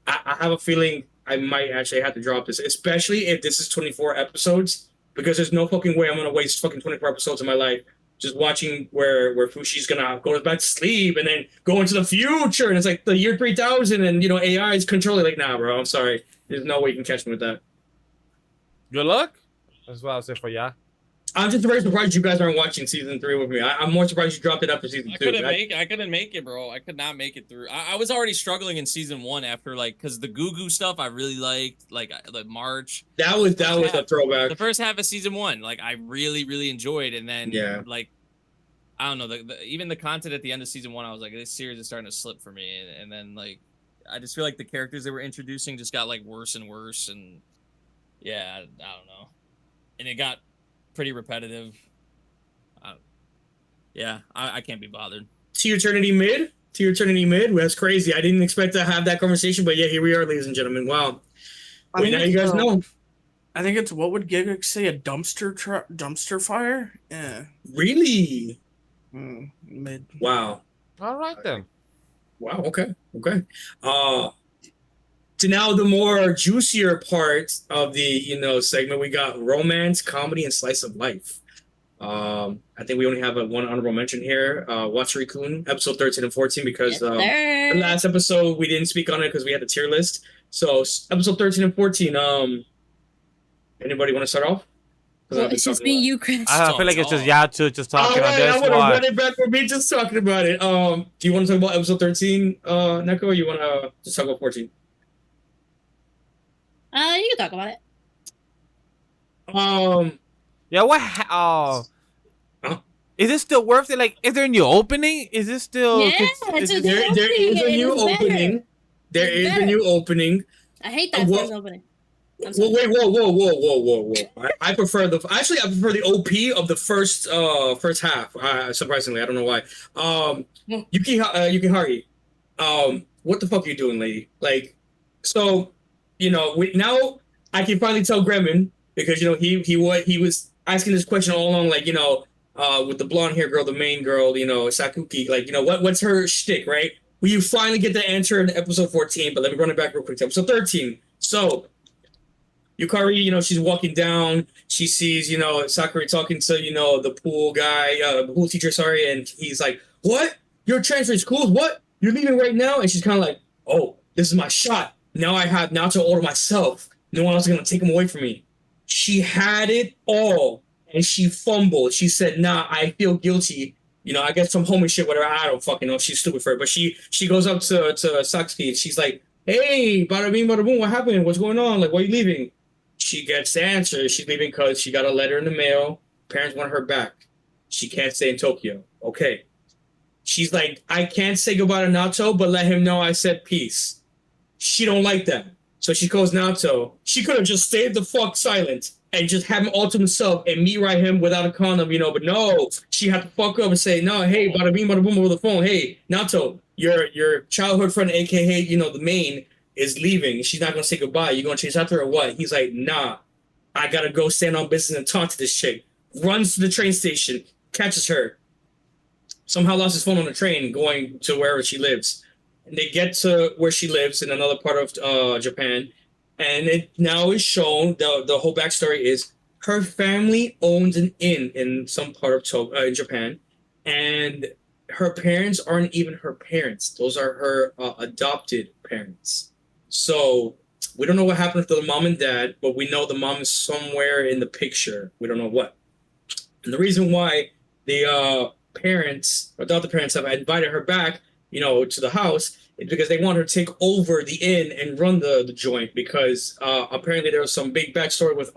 I have a feeling I might actually have to drop this, especially if this is 24 episodes, because there's no fucking way I'm gonna waste fucking 24 episodes of my life just watching where Fushi's gonna go back to sleep and then go into the future, and it's like the year 3000, and AI is controlling. Like, nah, bro, I'm sorry, there's no way you can catch me with that. Good luck. That's what I'll say for ya. I'm just very surprised you guys aren't watching season 3 with me. I'm more surprised you dropped it after season 2. I couldn't make it, bro. I could not make it through. I was already struggling in season 1 after because the Goo Goo stuff I really liked, like March. That was a throwback. The first half of season 1, I really enjoyed, and then I don't know, even the content at the end of season 1, I was like, this series is starting to slip for me, and then I just feel like the characters they were introducing just got worse and worse, and yeah, I don't know, and it got pretty repetitive. I can't be bothered. To Eternity Mid? That's crazy. I didn't expect to have that conversation, but yeah, here we are, ladies and gentlemen. Wow. Now you guys know. I think it's, what would Giga say, a dumpster fire? Yeah. Really? Mid. Wow. All right then. Wow. Okay. To now the more juicier part of the segment, we got romance, comedy, and slice of life. I think we only have one honorable mention here. Watari-kun, episode 13 and 14, because the last episode we didn't speak on it because we had the tier list. So episode 13 and 14. Anybody want to start off? Well, it's just me, you, Chris. I feel like it's just Yatu just talking on this one. I want to run it back for me just talking about it. Do you want to talk about episode 13, Neko, or you want to just talk about 14? You can talk about it. Yeah, what? Huh? Is it still worth it? Is there a new opening? Is it still? Yeah, there is a new opening. There is a new opening. I hate that first opening. Whoa! I prefer the OP of the first half. Surprisingly, I don't know why. Yukihari, what the fuck are you doing, lady? Now I can finally tell Gremlin, because he was asking this question all along, with the blonde hair girl, the main girl, Sakuki, what's her shtick, right? Well, you finally get the answer in episode 14, but let me run it back real quick to episode 13. So Yukari, she's walking down, she sees, Sakura talking to, the pool guy, the pool teacher, sorry, and he's like, what? You're transferring schools? What? You're leaving right now? And she's kind of like, oh, this is my shot. Now I have to order myself. No one else is going to take him away from me. She had it all, and she fumbled. She said, nah, I feel guilty. I guess some homie shit, whatever. I don't fucking know. She's stupid for it. But she goes up to Satsuki, and she's like, hey, bada bing, bada boom, what happened? What's going on? Why are you leaving? She gets the answer. She's leaving because she got a letter in the mail. Parents want her back. She can't stay in Tokyo. Okay. She's like, I can't say goodbye to Naoto, but let him know I said peace. She don't like that. So she calls Naoto. She could have just stayed the fuck silent and just have him all to himself and me write him without a condom, but no, she had to fuck up and say, no, hey, bada bing, bada boom over the phone. Hey, Naoto, your childhood friend, aka, the main, is leaving. She's not going to say goodbye. You going to chase after her or what? He's like, nah, I got to go stand on business and talk to this chick. Runs to the train station, catches her. Somehow lost his phone on the train going to wherever she lives. And they get to where she lives in another part of Japan. And it now is shown, the whole backstory is her family owns an inn in some part of in Japan. And her parents aren't even her parents. Those are her adopted parents. So we don't know what happened to the mom and dad, but we know the mom is somewhere in the picture. We don't know what. And the reason why the adopted parents have invited her back, to the house, is because they want her to take over the inn and run the joint, because apparently there was some big backstory with,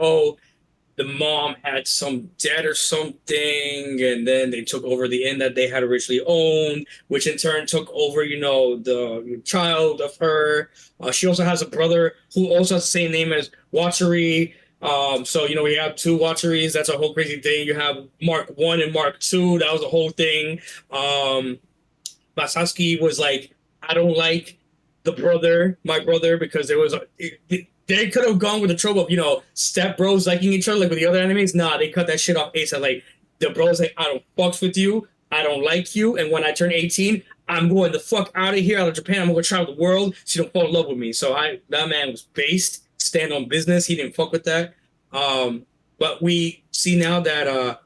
the mom had some debt or something, and then they took over the inn that they had originally owned, which in turn took over, the child of her. She also has a brother who also has the same name as Watari. So we have two Wataris. That's a whole crazy thing. You have Mark 1 and Mark 2. That was a whole thing. Masaki was like, I don't like my brother, because there was they could have gone with the trope of, step bros liking each other like with the other animes. Nah, they cut that shit off ASAP. Like, the bro's like, I don't fucks with you. I don't like you. And when I turn 18, I'm going the fuck out of here, out of Japan. I'm going to travel the world so you don't fall in love with me. So that man was based, stand on business. He didn't fuck with that. But we see now that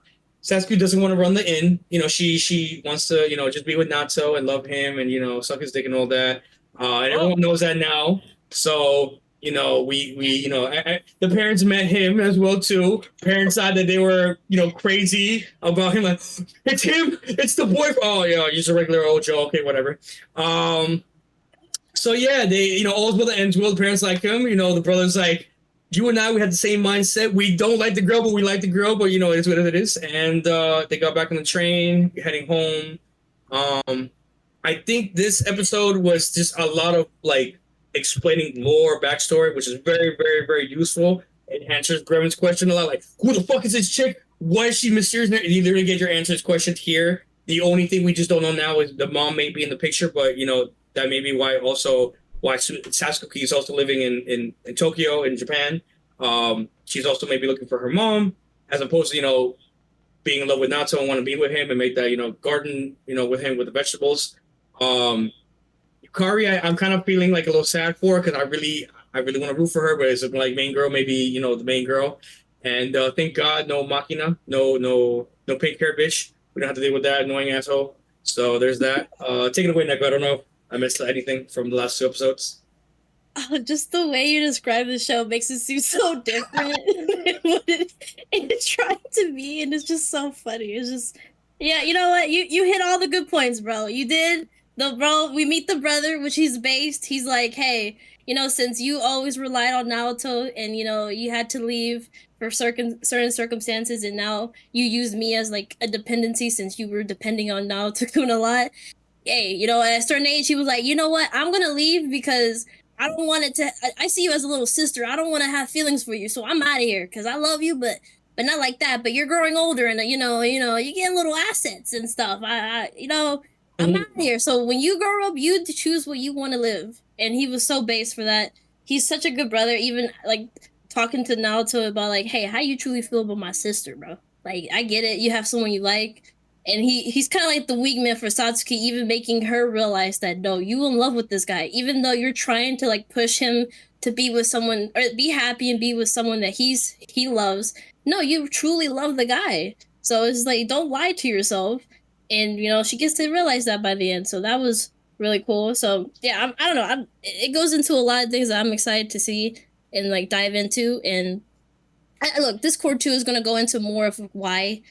Sasuke doesn't want to run the inn. She wants to, just be with Natsu and love him and, suck his dick and all that. And everyone knows that now. So, the parents met him as well, too. Parents said that they were, crazy about him. Like, it's him. It's the boy. Oh, yeah, he's a regular old Joe. Okay, whatever. So, yeah, they, all's well that ends well. The parents like him. The brother's like, you and I, we had the same mindset. We don't like the girl, but we like the girl. But, it's what it is. And they got back on the train, heading home. I think this episode was just a lot of, explaining lore, backstory, which is very, very, very useful. It answers Grem's question a lot, like, who the fuck is this chick? Why is she mysterious? You literally get your answers questioned here. The only thing we just don't know now is the mom may be in the picture, but, that may be why Sasuke is also living in Tokyo, in Japan. She's also maybe looking for her mom, as opposed to, being in love with Natsu and want to be with him and make that, garden, with him with the vegetables. Yukari, I'm kind of feeling like a little sad for her, because I really want to root for her, but as like main girl, maybe, the main girl. And thank God, no Machina, no pink hair bitch. We don't have to deal with that annoying asshole. So there's that. Take it away, Neko. I don't know if I missed anything from the last 2 episodes. Oh, just the way you describe the show makes it seem so different than what it's trying to be, and it's just so funny. It's just, yeah, you know what? You hit all the good points, bro. You did. We meet the brother, which he's based. He's like, hey, since you always relied on Naoto and, you had to leave for certain circumstances, and now you use me as, like, a dependency since you were depending on Naoto-kun a lot. Hey, at a certain age, he was like, you know what? I'm going to leave because I don't want it to... I see you as a little sister. I don't want to have feelings for you, so I'm out of here because I love you, but not like that. But you're growing older and, you get little assets and stuff. I'm out of here. So when you grow up, you choose what you want to live. And he was so based for that. He's such a good brother. Even like talking to Naoto about like, hey, how you truly feel about my sister, bro? Like, I get it. You have someone you like. And he's kind of like the wingman for Satsuki, even making her realize that, no, you in love with this guy. Even though you're trying to like push him to be with someone or be happy and be with someone that he loves. No, you truly love the guy. So it's like, don't lie to yourself. And, she gets to realize that by the end. So that was really cool. So, yeah, I don't know. It goes into a lot of things that I'm excited to see and, like, dive into. And, look, this core 2 is going to go into more of why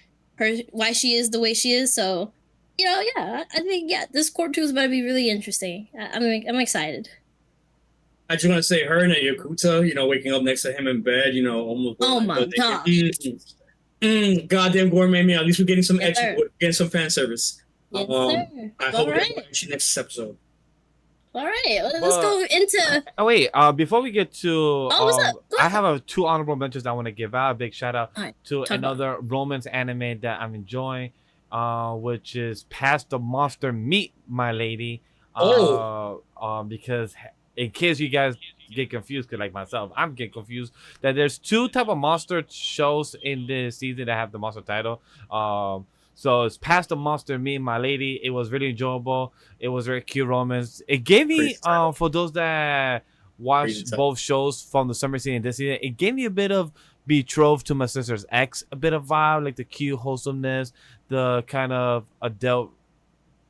she is the way she is. So, yeah, I think, this core 2 is going to be really interesting. I'm excited. I just want to say her and Yakuta, waking up next to him in bed, almost... Oh, my God. Goddamn gourmet meal. At least we're getting some Yes, getting some fan service. Yes, sir. I hope we next episode. All right, let's go into... Oh, wait. Before we get to... Oh, what's up? Go I ahead. have 2 honorable mentions that I want to give out. A big shout out to talk another romance anime that I'm enjoying, which is Past the Monster Meet My Lady. Because in case you guys get confused, because like myself, I'm getting confused, that there's 2 type of monster shows in this season that have the monster title. So it's Past the Monster, Me and My Lady. It was really enjoyable. It was very cute romance. It gave me, for those that watched both shows from the summer season and this season, it gave me a bit of Betrothed to My Sister's Ex, a bit of vibe, like the cute wholesomeness, the kind of adult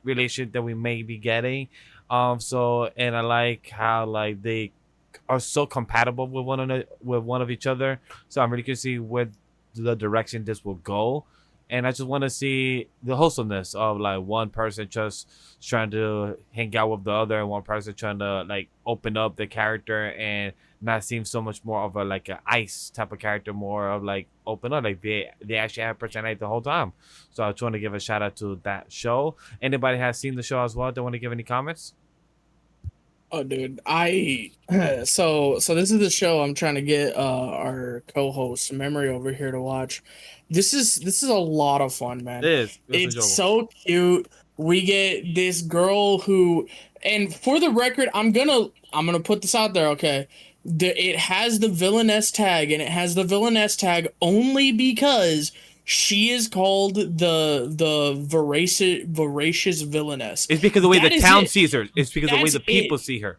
relationship that we may be getting. And I like how like they are so compatible with one of each other. So I'm really curious to see where the direction this will go. And I just want to see the wholesomeness of like one person just trying to hang out with the other, and one person trying to like open up the character and not seem so much more of a like an ice type of character, more of like open up, like they actually have personality the whole time. So I just want to give a shout out to that show. Anybody has seen the show as well? Don't want to give any comments? Oh, dude, so this is the show I'm trying to get our co-host Memory over here to watch. This is a lot of fun, man. It is. It's so cute. We get this girl who, and for the record, I'm gonna put this out there, okay? It has the villainess tag, and it has the villainess tag only because she is called the voracious villainess. It's because of the way That the is town it. sees her. It's because of the way That's the people it. see her.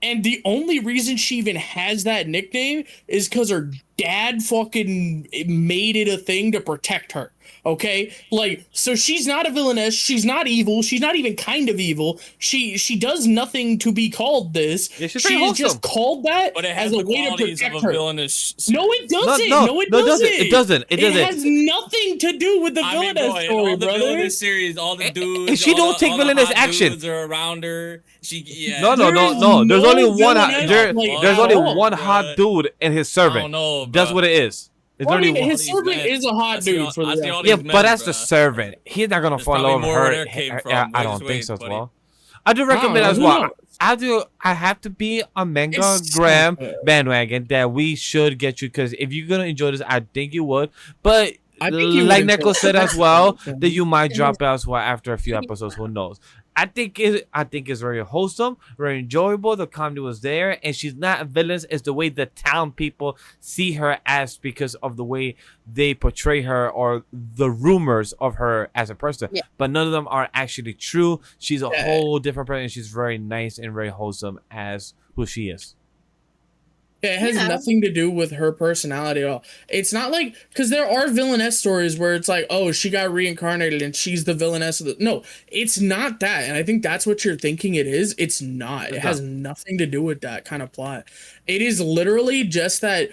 And the only reason she even has that nickname is because her dad fucking made it a thing to protect her. Okay, like, so she's not a villainess. She's not evil. She's not even kind of evil. She does nothing to be called this. Yeah, she's She very is just wholesome. called that But it has as the a way to qualities of protect a her. villainous. No, it doesn't. No, No, it no, it doesn't. doesn't. It doesn't. It doesn't. It has nothing to do with the I mean, villainous bro, in story, all the brother. villainous series, all the dudes. and she all don't the- take all the villainous hot action. dudes are around her. She, yeah. No. There is There's no only one. villainess, There's at only all, one bruh. hot dude and his I don't servant. know. That's bruh. what it is. It's I only mean, one. his servant men. is a hot I see dude all- for I the see all Yeah, these but men, that's the bruh. servant. He's not gonna That's fall in love probably with more her. where it came from. I Wait, don't just think wait, so as buddy. well. I do recommend know, as who well. knows? I have to be a manga It's so Grem good. bandwagon that we should get you, because if you're gonna enjoy this, I think you would. But I think you like would Neko enjoy said it. as well, Yeah. that you might drop out as well after a few episodes. Who knows? I think it's very wholesome, very enjoyable. The comedy was there, and she's not a villain. It's the way the town people see her as, because of the way they portray her or the rumors of her as a person. Yeah. But none of them are actually true. She's a Yeah. whole different person. She's very nice and very wholesome as who she is. Yeah, it has Yeah. nothing to do with her personality at all. It's not like, because there are villainess stories where it's like, oh, she got reincarnated and she's the villainess of the. No, it's not that. And I think that's what you're thinking it is. It's not. It It's has nothing to do with that kind of plot. It is literally just that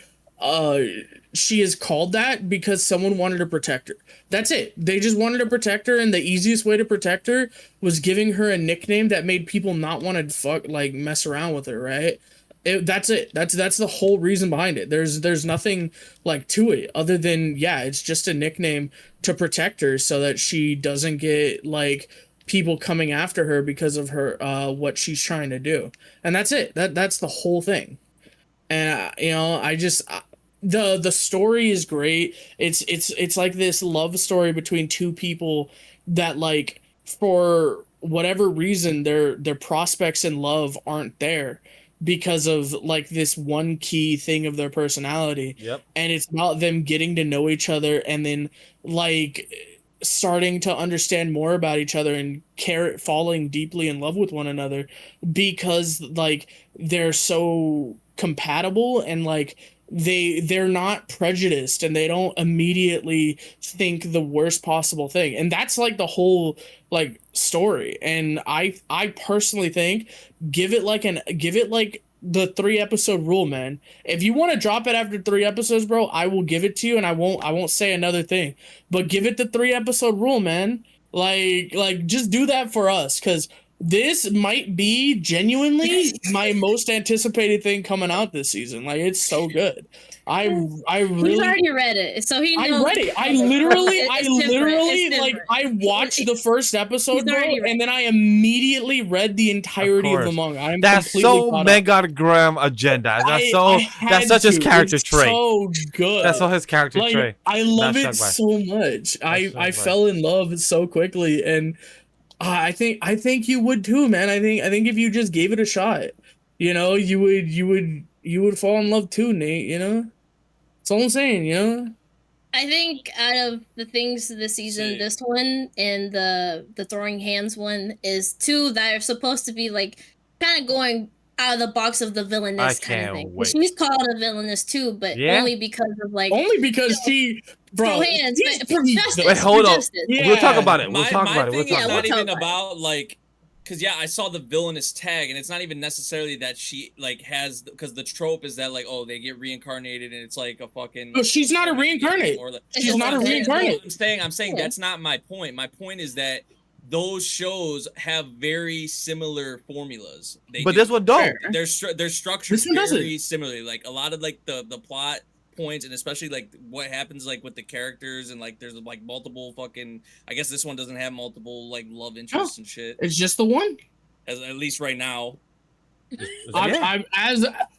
she is called that because someone wanted to protect her. That's it. They just wanted to protect her, and the easiest way to protect her was giving her a nickname that made people not want to mess around with her, right? That's it. That's the whole reason behind it. There's nothing like to it other than, yeah, it's just a nickname to protect her so that she doesn't get like people coming after her because of her what she's trying to do. And that's it. That's the whole thing. And the story is great. It's like this love story between two people that, like, for whatever reason their prospects in love aren't there because of like this one key thing of their personality. Yep. And it's about them getting to know each other and then like starting to understand more about each other and falling deeply in love with one another because like they're so compatible and like they're not prejudiced and they don't immediately think the worst possible thing. And that's like the whole like story. And I personally think give it like the 3-episode rule, man. If you want to drop it after 3 episodes, bro, I will give it to you and I won't say another thing. But give it the 3-episode rule, man. Like just do that for us, because this might be genuinely my most anticipated thing coming out this season. Like, it's so good. I He's really already read it, so he I knows. read it. I literally It's like different. I watched the first episode, He's bro, already read and then I immediately read the entirety of the course. manga. I'm That's completely so caught up. Mega Graham agenda. That's Had such his to. character It's trait. So good. That's all his character like, trait. I love Not it shocked by. so much. I shocked by. fell in love so quickly, and I think you would too, man. I think if you just gave it a shot, you know, you would fall in love too, Nate. You know, that's all I'm saying. You know. I think out of the things this season, this one and the throwing hands one is two that are supposed to be like kind of going out of the box of the villainous I kind of can't thing. wait. She's called a villainous too, but Yeah? only because of like Only because she, bro. throw hands, she's but for peak, justice. though. Wait, hold for on. justice. Yeah. We'll talk about it. We'll My talk about it. thing We'll is talk Yeah, not about it. we'll even talk about about like Because yeah, I saw the villainous tag, and it's not even necessarily that she like has, because the trope is that like, oh, they get reincarnated, and it's like a fucking. No, she's not a reincarnate. Or like, She's not a reincarnate. I'm saying that's not my point. My point is that those shows have very similar formulas. But this one don't. They're structured This one very doesn't. similarly. Like a lot of like the plot points, and especially like what happens like with the characters, and like there's like multiple fucking. I guess this one doesn't have multiple like love interests and shit. It's just the one. At least right now. I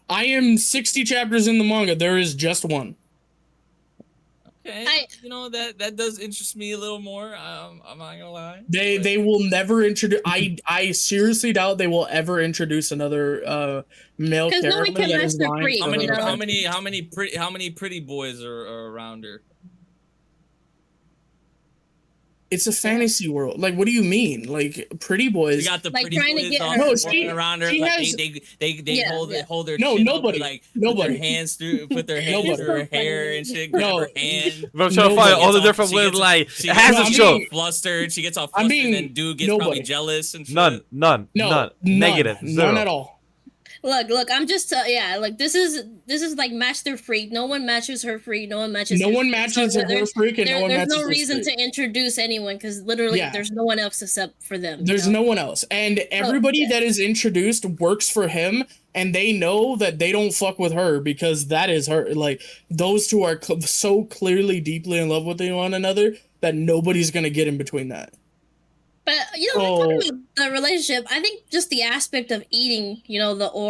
am 60 chapters in the manga. There is just one. Okay, you know that does interest me a little more. I'm not gonna lie. They will never introduce. I seriously doubt they will ever introduce another male character. No one can that match is their lying freak, for you her. know? How many pretty boys are around her? It's a fantasy world. Like, what do you mean? Like, pretty boys. You got the Like, pretty trying to boys get all her. No, walking around her. she Like has- they hold their No, chin up, nobody. like Nobody. put their hands through her hair and shit. Grab No. her hand. But I'm trying to find all the different She ways. gets- Like she it has No, a I'm show. being- Flustered. She gets all I'm flustered, being and dude gets probably nobody. jealous and shit. None. No, Negative. none Zero. at all. Look, I'm just like this is like match their freak. No one matches her freak. No one matches. No his one freak. matches So her freak, and no one there's matches no his reason freak. to introduce anyone because literally Yeah. there's no one else except for them. There's no one else, and everybody yeah. that is introduced works for him, and they know that they don't fuck with her because that is her. Like, those two are so clearly deeply in love with one another that nobody's gonna get in between that. But you know, talking about the relationship, I think just the aspect of eating, you know, all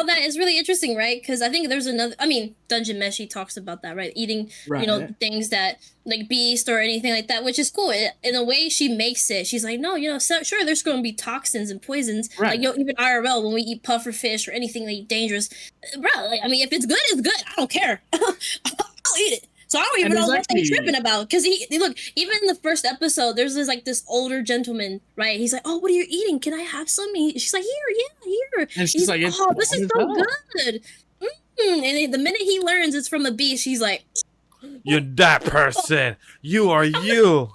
that is really interesting, right? Because I think there's another. I mean, Dungeon Meshi talks about that, right? Eating, you know, things that like beast or anything like that, which is cool. In a way, she makes it. She's like, no, you know, sure, there's going to be toxins and poisons, Right. like you know, even IRL when we eat puffer fish or anything like dangerous, bro. Like, I mean, if it's good, it's good. I don't care. I'll eat it. So I don't even know what they're tripping about. Because he look, even in the first episode, there's this older gentleman, right? He's like, oh, what are you eating? Can I have some? She's like, here. And she's like, oh, this is so good. And the minute he learns it's from a beast, she's like, You're that person. You are you.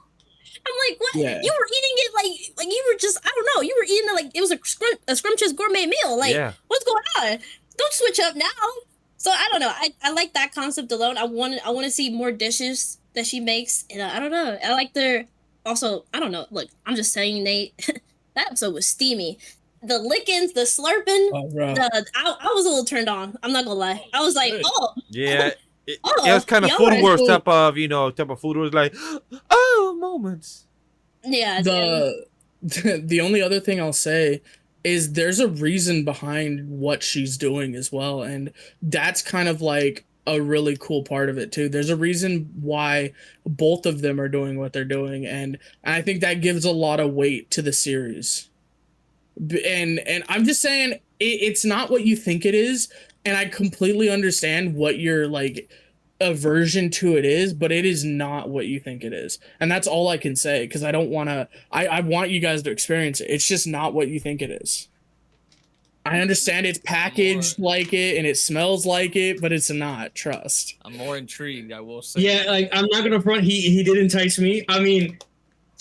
I'm like, what? Yeah. You were eating it like you were just, I don't know. You were eating it like it was a scrumptious gourmet meal. Like, what's going on? Don't switch up now. So I don't know. I like that concept alone. I want to see more dishes that she makes, and I don't know. I like their. Also, I don't know. Look, I'm just saying, Nate. That episode was steamy. The lickings, the slurping. I was a little turned on. I'm not gonna lie. I was like, oh. Yeah. It was kind of food wars type of food wars, like, oh, moments. Yeah. The only other thing I'll say is there's a reason behind what she's doing as well, and that's kind of like a really cool part of it too. There's a reason why both of them are doing what they're doing, and I think that gives a lot of weight to the series. And I'm just saying it's not what you think it is, and I completely understand what your like aversion to it is, but it is not what you think it is, and that's all I can say, because I don't want to. I want you guys to experience it. It's just not what you think it is. I understand it's packaged like it and it smells like it, but it's not. Trust. I'm more intrigued, I will say. Yeah, like I'm not gonna front. He did entice me. I mean,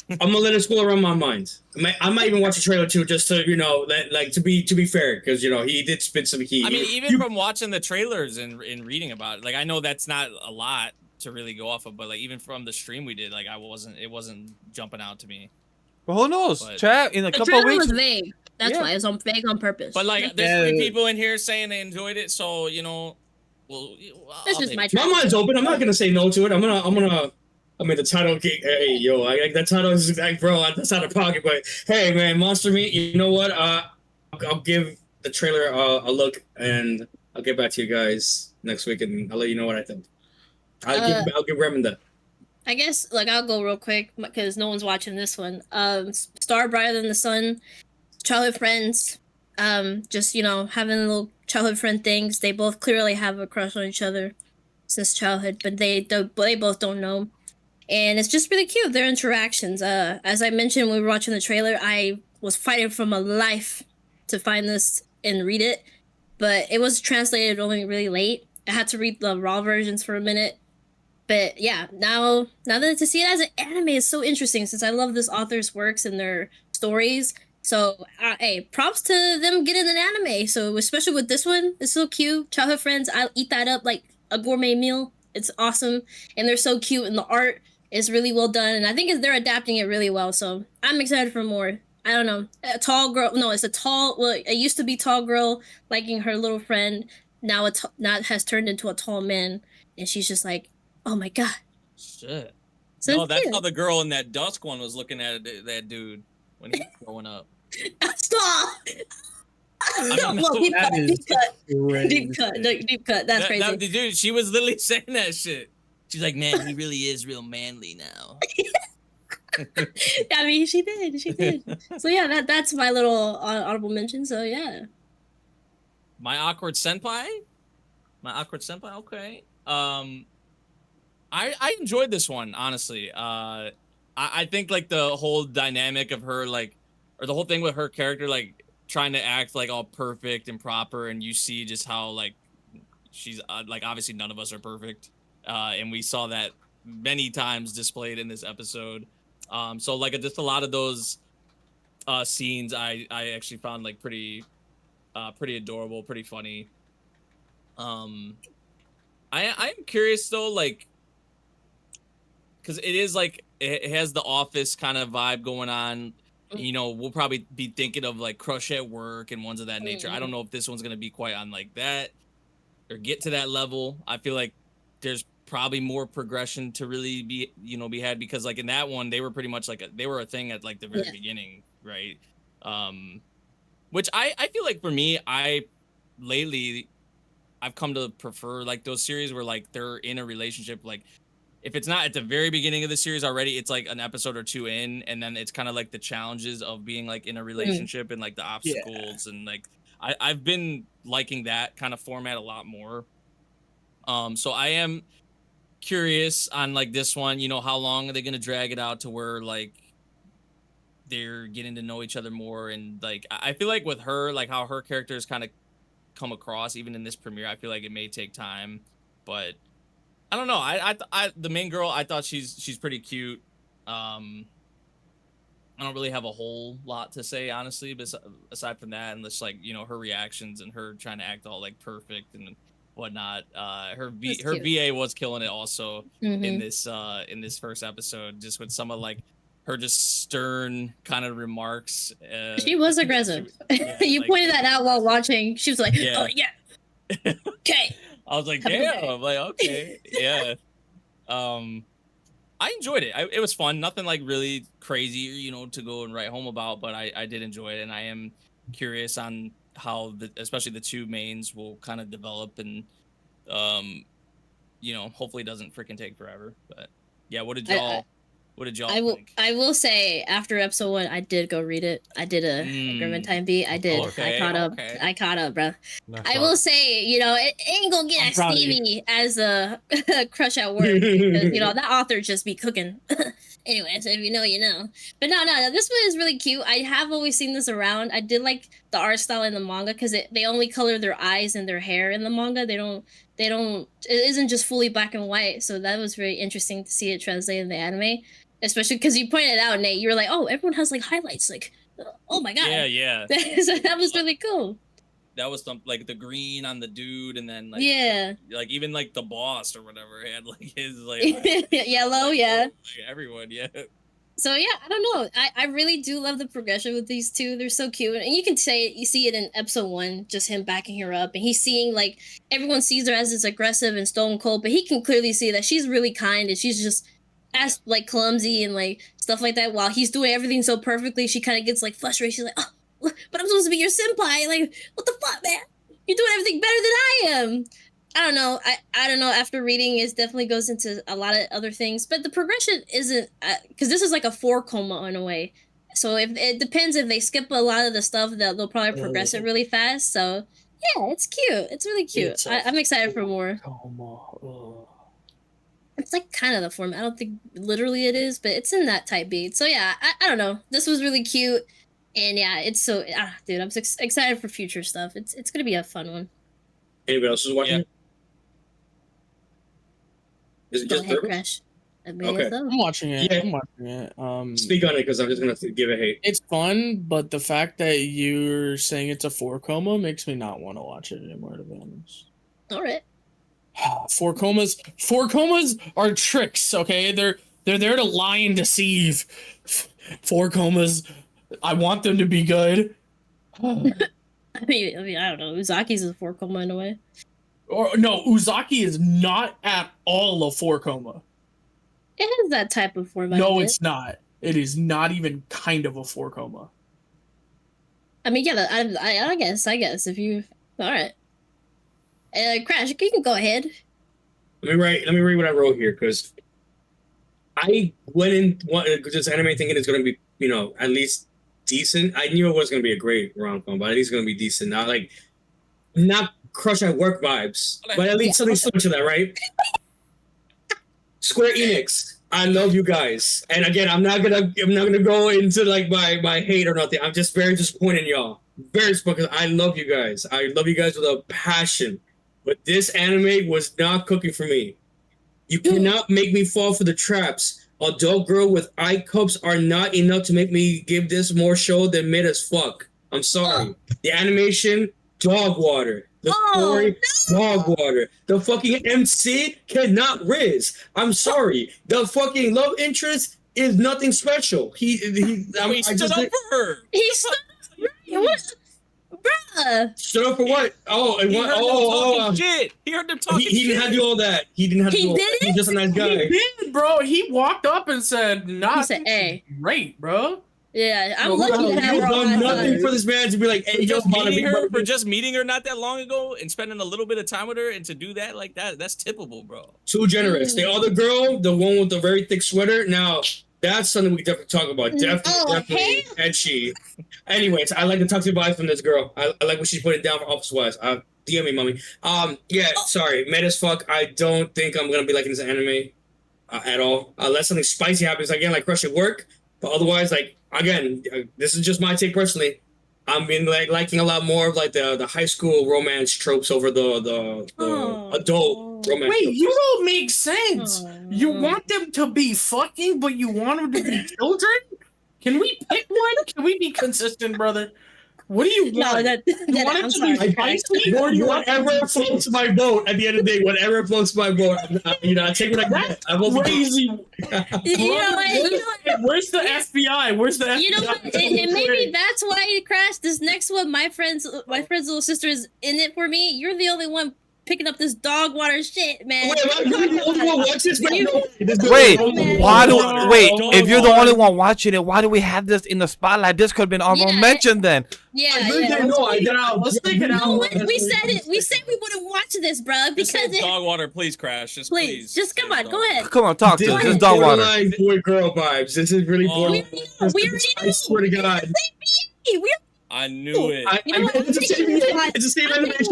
I'm gonna let it school around my mind. I might even watch the trailer too, just to to be fair, because he did spit some heat. I mean, even from watching the trailers and reading about it, like I know that's not a lot to really go off of, but like even from the stream we did, like it wasn't jumping out to me. Well, who knows? Chat in a couple of weeks. Was vague. That's why it's vague on purpose. But like, there's 3 people in here saying they enjoyed it, so this is my mind's open. I'm not gonna say no to it. I'm gonna. I mean, the title, hey, yo, that title is like, bro, that's out of pocket. But hey, man, Monster Meat, you know what? I'll give the trailer a look, and I'll get back to you guys next week, and I'll let you know what I think. I'll give Grem that. I guess, like, I'll go real quick because no one's watching this one. Star Brighter Than the Sun, childhood friends, just having little childhood friend things. They both clearly have a crush on each other since childhood, but they both don't know. And it's just really cute, their interactions. As I mentioned when we were watching the trailer, I was fighting for my life to find this and read it, but it was translated only really late. I had to read the raw versions for a minute. But yeah, now that to see it as an anime is so interesting, since I love this author's works and their stories. So, hey, props to them getting an anime. So, especially with this one, it's so cute. Childhood friends, I'll eat that up like a gourmet meal. It's awesome, and they're so cute, and the art is really well done. And I think they're adapting it really well. So, I'm excited for more. I don't know, a tall girl. No, it's a tall. Well, it used to be tall girl liking her little friend. Now now it has turned into a tall man, and she's just like, oh my god. Shit. So No, it's that's cute. how the girl in that Dusk one was looking at that dude when he was growing up. Stop. mean, Well, no, deep that cut, is deep cut, crazy. deep cut. That's crazy. Dude, she was literally saying that shit. She's like, man, he really is real manly now. I mean, she did. So yeah, that's my little honorable mention. So yeah. My awkward senpai. Okay. I enjoyed this one, honestly. I think like the whole dynamic of her, like, or the whole thing with her character, like trying to act like all perfect and proper, and you see just how like she's like, obviously none of us are perfect, and we saw that many times displayed in this episode. So like just a lot of those scenes I actually found like pretty adorable, pretty funny. I'm curious though, like, because it is like it has the Office kind of vibe going on. You know, we'll probably be thinking of like Crush at Work and ones of that nature. I don't know if this one's gonna be quite on like that or get to that level. I feel like there's probably more progression to really be had, because like in that one they were pretty much like they were a thing at like the very beginning, right? Which I feel like for me, lately I've come to prefer like those series where like they're in a relationship. Like if it's not at the very beginning of the series already, it's like an episode or two in, and then it's kind of like the challenges of being like in a relationship and like the obstacles and like I've been liking that kind of format a lot more. So I am curious on like this one, how long are they gonna drag it out to where like they're getting to know each other more. And like I feel like with her, like how her character is kind of come across even in this premiere, I feel like it may take time, but I don't know. I the main girl, I thought she's pretty cute. I don't really have a whole lot to say, honestly, but aside from that, and just like her reactions and her trying to act all like perfect and whatnot. Her VA was killing it also in this first episode, just with some of like her just stern kind of remarks. She was aggressive. You like, pointed that out while watching. She was like, oh yeah, okay. I was like, damn. I'm like, okay, yeah. I enjoyed it. It was fun. Nothing like really crazy, to go and write home about, but I did enjoy it, and I am curious on how especially the two mains will kind of develop, and hopefully it doesn't freaking take forever. But yeah, what did y'all think? I will say after episode 1, I did go read it. I did a Grem time beat. I did. Okay, I caught up, bro. I will say, it ain't gonna get as steamy as a Crush at Work, because that author just be cooking. Anyway, so if you know, you know. But no, this one is really cute. I have always seen this around. I did like the art style in the manga, because they only color their eyes and their hair in the manga. They don't. It isn't just fully black and white. So that was very interesting to see it translated in the anime. Especially because you pointed out, Nate, you were like, oh, everyone has like highlights, like, oh my god. Yeah. So that was really cool. That was like the green on the dude, and then like like even like the boss or whatever had like his like yellow, like, everyone, So yeah, I don't know. I really do love the progression with these two. They're so cute, and you can say you see it in episode 1, just him backing her up, and he's seeing like everyone sees her as this aggressive and stone cold, but he can clearly see that she's really kind, and she's just as like clumsy and like stuff like that. While he's doing everything so perfectly, she kind of gets like frustrated. She's like, oh, but I'm supposed to be your senpai. Like, what the fuck, man? You're doing everything better than I am. I don't know. I don't know. After reading, it definitely goes into a lot of other things, but the progression isn't, because this is like a 4 coma in a way. So if it depends, if they skip a lot of the stuff, they'll probably progress it really fast. So yeah, it's cute. It's really cute. I'm excited for more. It's like kind of the format. I don't think literally it is, but it's in that type beat. So yeah, I don't know. This was really cute, and yeah, it's so dude. I'm so excited for future stuff. It's gonna be a fun one. Anybody else is watching? Yeah. Is it just Crash? I mean, Okay. it's up. I'm watching it. Yeah. I'm watching it. Speak on it because I'm just gonna give it hate. It's fun, but the fact that you're saying it's a 4 coma makes me not want to watch it anymore, to be honest. All right. 4 comas are tricks, okay? They're there to lie and deceive. 4 comas, I want them to be good. I mean, I don't know. Uzaki's a 4 coma in a way. Or no, Uzaki is not at all a 4 coma. It has that type of format. No, in it. it's not. It is not even kind of a 4 coma. I mean, yeah. I guess if you. All right. Crash, you can go ahead. Let me read what I wrote here because I went in this anime thinking it's gonna be, you know, at least decent. I knew it was gonna be a great rom-com, but at least it's gonna be decent. Not crush at work vibes, but at least something similar to that, right? Square Enix, I love you guys, and again, I'm not gonna go into like my hate or nothing. I'm just very disappointed in y'all. Very disappointed. I love you guys. I love you guys with a passion, but this anime was not cooking for me. You cannot make me fall for the traps. Adult girl with eye cups are not enough to make me give this more show than mid as fuck. I'm sorry. The animation, dog water. The story, dog water. The fucking MC cannot riz. I'm sorry. The fucking love interest is nothing special. He stood up for her. He stood up. What? Bruh. Stood up for what? Oh, and what? Oh, shit. He heard them talking he didn't have to do all that. He didn't have to do all that. He's just a nice guy. He did, bro. He walked up and said, "Nah, He said, "Hey, great, bro." yeah, I'm No, lucky to have you've her on done my nothing side." for this man to be like, hey, yo, For just meeting her not that long ago and spending a little bit of time with her, and to do that like that's tippable, bro. Too generous. The other girl, the one with the very thick sweater, now that's something we definitely talk about. Definitely. And she. Anyways, I like the toxic vibes from this girl. I like what she's putting down for office wise. DM me, mommy. Sorry, mad as fuck. I don't think I'm gonna be liking this anime at all. Unless something spicy happens again, like crush at work. But otherwise, like again, this is just my take personally. I'm been liking a lot more of like the high school romance tropes over the adult romance. Wait, tropes. you don't make sense. You want them to be fucking, but you want them to be children? Can we pick one? Can we be consistent, brother? What do you want? No, you want I'm it to be sorry. spicy? Whatever floats my boat at the end of the day, whatever floats my boat, I take what I get. I will Crazy. You know what? Where's the FBI? Where's the FBI? You know what? And maybe that's why it crashed. This next one, my friend's little sister is in it for me. You're the only one picking up this dog water shit, man. Wait, what's this? Wait, if you're the only one watching it, why do we have this in the spotlight? This could have been honorable mention then. Yeah, Let's take it out. We said it. We said we wouldn't watch this, bro, because Just dog water, please, Crash. just come on, go ahead. Come on, talk to us. This dog water. Boy girl vibes. This is really boring. I swear to God. I knew it. It's the same animation.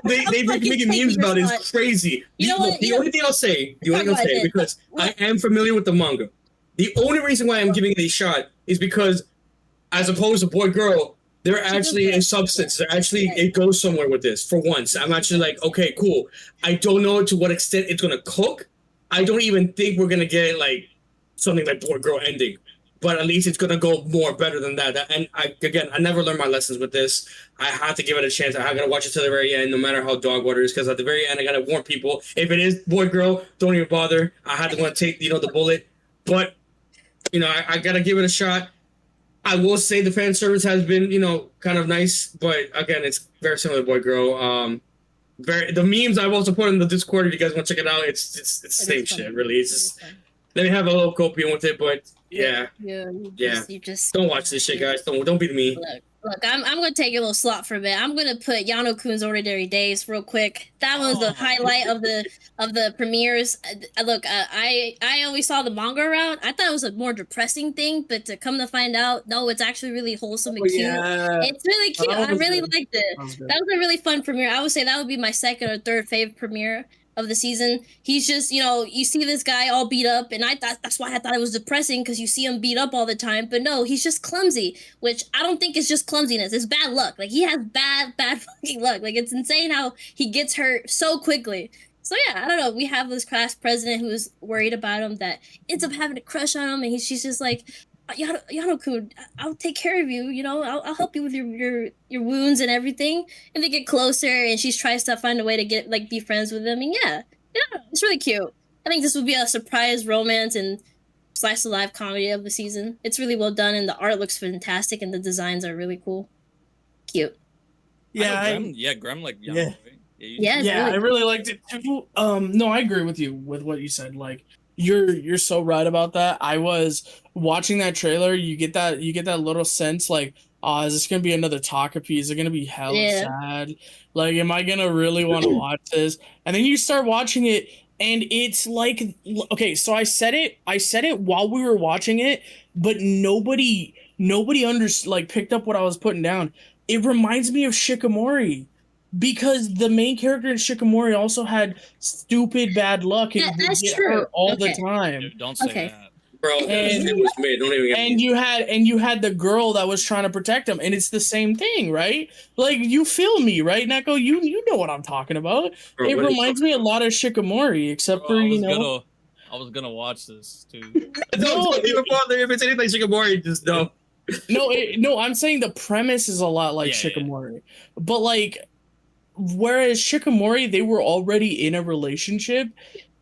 They've been making memes about it. It's crazy. The only thing I'll say, because I am familiar with the manga. The only reason why I'm giving it a shot is because, as opposed to boy girl, they're actually a substance. They're actually, it goes somewhere with this. For once, I'm actually like, okay, cool. I don't know to what extent it's gonna cook. I don't even think we're gonna get like something like boy girl ending. But at least it's gonna go more better than that. And I never learned my lessons with this. I had to give it a chance. I gotta watch it to the very end, no matter how dog water is. Because at the very end, I gotta warn people: if it is boy girl, don't even bother. I had to want to take the bullet. But I gotta give it a shot. I will say the fan service has been kind of nice, but again, it's very similar to boy girl. The memes I've also put in the Discord. If you guys want to check it out, it's the same shit. Really, it's just let me have a little copium with it, but. Yeah. You just don't watch this shit, guys. Don't be me. Look, I'm gonna take a little slot for a bit. I'm gonna put Yano-kun's Ordinary Days real quick. That was the highlight of the premieres. Look, I always saw the manga around. I thought it was a more depressing thing, but to come to find out, no, it's actually really wholesome and cute. Yeah. It's really cute. I really liked it. That was a really fun premiere. I would say that would be my second or third favorite premiere of the season. He's just, you see this guy all beat up, and that's why I thought it was depressing, because you see him beat up all the time. But no, he's just clumsy, which I don't think is just clumsiness. It's bad luck. Like, he has bad fucking luck. Like, it's insane how he gets hurt so quickly. So yeah, I don't know. We have this class president who's worried about him that ends up having a crush on him, and she's just like, Yano-kun, I'll take care of you. You know, I'll help you with your wounds and everything. And they get closer, and she tries to find a way to get be friends with him. And yeah, it's really cute. I think this would be a surprise romance and slice of life comedy of the season. It's really well done, and the art looks fantastic, and the designs are really cool, cute. Yeah, Grem like Yano, yeah. right? Yeah, I really liked it too. No, I agree with you with what you said. Like, you're so right about that. I was watching that trailer. You get that little sense like, oh, is this gonna be another Takapi? Is it gonna be hella sad? Like, am I gonna really want to watch this? And then you start watching it, and it's like, okay, so I said it while we were watching it, but nobody picked up what I was putting down. It reminds me of Shikamori. Because the main character in Shikamori also had stupid bad luck and that's get true. hurt all the time. Dude, don't say that. Bro, And- it was made. Don't even get And you had the girl that was trying to protect him, and it's the same thing, right? Like, you feel me, right, Neko? You know what I'm talking about. Bro, It what are you reminds me a lot of Shikamori, except Bro, for I was gonna watch this too. Don't even bother if it's anything Shikamori. Just no. no, I'm saying the premise is a lot like Shikamori, but like. Whereas Shikamori, they were already in a relationship.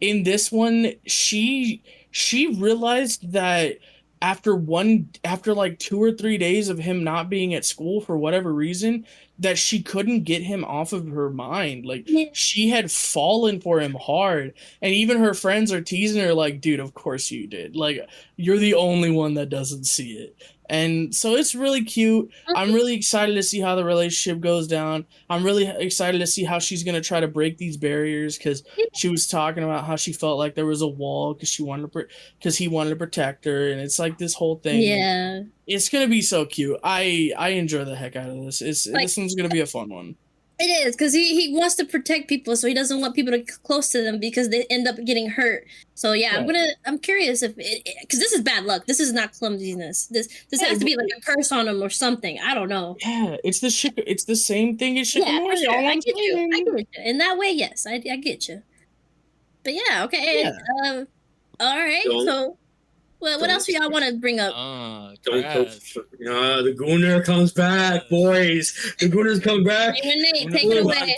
In this one, she realized that after like 2 or 3 days of him not being at school for whatever reason, that she couldn't get him off of her mind. Like, she had fallen for him hard, and even her friends are teasing her like, dude, of course you did. Like, you're the only one that doesn't see it. And so it's really cute. I'm really excited to see how the relationship goes down. I'm really excited to see how she's going to try to break these barriers, because she was talking about how she felt like there was a wall because he wanted to protect her, and it's like this whole thing. Yeah. It's going to be so cute. I enjoy the heck out of this. This one's going to be a fun one. It is, because he wants to protect people, so he doesn't want people to get close to them because they end up getting hurt. So yeah, I'm curious if because this is bad luck. This is not clumsiness. This has to be like a curse on him or something. I don't know. Yeah, it's the same thing as Shikamori. Yeah, for sure. I get you. In that way, yes, I get you. But yeah, okay. Yeah. All right. So, what else do y'all want to bring up? The Gooner comes back, boys. The Gooners come back. Nate, take it away.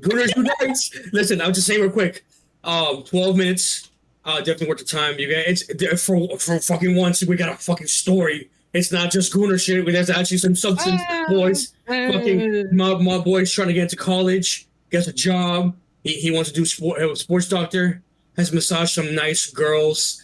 Gooners unite. Listen, I'll just say real quick. 12 minutes. Definitely worth the time. You guys, it's for fucking once we got a fucking story. It's not just Gooner shit. There's actually some substance, boys. Fucking my boy's trying to get into college, gets a job. He wants to do sports doctor. Has massaged some nice girls.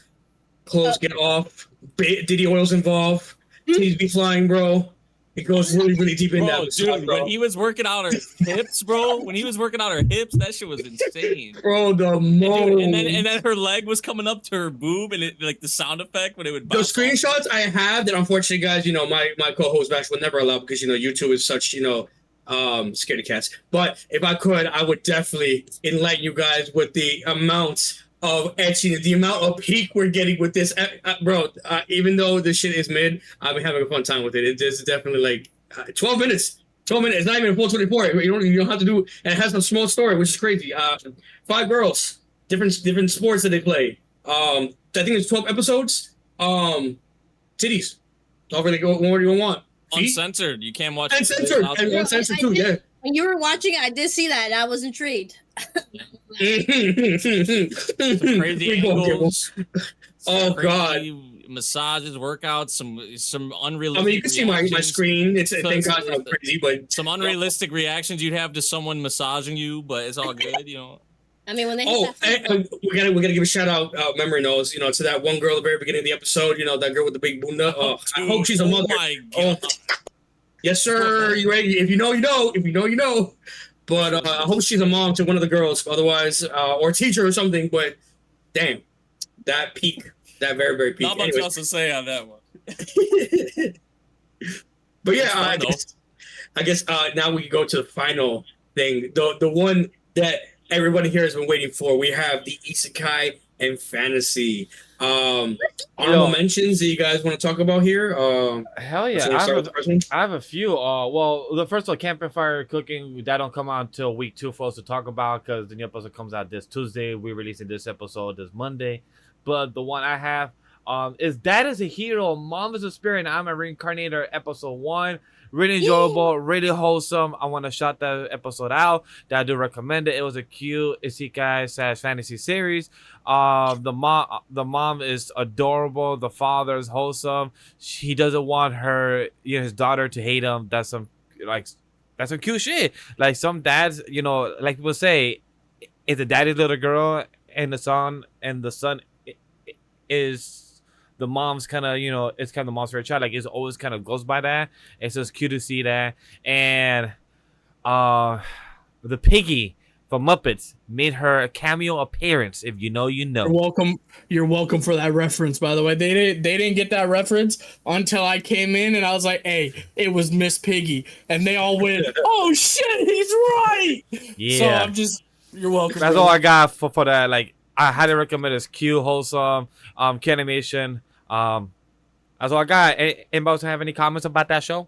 Clothes get off. Diddy oil's involved. Titties be flying, bro. It goes really, really deep in that. Dude, when he was working out her hips, bro. When he was working out her hips, that shit was insane. Bro, the moan. And then her leg was coming up to her boob, and it like the sound effect when it would. Those screenshots I have that, unfortunately, guys, my co-host Vash will never allow, because YouTube is such scaredy cats. But if I could, I would definitely enlighten you guys with the amount of etching, the amount of peak we're getting with this, bro. Even though this shit is mid, I've been having a fun time with it. It is definitely like 12 minutes. 12 minutes. It's not even a full 24. You don't have to do. And it has a small story, which is crazy. 5 girls, different sports that they play. I think it's 12 episodes. Titties. Don't really go. What do you want? Feet? Uncensored. You can't watch. Uncensored. And uncensored too. Yeah. When you were watching it, I did see that, and I was intrigued. Crazy angles. Oh God! Massages, workouts, some unrealistic. I mean, you can see my screen. It's thank God it's not crazy, but some unrealistic reactions you'd have to someone massaging you, but it's all good, I mean, when they and we gotta give a shout out. Memory knows, to that one girl at the very beginning of the episode. That girl with the big bunda. I hope she's a mother. My God. Yes, sir. You ready? If you know, you know. If you know, you know. But I hope she's a mom to one of the girls. Otherwise, or a teacher or something. But damn, that peak, that very, very peak. Not much else to say on that one. But yeah, I guess now we can go to the final thing. The one that everybody here has been waiting for. We have the Isekai and fantasy. Honorable mentions that you guys want to talk about here? Hell yeah, I have a few. Well, the first one, Campfire cooking, that don't come out until week 2 for us to talk about because the new episode comes out this Tuesday. We're releasing this episode this Monday. But the one I have is Dad is a Hero, Mom is a Spirit, and I'm a Reincarnator, episode 1. Really enjoyable, really wholesome. I want to shout that episode out. That I do recommend it. It was a cute isekai / fantasy series. The mom is adorable. The father is wholesome. He doesn't want his daughter to hate him. That's some cute shit. Like some dads, like people say, it's a daddy's little girl, and the son is the mom's kind of, it's kind of the mom's favorite child. Like, it always kind of goes by that. It's just cute to see that. And the piggy from Muppets made her cameo appearance. If you know, you know. You're welcome. You're welcome for that reference, by the way. They didn't get that reference until I came in and I was like, hey, it was Miss Piggy. And they all went, oh shit, he's right. Yeah. So you're welcome. That's all I got for that. Like, I highly recommend it. It's cute, wholesome, animation. That's all I got. Anybody have any comments about that show?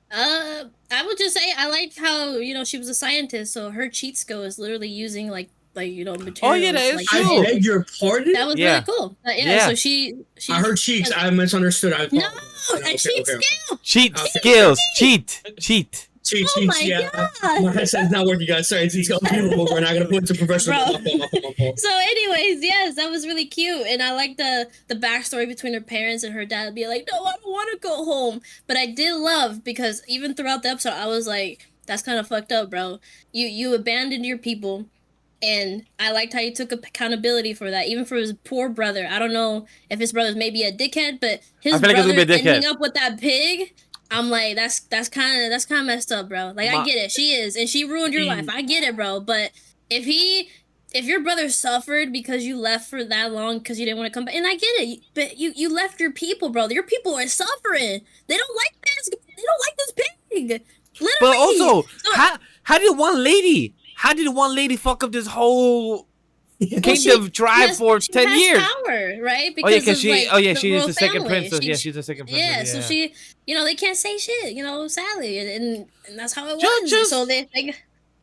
I would just say I liked how she was a scientist, so her cheat skill is literally using materials. Oh yeah, that is true. I beg your pardon. That was really cool. So she. I heard cheeks. I misunderstood. No, a cheat skill. Cheat skills. Cheat. Cheat, oh my god! My headset's not working, guys. Sorry, it's unbelievable. We're not gonna put it to professional. So, anyways, yes, that was really cute, and I like the backstory between her parents and her dad. Be like, no, I don't want to go home, but I did love because even throughout the episode, I was like, that's kind of fucked up, bro. You abandoned your people, and I liked how you took accountability for that, even for his poor brother. I don't know if his brother's maybe a dickhead, but his brother ending up with that pig. I'm like, that's kind of messed up, bro. Like, I get it. She is, and she ruined your life. I get it, bro. But if your brother suffered because you left for that long because you didn't want to come back, and I get it, but you left your people, bro. Your people are suffering. They don't like this. They don't like this pig. Literally. But also, how did one lady fuck up this whole kingdom drive for 10 years? Power, right? Because she is the second princess. She's the second princess. Yeah, so she, they can't say shit, sadly, and that's how it was. So they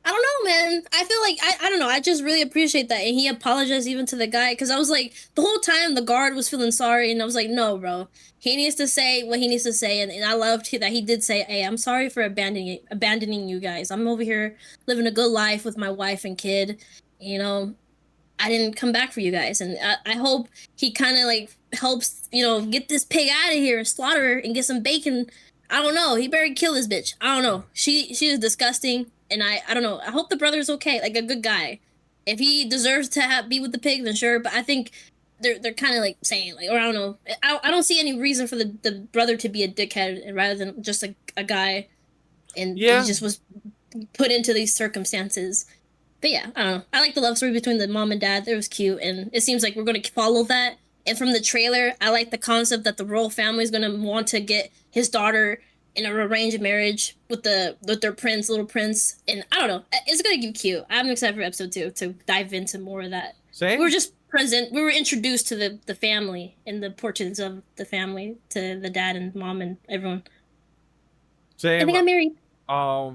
I don't know, man. I feel like I don't know. I just really appreciate that, and he apologized even to the guy because I was like, the whole time the guard was feeling sorry, and I was like, no, bro, he needs to say what he needs to say, and I loved that he did say, hey, I'm sorry for abandoning you guys. I'm over here living a good life with my wife and kid, I didn't come back for you guys, and I hope he kind of helps, get this pig out of here and slaughter her and get some bacon. I don't know. He better kill this bitch. I don't know. She is disgusting, and I don't know. I hope the brother's okay, like a good guy. If he deserves to be with the pig, then sure. But I think they're kind of saying or I don't know. I don't see any reason for the brother to be a dickhead rather than just a guy, and he just was put into these circumstances. But yeah, I don't know. I like the love story between the mom and dad. It was cute, and it seems like we're going to follow that. And from the trailer, I like the concept that the royal family is going to want to get his daughter in a arranged marriage with their little prince. And I don't know. It's going to get cute. I'm excited for episode 2 to dive into more of that. Same. We were just we were introduced to the family and the portraits of the family, to the dad and mom and everyone. Same. I think I'm married.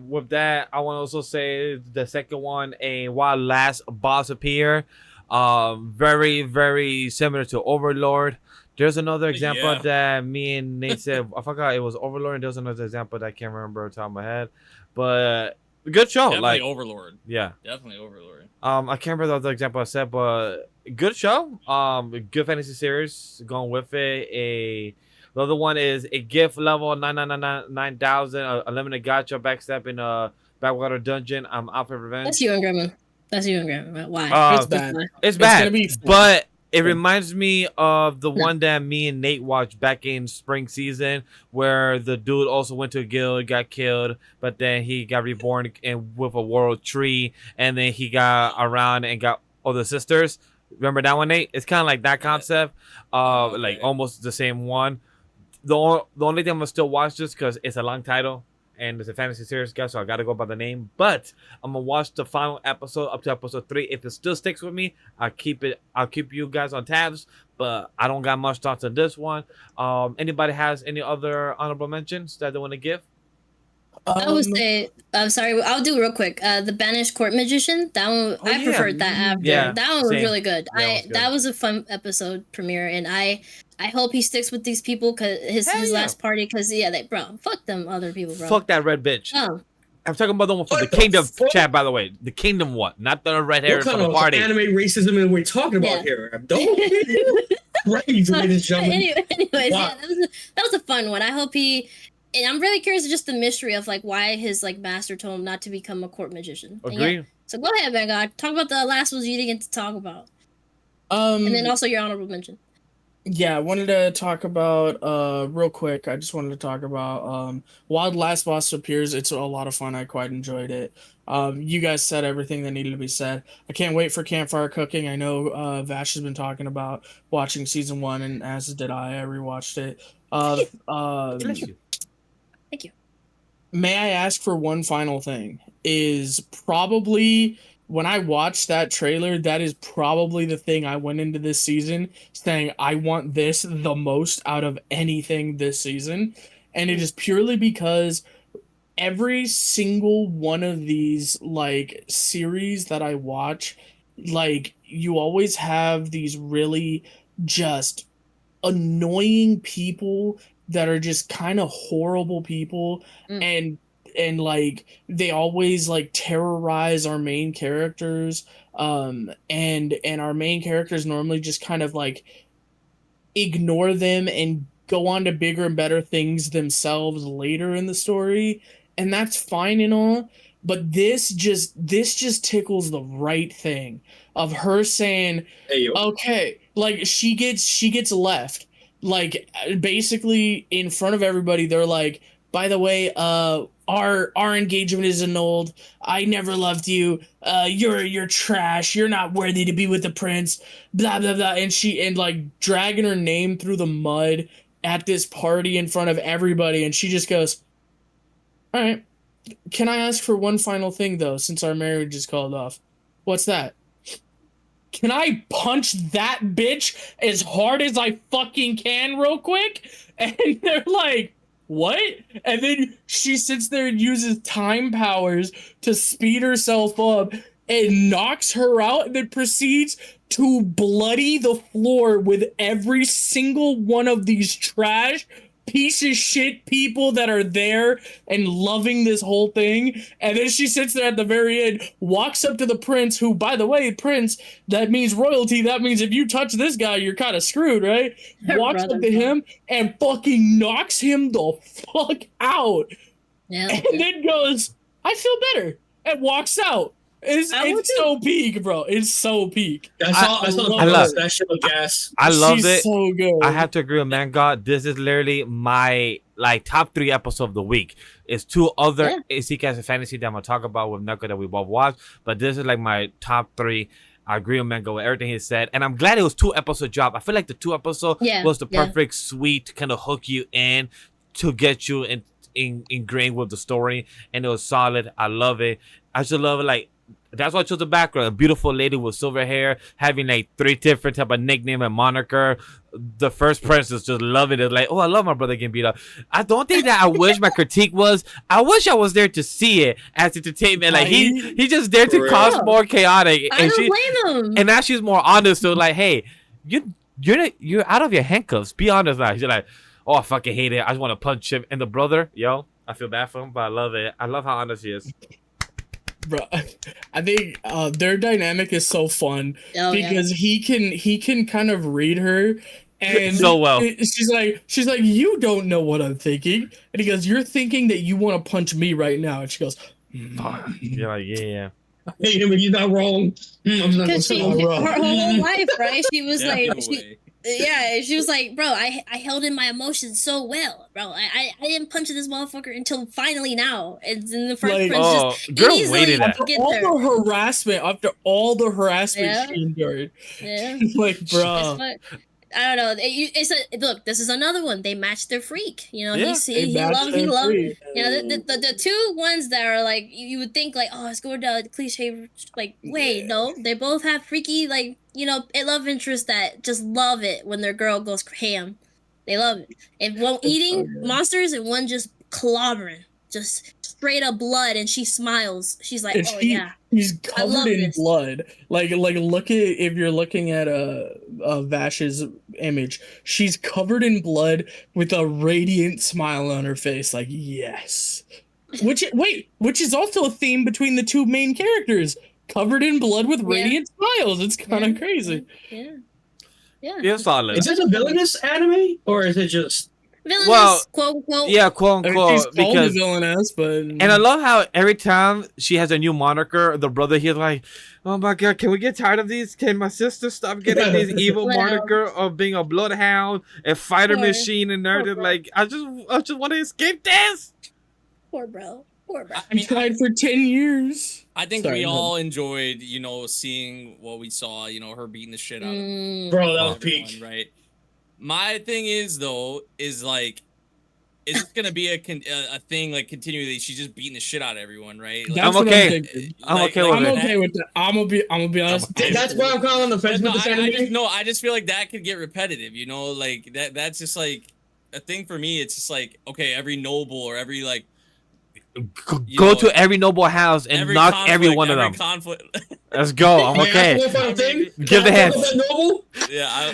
With that, I want to also say the second one, while last boss appear, very, very similar to Overlord. There's another example that me and Nate said. I forgot it was Overlord, and there's another example that I can't remember off the top of my head. But good show. Definitely Overlord. Yeah. Definitely Overlord. I can't remember the other example I said, but good show. Good fantasy series. Going with it. The other one is a gift level 9,000, unlimited gacha backstep backwater dungeon. I'm out for revenge. That's you and Grandma. Why? It's bad. It's bad, but it reminds me of the one that me and Nate watched back in spring season, where the dude also went to a guild, got killed, but then he got reborn with a world tree, and then he got around and got all the sisters. Remember that one, Nate? It's kind of like that concept, like almost the same one. The only thing I'm gonna still watch this because it's a long title. and it's a fantasy series, guys, so I gotta go by the name. But I'm gonna watch the final episode up to episode 3. If it still sticks with me, I'll keep you guys on tabs. But I don't got much thoughts on this one. Anybody has any other honorable mentions that they want to give? I would say, I'm sorry, I'll do it real quick. The Banished Court Magician, that one, I preferred that after. Yeah, that one was same. really good. That was good. That was a fun episode premiere, and I hope he sticks with these people, cause his last party, cause bro, fuck them other people, bro. Fuck that red bitch. Oh. I'm talking about the one from What the the Kingdom fuck? chat, by the way. The Kingdom one, not the red hair What from kind the of party. anime racism are we talking about here? Don't crazy, ladies and gentlemen. Anyways, Wow. yeah, that was a fun one. I hope he. And I'm really curious just the mystery of like why his like master told him not to become a court magician. And Agree. yeah, so go ahead, man. God, talk about the last ones you didn't get to talk about, and then also your honorable mention. Yeah, I wanted to talk about real quick. I just wanted to talk about Wild Last Boss appears. It's a lot of fun. I quite enjoyed it. You guys said everything that needed to be said. I can't wait for Campfire Cooking. I know Vash has been talking about watching season 1, and as did I. I rewatched it. Bless you. Thank you. May I ask for one final thing? Is probably when I watched that trailer, that is probably the thing I went into this season saying I want this the most out of anything this season. And it is purely because every single one of these like series that I watch, like you always have these really just annoying people that are just kind of horrible people, and like they always like terrorize our main characters, and our main characters normally just kind of like ignore them and go on to bigger and better things themselves later in the story, and that's fine and all, but this just tickles the right thing of her saying, Hey, yo. okay, like she gets left, like basically in front of everybody. They're like, by the way, our engagement is annulled. I never loved you. You're trash. You're not worthy to be with the prince. Blah blah blah. And like dragging her name through the mud at this party in front of everybody. And she just goes, all right, can I ask for one final thing though, since our marriage is called off? What's that? Can I punch that bitch as hard as I fucking can real quick? And they're like, what? And then she sits there and uses time powers to speed herself up and knocks her out, and then proceeds to bloody the floor with every single one of these trash piece of shit people that are there and loving this whole thing. And then she sits there at the very end, walks up to the prince, who, by the way, prince, that means royalty. That means if you touch this guy, you're kind of screwed, right? Walks up to him and fucking knocks him the fuck out. Yeah. And then goes, I feel better, and walks out. It's so peak, bro. It's so peak. I saw that shit on gas. I loved She's it. so good. I have to agree with Man God. This is literally my like top 3 episodes of the week. It's 2 other Isekai fantasy that I'm gonna talk about with Neko that we both watched, but this is like my top 3. I agree with Mango with everything he said, and I'm glad it was 2 episode job. I feel like the 2 episode was the perfect sweet to kind of hook you in to get you ingrained with the story, and it was solid. I love it. I just love it. Like, that's why I chose the background. A beautiful lady with silver hair, having like 3 different type of nickname and moniker. The first princess just loving it. Like, oh, I love my brother getting beat up. I don't think that I wish my critique was, I wish I was there to see it as entertainment. Like, he just there to cause more chaotic. I don't blame him. And now she's more honest. So like, hey, you're out of your handcuffs. Be honest now. She's like, oh, I fucking hate it. I just want to punch him. And the brother, yo, I feel bad for him, but I love it. I love how honest he is. Bro, I think their dynamic is so fun because he can kind of read her, and so well. She's like, you don't know what I'm thinking, and he goes, you're thinking that you want to punch me right now, and she goes, you're like, yeah. I hate him, and he's not wrong. Because her whole life, right? She was she was like, bro, I held in my emotions so well, bro. I didn't punch this motherfucker until finally now. And then the first prince just girl waited after all the harassment she endured. Yeah. Like, bro. I don't know. It's a look. This is another one. They match their freak. You know, Yeah, he loves. You know, the two ones that are like you would think like, oh, it's going down cliche. Like, wait, no, they both have freaky like a love interest that just love it when their girl goes ham. They love it. And one eating monsters and one just clobbering, just straight up blood, and she smiles. She's like, oh yeah. He's covered in blood. Like look at if you're looking at Vash's image, she's covered in blood with a radiant smile on her face. Like yes, which is also a theme between the two main characters, covered in blood with radiant smiles. It's kind of crazy. Yeah. Solid. Is this a villainous anime or is it just? Villainous, quote unquote. Yeah, quote unquote. She's called the villainess, but and I love how every time she has a new moniker, the brother he's like, "Oh my god, can we get tired of these? Can my sister stop getting these evil moniker of being a bloodhound, a fighter machine, and everything? Like, I just want to escape this." Poor bro. I mean, tried for 10 years. I think we all enjoyed, seeing what we saw. Her beating the shit out of bro. That was peak, right? My thing is like, is this gonna be a thing like continually? She's just beating the shit out of everyone, right? Like, I'm okay. I'm okay with that. I'm gonna be honest. That's why I'm calling the fence with this anime. I just feel like that could get repetitive. Like that's just like a thing for me. It's just like, okay, every noble or every like. Go to every noble house and knock every one of them. Let's go. I'm okay. Give the hands. Yeah.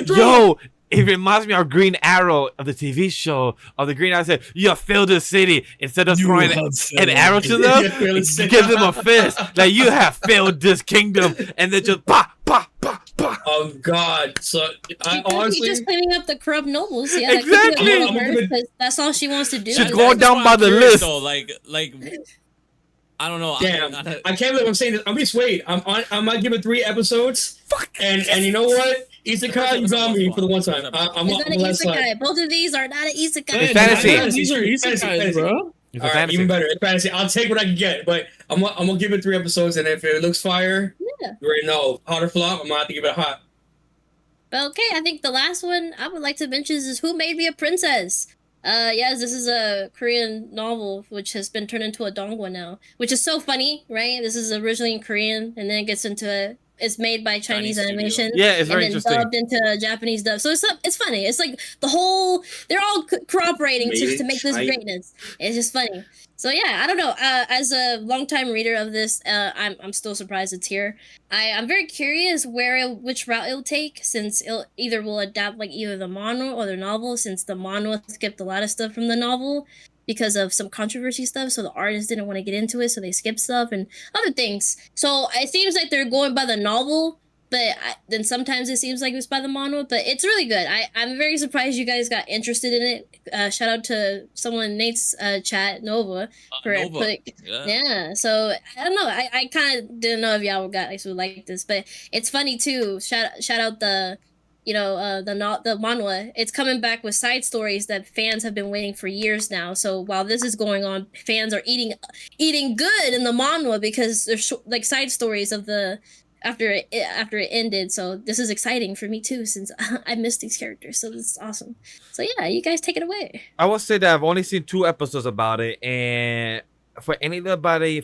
Yo. It reminds me of Green Arrow of the TV show of the Green Arrow said, "You have filled the city." Instead of throwing an arrow to them, give them a fist. Like, you have filled this kingdom, and then just pa pa pa pa. Oh God! So I honestly just cleaning up the corrupt nobles. Yeah, exactly. That's all she wants to do. She's going down by the list. Though, like. I don't know. Damn, I can't believe I'm saying this. I'm be swayed. I might give it 3 episodes. Fuck. And you know what? Isekai, you got me for the one time. I'm not an isekai. Both of these are not an isekai. It's fantasy. These are isekais, bro. All right, even better. It's fantasy. I'll take what I can get, but I'm gonna give it 3 episodes, and if it looks fire, you already know, hot or flop, I'm gonna have to give it a hot. Okay, I think the last one I would like to mention is Who Made Me a Princess? Yes, this is a Korean novel which has been turned into a dongwa now, which is so funny, right? This is originally in Korean and then it gets into it's made by Chinese animation. Yeah, it's very and then interesting. dubbed into Japanese dub. So it's funny. It's like they're all cooperating to make this greatness. It's just funny. So yeah, I don't know. As a longtime reader of this, I'm still surprised it's here. I'm very curious which route it'll take, since it will adapt like either the manga or the novel, since the manga skipped a lot of stuff from the novel because of some controversy stuff. So the artists didn't want to get into it, so they skipped stuff and other things. So it seems like they're going by the novel, but then sometimes it seems like it's by the manga. But it's really good. I'm very surprised you guys got interested in it. Shout out to someone in Nate's chat, Nova, for Nova. Yeah. So I don't know. I kind of didn't know if y'all would like this, but it's funny too. Shout out the manhwa. It's coming back with side stories that fans have been waiting for years now. So while this is going on, fans are eating good in the manhwa because there's like side stories of the after it ended. So this is exciting for me too, since I missed these characters. So this is awesome. So yeah, you guys take it away. I will say that I've only seen 2 episodes about it, and for anybody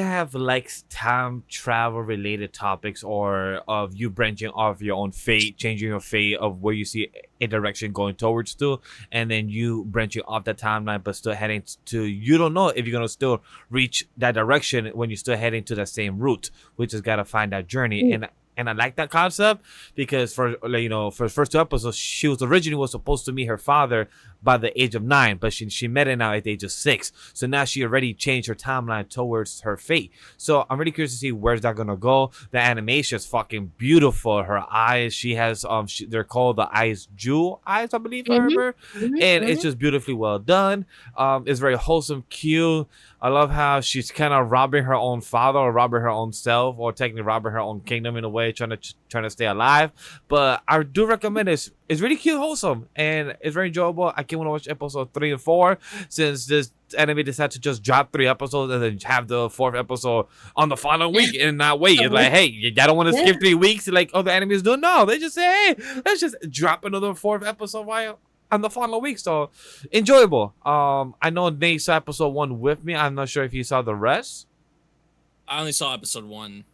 have likes time travel related topics, or of you branching off your own fate, changing your fate of where you see a direction going towards to, and then you branching off that timeline but still heading to, you don't know if you're gonna still reach that direction when you're still heading to that same route, which is gotta find that journey. And I like that concept because for the first 2 episodes, she was originally supposed to meet her father by the age of 9, but she met him now at the age of 6. So now she already changed her timeline towards her fate. So I'm really curious to see where's that gonna go. The animation is fucking beautiful. Her eyes, she has they're called the eyes jewel eyes, I believe, I remember. And it's just beautifully well done. It's very wholesome, cute. I love how she's kind of robbing her own father, or robbing her own self, or technically robbing her own kingdom in a way, trying to stay alive. But I do recommend it. It's really cute, wholesome, and it's very enjoyable. I can't want to watch episode 3 and 4 since anime decide to just drop 3 episodes and then have the 4th episode on the following week and not wait. It's like, hey, you don't want to skip 3 weeks like other animes do. No, they just say, hey, let's just drop another 4th episode while on the following week. So enjoyable. I know Nate saw episode 1 with me. I'm not sure if he saw the rest. I only saw episode 1.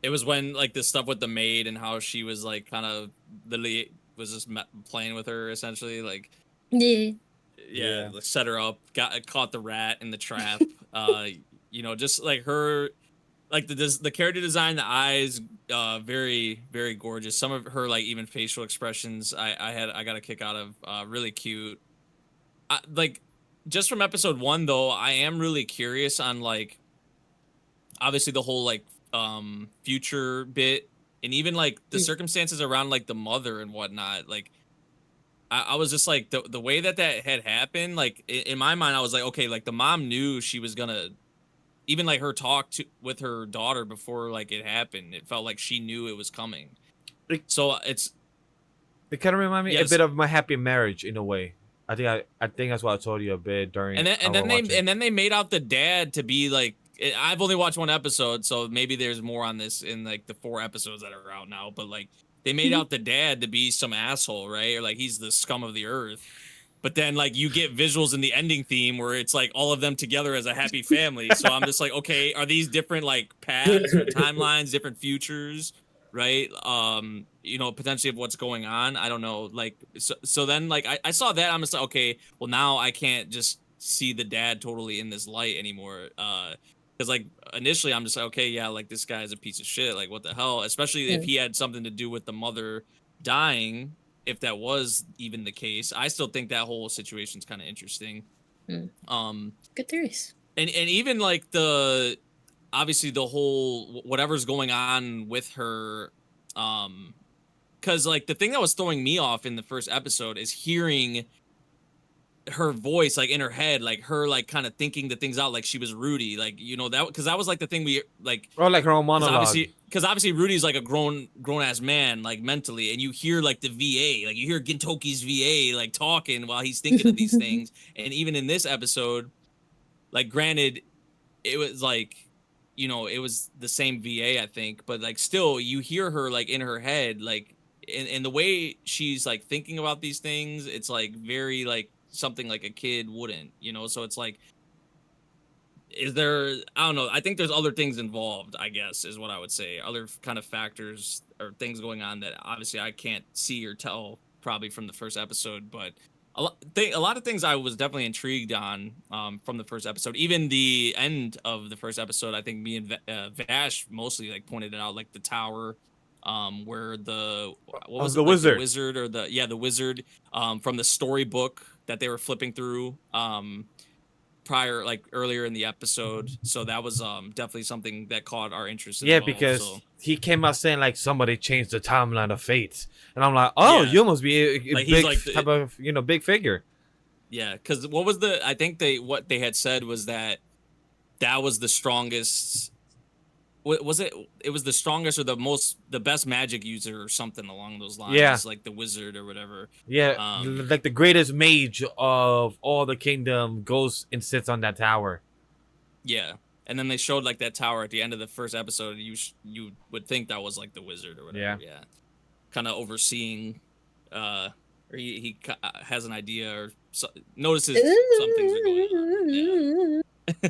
It was when like the stuff with the maid and how she was like kind of literally was just playing with her essentially, like Yeah. like, set her up, caught the rat in the trap. You know, just like her, like the character design, the eyes, very very gorgeous. Some of her like even facial expressions, I got a kick out of. Really cute. Like just from episode 1 though, I am really curious on like obviously the whole like future bit and even like the circumstances around like the mother and whatnot. Like I was just like the way that had happened, like in my mind I was like, okay, like the mom knew she was gonna, even like her talk with her daughter before like it happened, it felt like she knew it was coming. So it kind of remind me a bit of My Happy Marriage in a way. I think that's what I told you a bit during. And then they made out the dad to be like, I've only watched 1 episode, so maybe there's more on this in like the 4 episodes that are out now. But like they made out the dad to be some asshole, right? Or like he's the scum of the earth. But then like you get visuals in the ending theme where it's like all of them together as a happy family. So I'm just like, okay, are these different like paths or timelines, different futures, right? You know, potentially of what's going on. I don't know. Like so then like I saw that, I'm just like, okay, well now I can't just see the dad totally in this light anymore. Because like initially I'm just like, okay, yeah, like this guy's a piece of shit. Like what the hell? Especially if he had something to do with the mother dying. If that was even the case, I still think that whole situation's kind of interesting. Good theories. And even like obviously the whole whatever's going on with her, because like the thing that was throwing me off in the first episode is hearing her voice like in her head, like her like kind of thinking the things out, like she was Rudy, like, you know, that because that was like the thing we like, or like her own monologue, because obviously Rudy's like a grown ass man like mentally, and you hear like the VA, like you hear Gintoki's VA like talking while he's thinking of these things. And even in this episode, like granted it was like, you know, it was the same VA I think, but like still you hear her like in her head, like in the way she's like thinking about these things, it's like very like something like a kid wouldn't, you know. So it's like, is there, I don't know, I think there's other things involved, I guess is what I would say, other kind of factors or things going on that obviously I can't see or tell probably from the first episode. But a lot of things I was definitely intrigued on from the first episode. Even the end of the first episode, I think me and Vash mostly like pointed it out, like the tower, where the what was the it, wizard, like the wizard, or the wizard from the storybook that they were flipping through prior, like earlier in the episode. So that was definitely something that caught our interest. Yeah, well, because so. He came out saying like somebody changed the timeline of fate, and I'm like, oh, you must be a like, big like type of, you know, big figure. Yeah, because what was I think what they had said was that was the strongest. Was it was the strongest or the best magic user or something along those lines? Yeah, like the wizard or whatever. Yeah, like the greatest mage of all the kingdom goes and sits on that tower. Yeah, and then they showed like that tower at the end of the first episode. You would think that was like the wizard or whatever. Yeah, kind of overseeing, or he has an idea or notices some things are going on. Yeah.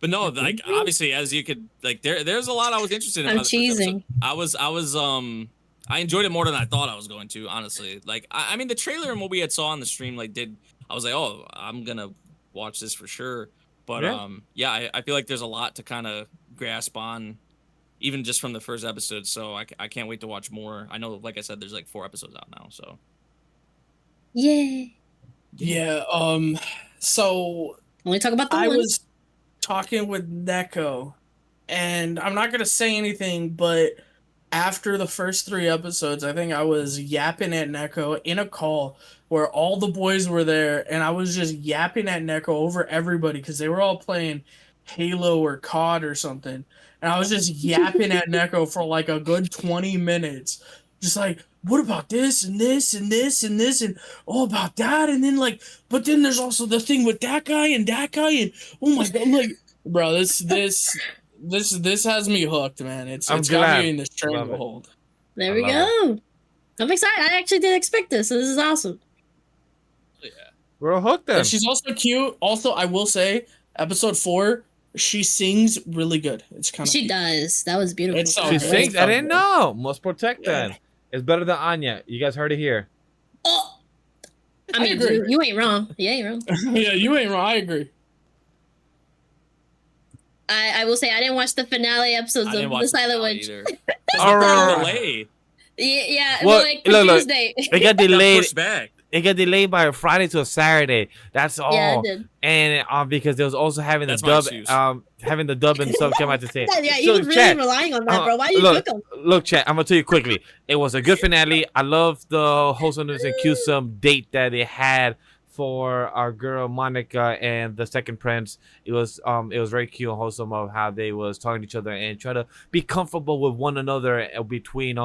But no, like obviously, as you could like, there's a lot I was interested in. I'm cheesing. I enjoyed it more than I thought I was going to, honestly. Like, I mean, the trailer and what we had saw on the stream, like, I was like, oh, I'm gonna watch this for sure. But I feel like there's a lot to kind of grasp on, even just from the first episode. So I can't wait to watch more. I know, like I said, there's like 4 episodes out now. So yay. Yeah. So only talk about the I one. was talking with Neko, and I'm not gonna say anything, but after the first 3 episodes, I think I was yapping at Neko in a call where all the boys were there, and I was just yapping at Neko over everybody because they were all playing Halo or COD or something, and I was just yapping at Neko for like a good 20 minutes, just like, what about this and this and this and this and all about that, and then like, but then there's also the thing with that guy and oh my god, I'm like, bro, this has me hooked, man. It's got glad. me in this stranglehold. There we go. I'm excited. I actually didn't expect this, so this is awesome. Yeah. We're hooked then. And she's also cute. Also, I will say, episode 4, she sings really good. It's kind of She does. That was beautiful. It's so She good. sings. I didn't good. know. Must protect Yeah. then. It's better than Anya. You guys heard it here. Oh, I mean, agree. you ain't wrong. You ain't wrong. Yeah, you ain't wrong. I agree. I will say I didn't watch the finale episodes I didn't of watch The Silent Witch. either. Alright. Delay. Yeah, Well, well, like look, Tuesday. It got Got delayed. pushed back. It got delayed by a Friday to a Saturday. That's all. Yeah, it did. And because they was also having the That's my dub, excuse. having the dub and sub come out to say. Yeah, you So, was really chat, relying on that, bro. Why you look, took them? Look, chat. I'm gonna tell you quickly. It was a good finale. I love the wholesomeness and cute date that they had for our girl Monica and the second prince. It was very cute and wholesome of how they was talking to each other and try to be comfortable with one another between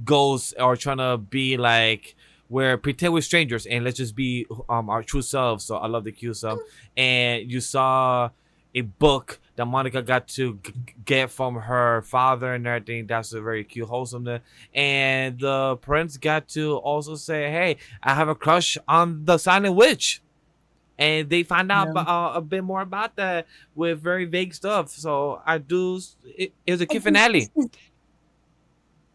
goals, or trying to be like, where pretend we're strangers and let's just be our true selves. So I love the cute stuff. And you saw a book that Monica got to get from her father and everything. That's a very cute wholesomeness. And the prince got to also say, hey, I have a crush on the Silent Witch. And they find out a bit more about that with very vague stuff. So it was a cute finale.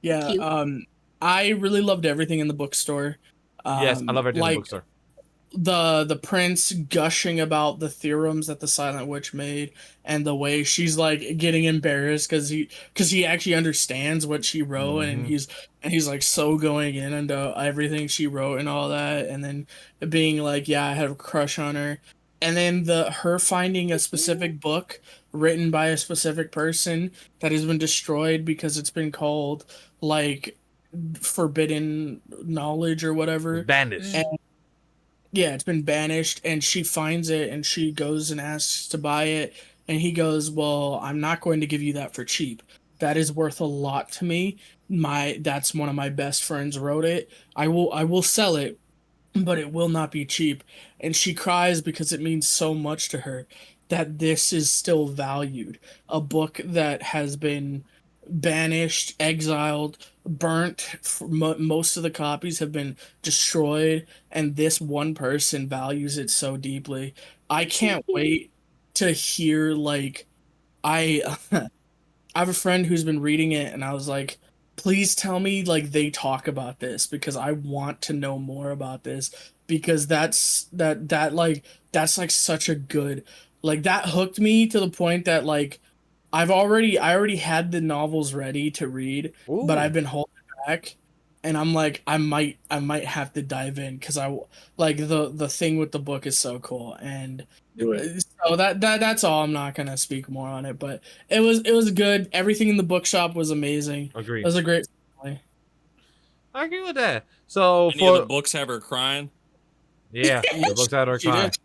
Yeah, Cute. I really loved everything in the bookstore. Yes, I love everything in the like bookstore. the prince gushing about the theorems that the Silent Witch made, and the way she's like getting embarrassed because he actually understands what she wrote, and he's like so going in into everything she wrote and all that, and then being like, yeah, I have a crush on her, and then her finding a specific book written by a specific person that has been destroyed because it's been called like forbidden knowledge or whatever. Banished. And, yeah, it's been banished, and she finds it and she goes and asks to buy it, and he goes, well, I'm not going to give you that for cheap. That is worth a lot to me. That's one of my best friends wrote it. I will sell it, but it will not be cheap. And she cries because it means so much to her that this is still valued. A book that has been banished, exiled, burnt. Most of the copies have been destroyed, and this one person values it so deeply. I can't wait to hear, like, I have a friend who's been reading it, and I was like, please tell me like they talk about this, because I want to know more about this, because that's like such a good, like, that hooked me to the point that like I already had the novels ready to read. Ooh. But I've been holding back, and I'm like, I might have to dive in, because I like the thing with the book is so cool. And so that's all. I'm not gonna speak more on it, but it was good. Everything in the bookshop was amazing. Agree. It was a great finale. I agree with that. So Any of the books have her crying? yeah, the books out are She crying. did.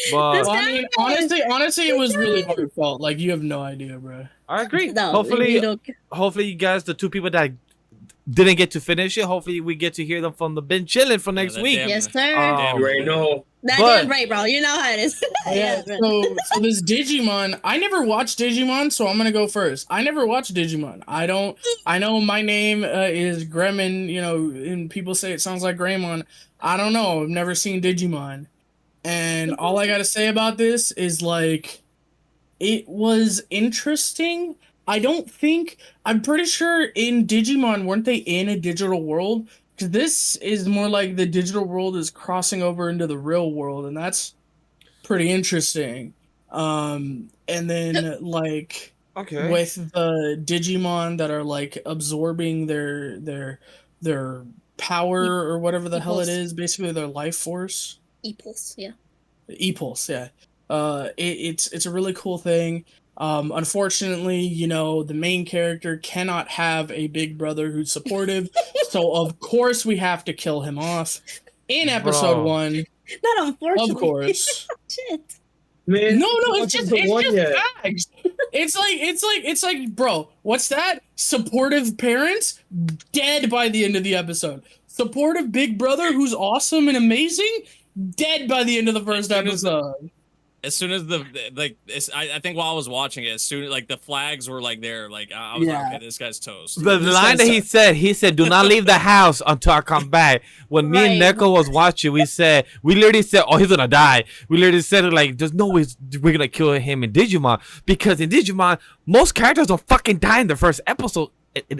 But Well, I mean, honestly, it was really heartfelt. Like, you have no idea, bro. I agree. No, hopefully, you don't- hopefully you guys, the two people that didn't get to finish it, hopefully we get to hear them from the binge chilling for next that week. damn- Yes, sir. You already know. That but- damn right, bro. You know how it is. Yeah. Yes, So this Digimon, I never watched Digimon, so I'm gonna go first. I never watched Digimon. I know my name is Grem, and people say it sounds like Greymon. I don't know. I've never seen Digimon. And all I gotta say about this is, like, it was interesting. I'm pretty sure in Digimon, weren't they in a digital world? Because this is more like the digital world is crossing over into the real world, and that's pretty interesting. And then, like, Okay. with the Digimon that are, like, absorbing their power or whatever the hell it Impulse. is, basically their life force. E-pulse, yeah. E-pulse, yeah. It's a really cool thing. Unfortunately, the main character cannot have a big brother who's supportive, so of course we have to kill him off in episode Bro. 1. Not unfortunately. Of course. Shit. Man, No, this it's is just the one yet. facts. It's like, bro, what's that? Supportive parents dead by the end of the episode. Supportive big brother who's awesome and amazing dead by the end of the first episode. As soon as I think while I was watching it, as soon as like the flags were like there, like I was like, okay, this guy's toast. The line that he said, "Do not leave the house until I come back." When me and Neko was watching, we literally said, "Oh, he's gonna die." We literally said, like, "There's no way we're gonna kill him in Digimon," because in Digimon, most characters don't fucking die in the first episode.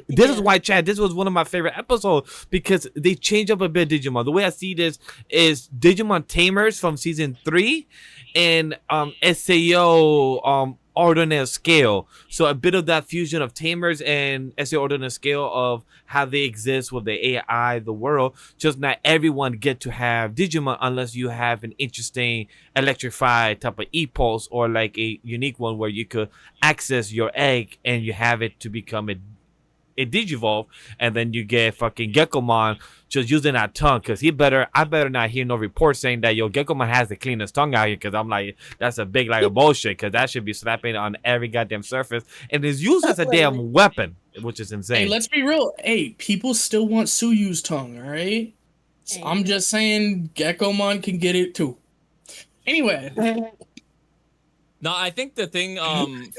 This is why, Chad, this was one of my favorite episodes, because they change up a bit Digimon. The way I see this is Digimon Tamers from season 3 and SAO Ordinate Scale. So a bit of that fusion of Tamers and SAO Ordinate Scale of how they exist with the AI, the world. Just not everyone get to have Digimon unless you have an interesting electrified type of e-pulse or like a unique one where you could access your egg and you have it to become a Digivolve, and then you get fucking Gekkomon just using that tongue, because I better not hear no report saying that Gekkomon has the cleanest tongue out here, because I'm like, that's a big like a bullshit, because that should be slapping on every goddamn surface and is used as a damn weapon, which is insane. Hey, let's be real. Hey, people still want Suyu's tongue, all right? So I'm just saying Gekkomon can get it too. Anyway. No, I think the thing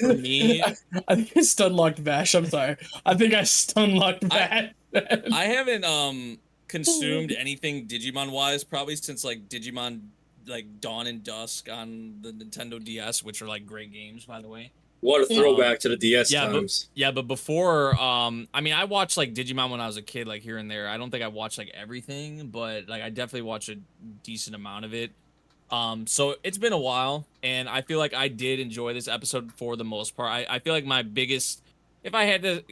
for me, I think I stun locked Vash. I'm sorry. I think I stun locked Vash. I haven't consumed anything Digimon wise probably since like Digimon like Dawn and Dusk on the Nintendo DS, which are like great games, by the way. What a throwback to the DS times. But before, I mean, I watched like Digimon when I was a kid, like here and there. I don't think I watched like everything, but like I definitely watched a decent amount of it. So it's been a while, and I feel like I did enjoy this episode for the most part. I feel like my biggest, if I had to,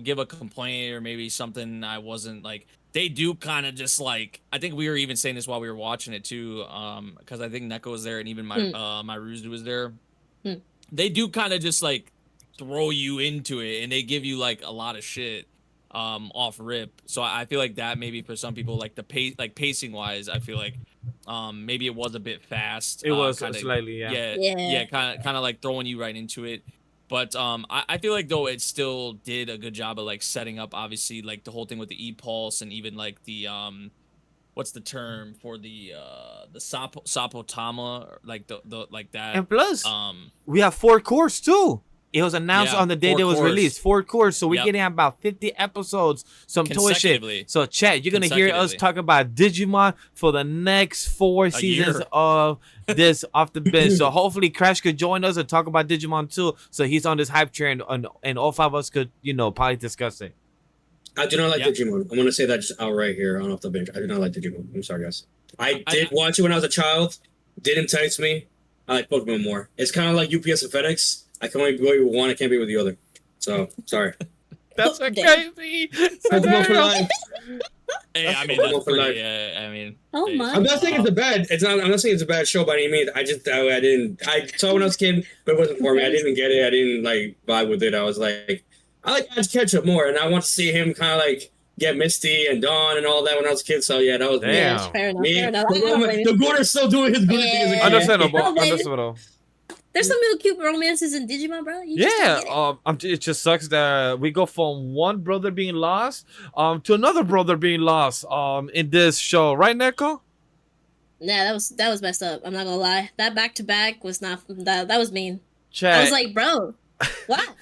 give a complaint or maybe something I wasn't like, they do kind of just like, I think we were even saying this while we were watching it too, because I think Neko was there and even my Ruzu was there. They do kind of just like throw you into it, and they give you like a lot of shit off rip. So I feel like that maybe for some people, like the pace, like pacing wise, I feel like maybe it was a bit fast. It was kinda, slightly, yeah, kind of like throwing you right into it. But I feel like though it still did a good job of like setting up, obviously, like the whole thing with the e-pulse and even like the what's the term for the sapotama, like the like that. And plus, we have 4 cores too. It was announced on the day that it was released. 4 cores, so we're getting about 50 episodes, some toy shit. So, chat, you're gonna hear us talk about Digimon for the next 4 seasons of this off the bench. So hopefully, Crash could join us and talk about Digimon too. So he's on this hype train, and all 5 of us could, probably discuss it. I do not like Digimon. I'm gonna say that just outright here on off the bench. I do not like Digimon. I'm sorry, guys. I did watch it when I was a child. Did entice me. I like Pokemon more. It's kind of like UPS and FedEx. I can only be with one. I can't be with the other. So sorry. That's crazy. Pokemon for life. Hey, I mean, that's pretty, I mean, oh my! I'm not saying it's a bad. I'm not saying it's a bad show by any means. I didn't. I saw it when I was a kid, but it wasn't for me. I didn't get it. I didn't like vibe with it. I was like, I like Ash Ketchup more, and I want to see him kind of like get Misty and Dawn and all that when I was a kid. So yeah, that was Yeah, fair enough. Fair enough. The Gordon's still doing his good thing as a kid. Understandable. There's some little cute romances in Digimon, bro. It just sucks that we go from one brother being lost to another brother being lost in this show, right, Neko? Yeah, that was messed up. I'm not gonna lie. That back to back was not that was mean. Chat. I was like, bro, what?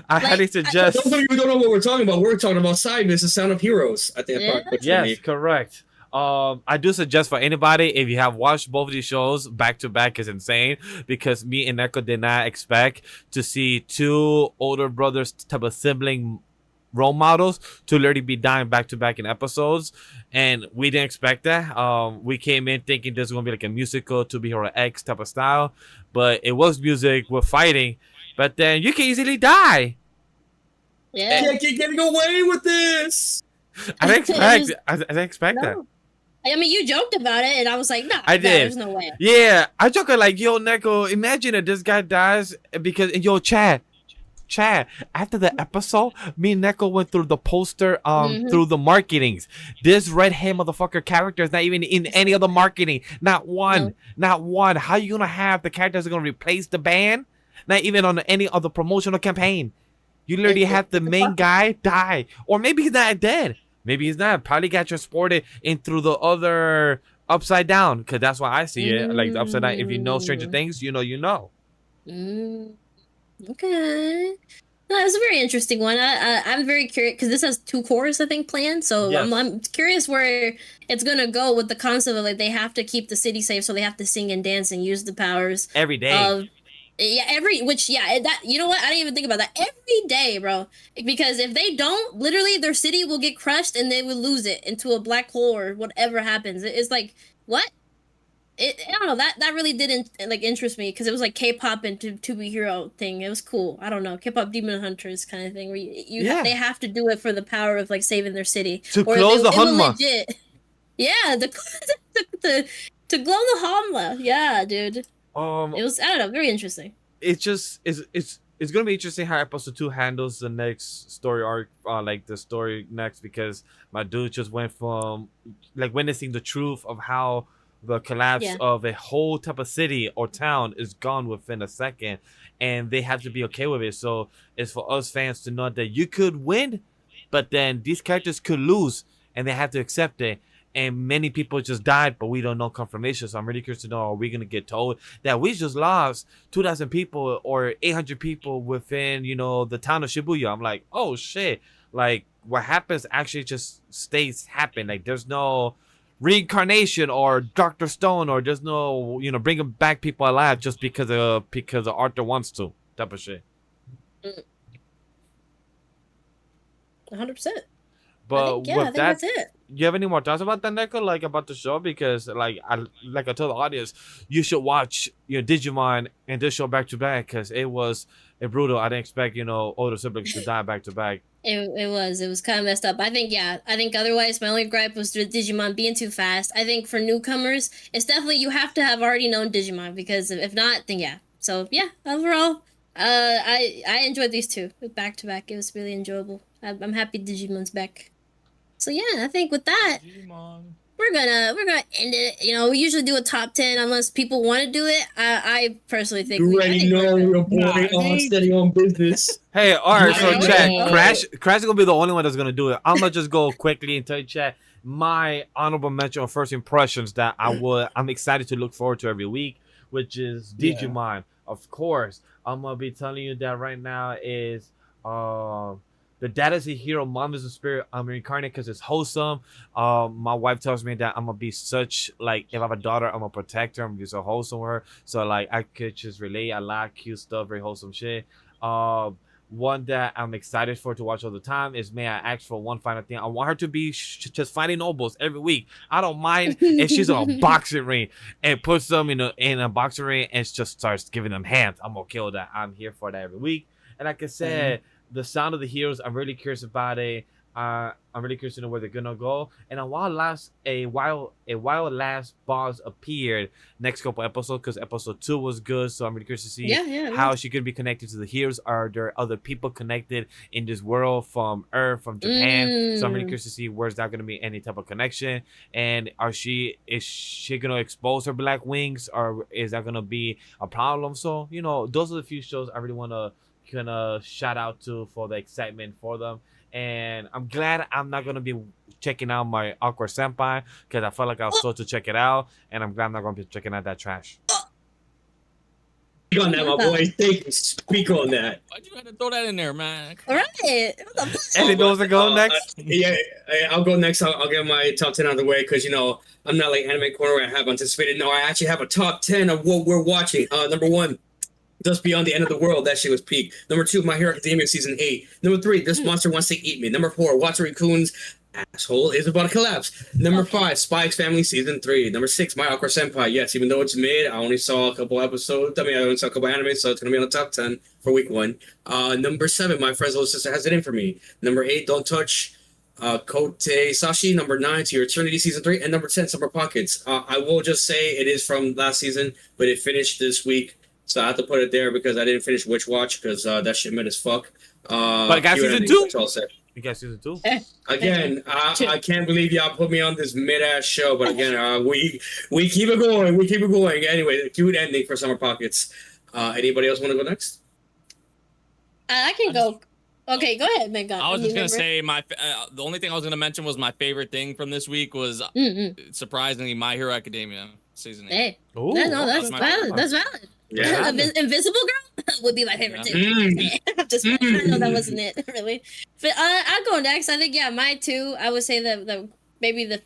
I highly suggest. Those of you who don't know what we're talking about, we're talking about SI-VIS, the Sound of Heroes. I think yes, correct. I do suggest for anybody, if you have watched both of these shows back to back, is insane, because me and Neko did not expect to see 2 older brothers type of sibling role models to literally be dying back to back in episodes, and we didn't expect that. We came in thinking this was gonna be like a musical To Be Hero X type of style, but it was music with fighting, but then you can easily die. Yeah, I keep getting away with this. I didn't expect that. I mean, you joked about it, and I was like, nah, I did. There's no way. Yeah, I joke like, yo, Neko, imagine if this guy dies because, Chad, after the episode, me and Neko went through the poster, through the marketings. This red-hair motherfucker character is not even in any other marketing. Not one. How you gonna have the characters that are gonna replace the band? not even on any other promotional campaign. You literally have the main guy die, or maybe he's not dead. Maybe he's not. Probably got transported in through the other upside down, because that's why I see it, like the upside down. If you know Stranger Things, you know, you know. Okay. No, it's a very interesting one. I'm very curious because this has 2 cores, I think, planned. So Yes. I'm curious where it's gonna go with the concept of like they have to keep the city safe, so they have to sing and dance and use the powers Every day. of that, you know what? I didn't even think about that. Every day, bro. Because if they don't, literally their city will get crushed and they will lose it into a black hole or whatever happens. It's like, what? I don't know. That really didn't like interest me because it was like K-pop and to be hero thing. It was cool. I don't know, K-pop Demon Hunters kind of thing where they have to do it for the power of like saving their city To close the Hanma. Yeah, to glow the Hanma. Yeah, dude. It was, I don't know, very interesting. It's just it's gonna be interesting how episode 2 handles the next story arc, like the story next, because my dude just went from like witnessing the truth of how the collapse of a whole type of city or town is gone within a second, and they have to be okay with it. So it's for us fans to know that you could win, but then these characters could lose, and they have to accept it. And many people just died, but we don't know confirmation. So I'm really curious to know, are we gonna get told that we just lost 2,000 people or 800 people within, you know, the town of Shibuya? I'm like, oh shit! Like what happens actually just stays happen. Like there's no reincarnation or Dr. Stone, or there's no, you know, bringing back people alive just because Arthur wants to, type of shit. 100%. But I think that, that's it. you have any more thoughts about that, Neko? Like about the show? Because like I told the audience, you should watch your Digimon and this show back to back, because it was brutal. I didn't expect, you know, older siblings to die back to back. It was kind of messed up. I think otherwise my only gripe was the Digimon being too fast. I think for newcomers, it's definitely, you have to have already known Digimon, because if not, then yeah. So yeah, overall, I enjoyed these 2 back to back. It was really enjoyable. I'm happy Digimon's back. So yeah, I think with that, we're gonna end it. You know, we usually do a top 10 unless people want to do it. I personally think You already know your boy on steady on business. Hey, all right, so Yeah. chat. Crash is gonna be the only one that's gonna do it. I'm gonna just go quickly and tell you, chat, my honorable mention of first impressions that I'm excited to look forward to every week, which is Digimon. Of course, I'm gonna be telling you that right now is the dad is a hero, mom is a spirit. I'm reincarnated because it's wholesome. My wife tells me that I'm gonna be such, like, if I have a daughter, I'm gonna protect her. I'm gonna be so wholesome with her. So like I could just relate. I like cute stuff, very wholesome shit. One that I'm excited for to watch all the time is, may I ask for one final thing? I want her to be just fighting nobles every week. I don't mind if she's on a boxing ring and puts them in a boxing ring and just starts giving them hands. I'm okay with that. I'm here for that every week. And like I said, the sound of the heroes, I'm really curious about it. I'm really curious to know where they're gonna go. And a while last boss appeared next couple episodes, because episode 2 was good. So I'm really curious to see how she could be connected to the heroes. Are there other people connected in this world from Earth, from Japan? So I'm really curious to see where's that gonna be any type of connection. And is she gonna expose her black wings, or is that gonna be a problem? So, you know, those are the few shows I really wanna shout out to for the excitement for them. And I'm glad I'm not gonna be checking out my Awkward Senpai, because I felt like I was supposed to check it out, and I'm glad I'm not gonna be checking out that trash. Speak on that, my boy. Speak on that. Why'd you have to throw that in there, man? All right. Eddie knows to go next. Yeah, I'll go next. I'll get my top 10 out of the way, because, you know, I'm not like Anime Corner where I have anticipated. No, I actually have a top 10 of what we're watching. Number 1, Just Beyond the End of the World. That shit was peak. Number 2, My Hero Academia Season 8. Number 3, This Monster Wants to Eat Me. Number 4, Watari-kun's asshole is about to collapse. Number 5, Spy X Family Season 3. Number 6, My Awkward Senpai. Yes, even though it's mid, I only saw a couple episodes. I only saw a couple animes, so it's going to be on the top 10 for week 1. Number 7, My Friend's Little Sister Has It In For Me. Number 8, Don't Touch Kotesashi. Number 9, To Your Eternity Season 3. And number 10, Summer Pockets. I will just say it is from last season, but it finished this week. So I have to put it there because I didn't finish Witch Watch, because that shit mid as fuck. But I got season 2. You got season 2. Again, I can't believe y'all put me on this mid-ass show, but again, we keep it going. We keep it going. Anyway, the cute ending for Summer Pockets. Anybody else want to go next? I can go. Okay, go ahead, Megan. I was just gonna say the only thing I was gonna mention was my favorite thing from this week was surprisingly My Hero Academia season 8. Hey, Ooh, that's valid. That's valid. Yeah. Invisible Girl would be my favorite too. Just I know that wasn't it really. But I'll go next. I think mine too. I would say that maybe the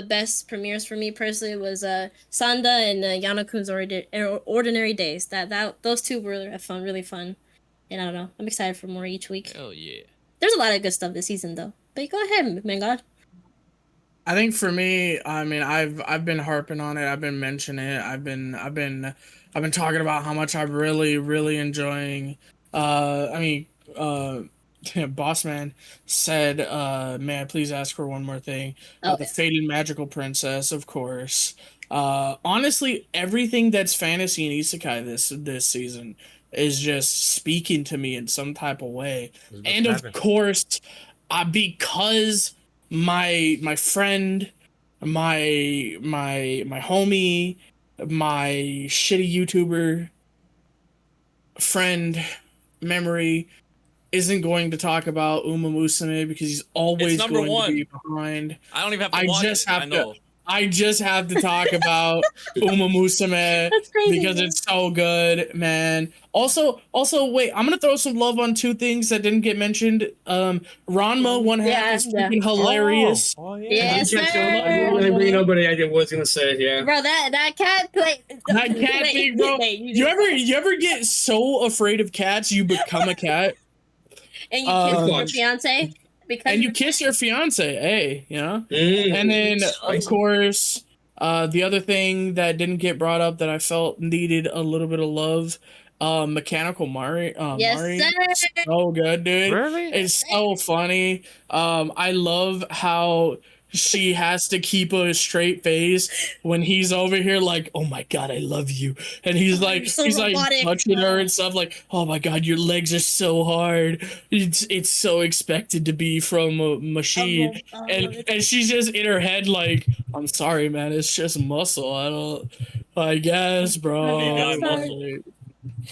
best premieres for me personally was SANDA and Yano-kun's Ordinary Days. That those two were fun, really fun. And I don't know. I'm excited for more each week. Hell yeah. There's a lot of good stuff this season though. But go ahead, man God. I think for me, I mean, I've been harping on it. I've been mentioning it. I've been talking about how much I'm really enjoying. Boss Man said, "May I please ask for one more thing?" The Faded Magical Princess, of course. Honestly, everything that's fantasy and isekai this season is just speaking to me in some type of way. And of course, because my friend, my homie, my shitty YouTuber friend Memory isn't going to talk about Umamusume because he's always going to be behind. I don't even have to watch it. I just have to talk about Umamusume because it's so good, man. Also, wait, I'm gonna throw some love on two things that didn't get mentioned. Ranma one half is freaking hilarious. Yes, I was gonna say, bro, that cat play. That cat thing, bro. You ever get so afraid of cats you become a cat? And you kiss your fiance? And you kiss your fiance, hey, you know? And then, of course, the other thing that didn't get brought up that I felt needed a little bit of love, Mechanical Mari. Yes, Mari. sir. So good, dude. Really? It's so funny. I love how she has to keep a straight face when he's over here like, oh my god, I love you. And he's like, touching her and stuff like, oh my god, your legs are so hard. It's so expected to be from a machine. And she's just in her head like, I'm sorry, man, it's just muscle. I guess, bro.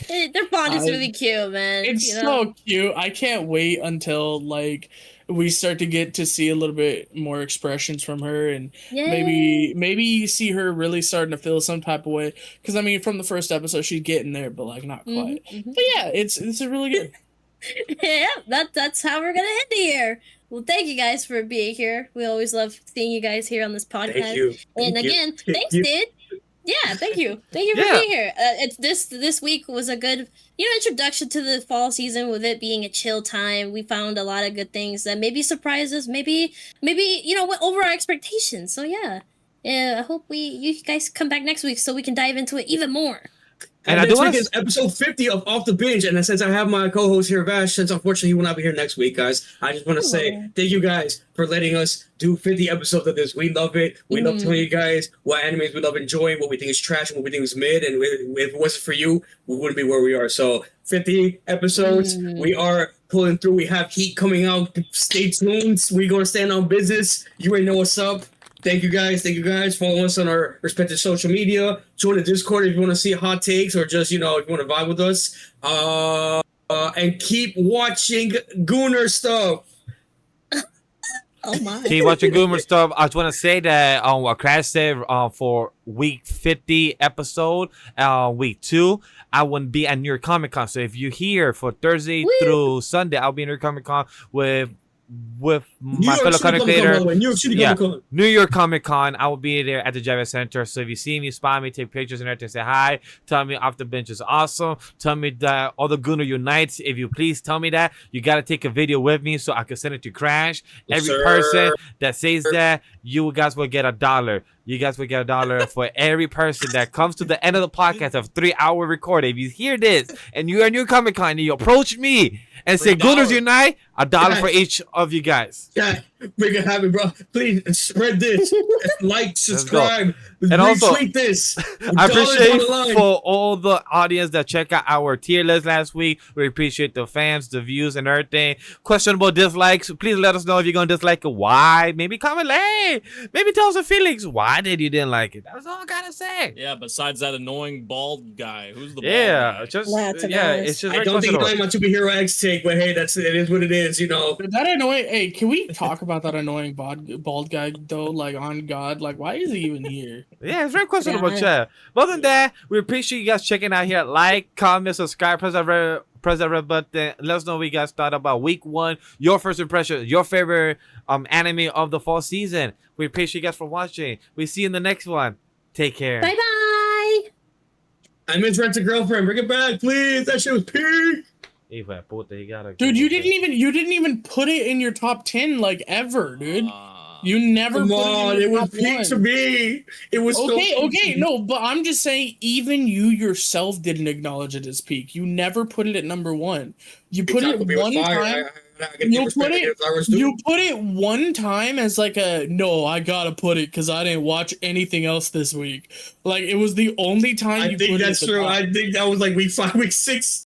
Their bond is really cute, man. It's so cute. I can't wait until like we start to get to see a little bit more expressions from her, and maybe see her really starting to feel some type of way. Because I mean, from the first episode, she's getting there, but like not quite. But yeah, it's really good. Yeah, that's how we're gonna end the year. Well, thank you guys for being here. We always love seeing you guys here on this podcast. Thank you. Thanks, Did. Yeah, thank you. Thank you for being here. It's this week was a good, introduction to the fall season with it being a chill time. We found a lot of good things that maybe surprised us, maybe went over our expectations. So yeah, I hope you guys come back next week so we can dive into it even more. And next week is episode 50 of Off the Binge. And since I have my co-host here, Vash, since unfortunately he will not be here next week, guys, I just want to say thank you guys for letting us do 50 episodes of this. We love it. We love telling you guys what animes we love enjoying, what we think is trash, and what we think is mid. And if it wasn't for you, we wouldn't be where we are. So 50 episodes. We are pulling through. We have heat coming out. Stay tuned. We're going to stand on business. You already know what's up. Thank you guys. Follow us on our respective social media. Join the Discord if you want to see hot takes or just, if you want to vibe with us. And keep watching Gooner stuff. Oh my. Keep watching Gooner stuff. I just want to say that what Crash said for week 50 episode, week 2, I wouldn't be at New York Comic Con. So if you're here for Thursday through Sunday, I'll be in New York Comic Con with my fellow content creator. New York Comic Con. I will be there at the Javits Center. So if you see me, spot me, take pictures and everything, say hi. Tell me Off the Bench is awesome. Tell me that all the Gooner unites. If you please tell me that, you got to take a video with me so I can send it to Crash. Every person that says that, you guys will get $1. You guys will get $1 for every person that comes to the end of the podcast of 3-hour recording. If you hear this and you are New Comic Con and you approach me and say Gooners Unite, $1 for each of you guys. Yeah, make it happen, bro. Please spread this. Like, subscribe, And also, retweet this. I Dollars on appreciate the line. for all the audience that checked out our tier list last week. We appreciate the fans, the views, and everything. Questionable dislikes. Please let us know if you're gonna dislike it. Why? Maybe comment, hey, maybe tell us your feelings. Why did you didn't like it? That's all I gotta say. Yeah, besides that annoying bald guy. Who's the bald Yeah, guy? just That's yeah, nice. it's just I very don't think questionable. it's my superhero X take, but hey, it is what it is, you know. That annoying. Hey, can we talk about that annoying bald guy though? Like, on God, like, why is he even here? Yeah, it's very questionable, Yeah. chat. But other than that, we appreciate you guys checking out here. Like, comment, subscribe, press that red button. Let us know what you guys thought about week 1, your first impression, your favorite anime of the fall season. We appreciate you guys for watching. We see you in the next one. Take care. Bye bye. I miss Rent a Girlfriend. Bring it back, please. That shit was peak. Hijo de puta, you gotta Dude, go you with didn't even put it in your top 10 like ever, dude. Uh, You never Come put on, it it in your was top peak 1. to me. It was Okay, so okay, no, but I'm just saying, even you yourself didn't acknowledge it as peak. You never put it at number 1. You put it one time. You put it one time as like a no. I gotta put it because I didn't watch anything else this week. Like, it was the only time I you think put that's it at the true. top. I think that was like week 5, week 6.